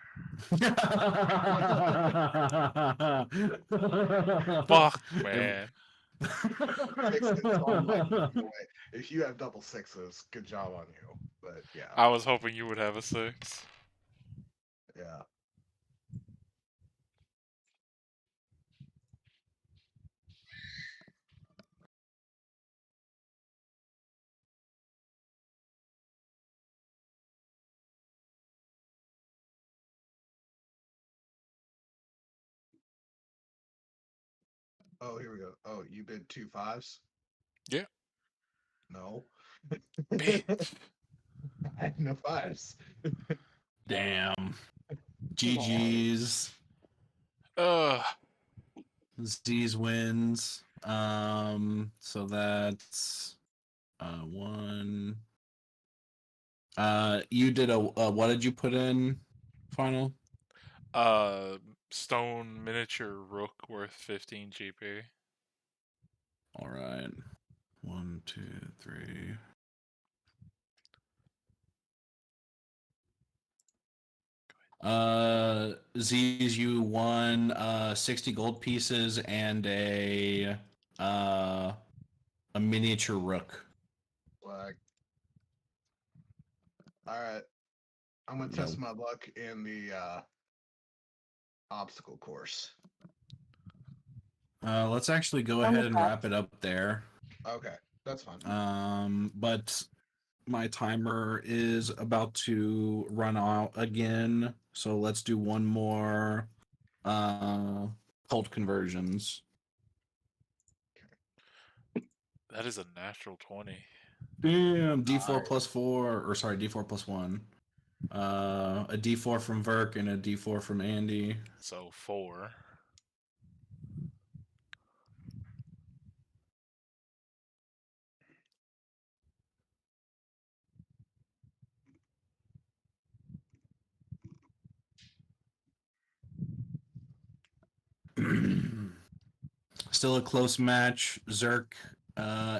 Fuck, man. Sixes on like, either way. If you have double 6s, good job on you. But yeah. I was hoping you would have a 6. Yeah. Oh, here we go. Oh, you bid 2 5s? Yeah. No. Bitch. I had no 5s. Damn. GG's. Ugh. Z's wins. So that's 1. You did a what did you put in final? Stone miniature rook worth 15 GP. All right. 1, 2, 3. Z's, you won 60 gold pieces and a miniature rook. Like, All right. I'm gonna test my luck in the obstacle course. Let's actually go I'm ahead with and that. wrap it up there. Okay, that's fine. But my timer is about to run out again, so let's do one more cult conversions. That is a natural 20. Damn, D4 Nice. plus 4, or sorry, D4 plus 1. A D4 from Verk and a D4 from Andy. So 4. Still a close match. Zerk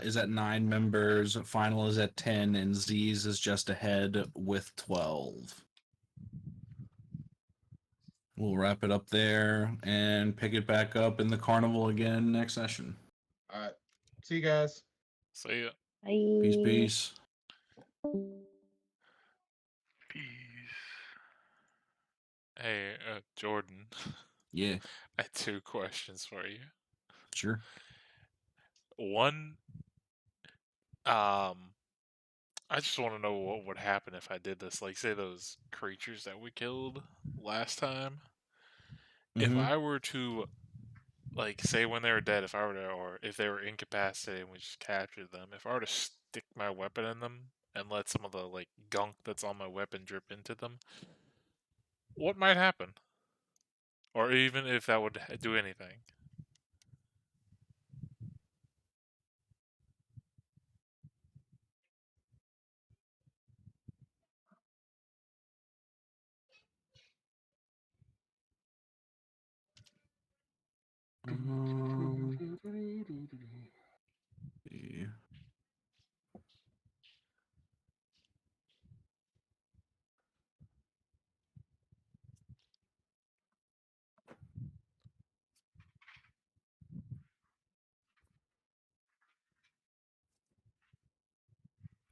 is at 9 members. Final is at 10, and Z's is just ahead with 12. We'll wrap it up there and pick it back up in the carnival again next session. All right. See you guys. See ya. Peace, Bye. peace. Peace. Hey, Jordan. Yeah, I had 2 questions for you. sure. One, I just want to know what would happen if I did this. Like, say those creatures that we killed last time. If Mhm. I were to, like, say when they were dead, if I were to, or if they were incapacitated and we just captured them, if I were to stick my weapon in them and let some of the, like, gunk that's on my weapon drip into them, what might happen? Or even if that would do anything. Yeah.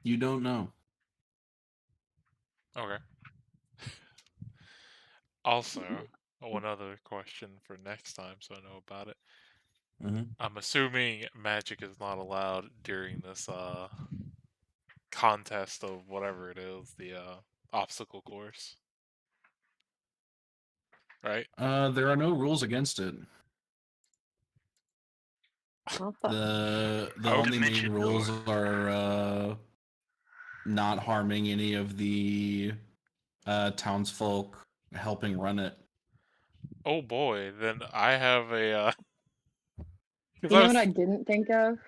You don't know. Okay. Also, one other question for next time so I know about it. Mhm. I'm assuming magic is not allowed during this contest of whatever it is, the obstacle course. Right? There are no rules against it. What the? The Okay. only main Dimension rules door. are not harming any of the townsfolk helping run it. Oh boy, then I have a. 'Cause You I know was, what I didn't think of?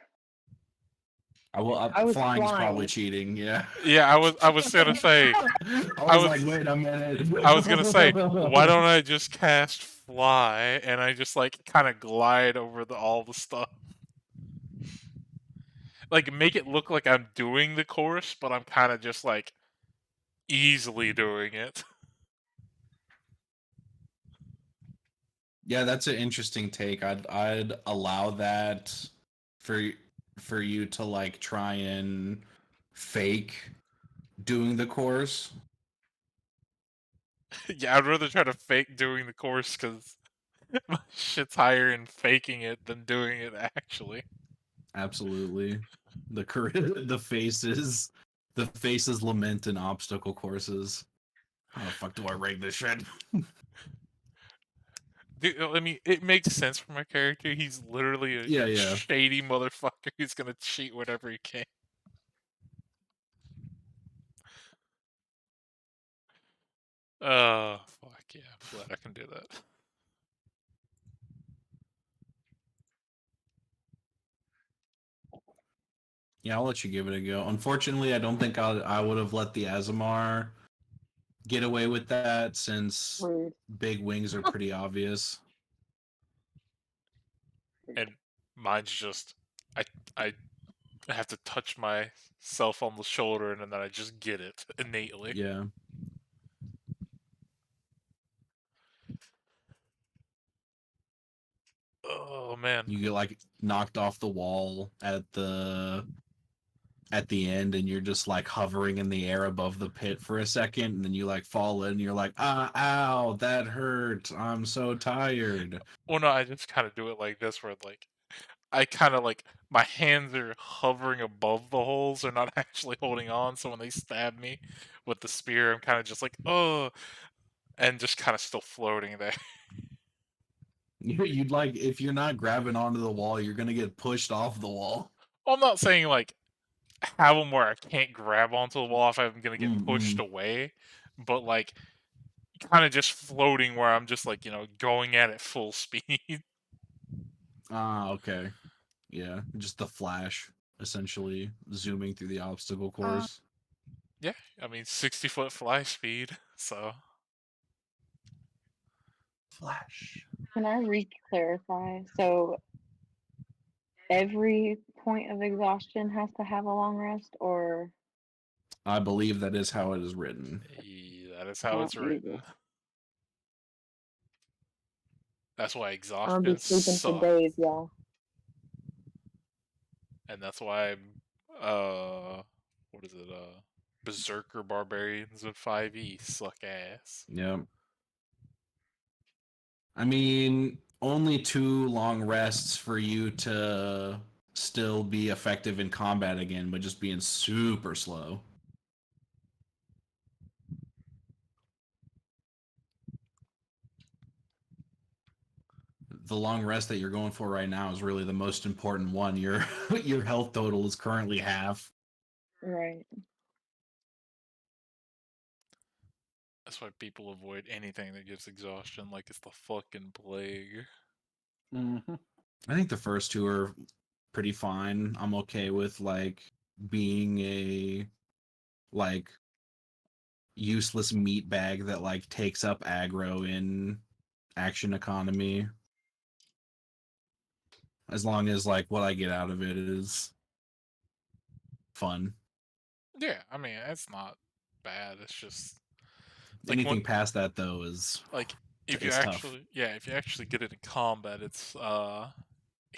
I was Flying's probably flying. cheating. Yeah. yeah, I was gonna say, I was like, wait a minute. I was gonna say, why don't I just cast fly and I just like kind of glide over all the stuff, like make it look like I'm doing the course, but I'm kind of just like easily doing it. Yeah, that's an interesting take. I'd allow that for you to like try and fake doing the course. Yeah, I'd rather try to fake doing the course because my shit's higher in faking it than doing it actually. Absolutely. The the faces lament in obstacle courses. How the fuck do I rate this shit? Dude, I mean, it makes sense for my character. He's literally a Yeah. shady motherfucker who's gonna cheat whatever he can. Fuck yeah, I'm glad I can do that. Yeah, I'll let you give it a go. Unfortunately, I don't think I would have let the Azamar get away with that since Rude. big wings are pretty obvious. And mine's just, I have to touch myself on the shoulder and then I just get it innately. Yeah. Oh man. You get like knocked off the wall at the at the end, and you're just like hovering in the air above the pit for a second, and then you like fall in, and you're like, ow, that hurt. I'm so tired. Well, no, I just kind of do it like this, where like I kind of like my hands are hovering above the holes, they're not actually holding on. So when they stab me with the spear, I'm kind of just like, oh, and just kind of still floating there. You'd like, if you're not grabbing onto the wall, you're gonna get pushed off the wall. Well, I'm not saying like have them where I can't grab onto the wall if I'm gonna get pushed away, but like kind of just floating where I'm just like, going at it full speed. Okay. Yeah, just the Flash, essentially zooming through the obstacle course. Yeah, I mean 60-foot fly speed, so Flash. Can I re-clarify? So every point of exhaustion has to have a long rest, or I believe that is how it is written. yeah, that is how oh, it's written. Jesus. That's why I'm gonna be exhaustion sleeping for sucks. days, y'all. And that's why what is it, Berserker Barbarians with 5e suck ass. Yep. I mean, only 2 long rests for you to still be effective in combat again, but just being super slow. The long rest that you're going for right now is really the most important one. Your your health total is currently half. Right. That's why people avoid anything that gives exhaustion like it's the fucking plague. Mm-hmm. I think the first 2 are pretty fine. I'm okay with like being a like useless meat bag that like takes up aggro in action economy, as long as like what I get out of it is fun. Yeah, I mean, it's not bad. It's just like Anything past that though is like if you is tough. actually get into combat, it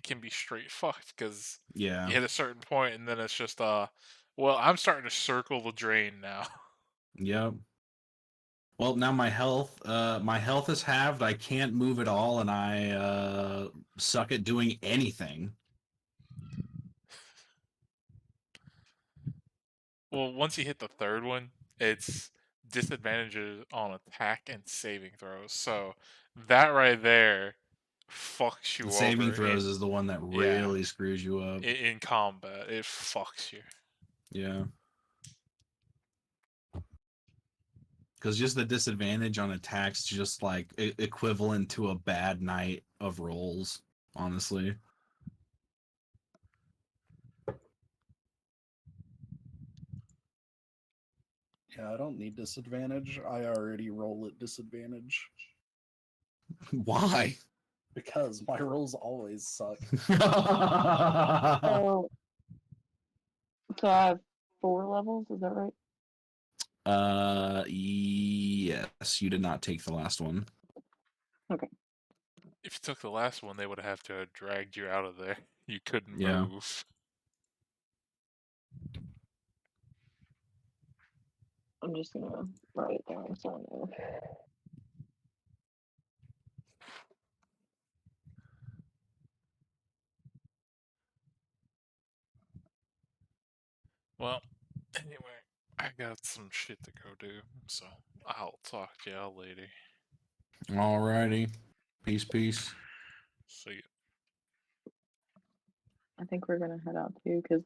can be straight fucked because Yeah. you hit a certain point and then it's just well, I'm starting to circle the drain now. Yep. Well, now my health is halved. I can't move at all, and I suck at doing anything. Well, once you hit the third one, it's disadvantages on attack and saving throws. So that right there fucks The you saving over throws is the one that really screws you up. in combat. It fucks you. Yeah. Because just the disadvantage on attacks, just like equivalent to a bad night of rolls, honestly. Yeah, I don't need disadvantage. I already roll at disadvantage Why? because my rolls always suck. So, so I have 4 levels, is that right? Yes, you did not take the last one. Okay. If you took the last one, they would have to have dragged you out of there. You couldn't Yeah. move. I'm just gonna write it down so I know. Well, anyway, I got some shit to go do, so I'll talk to y'all later. Alrighty. Peace, peace. See ya. I think we're gonna head out too, because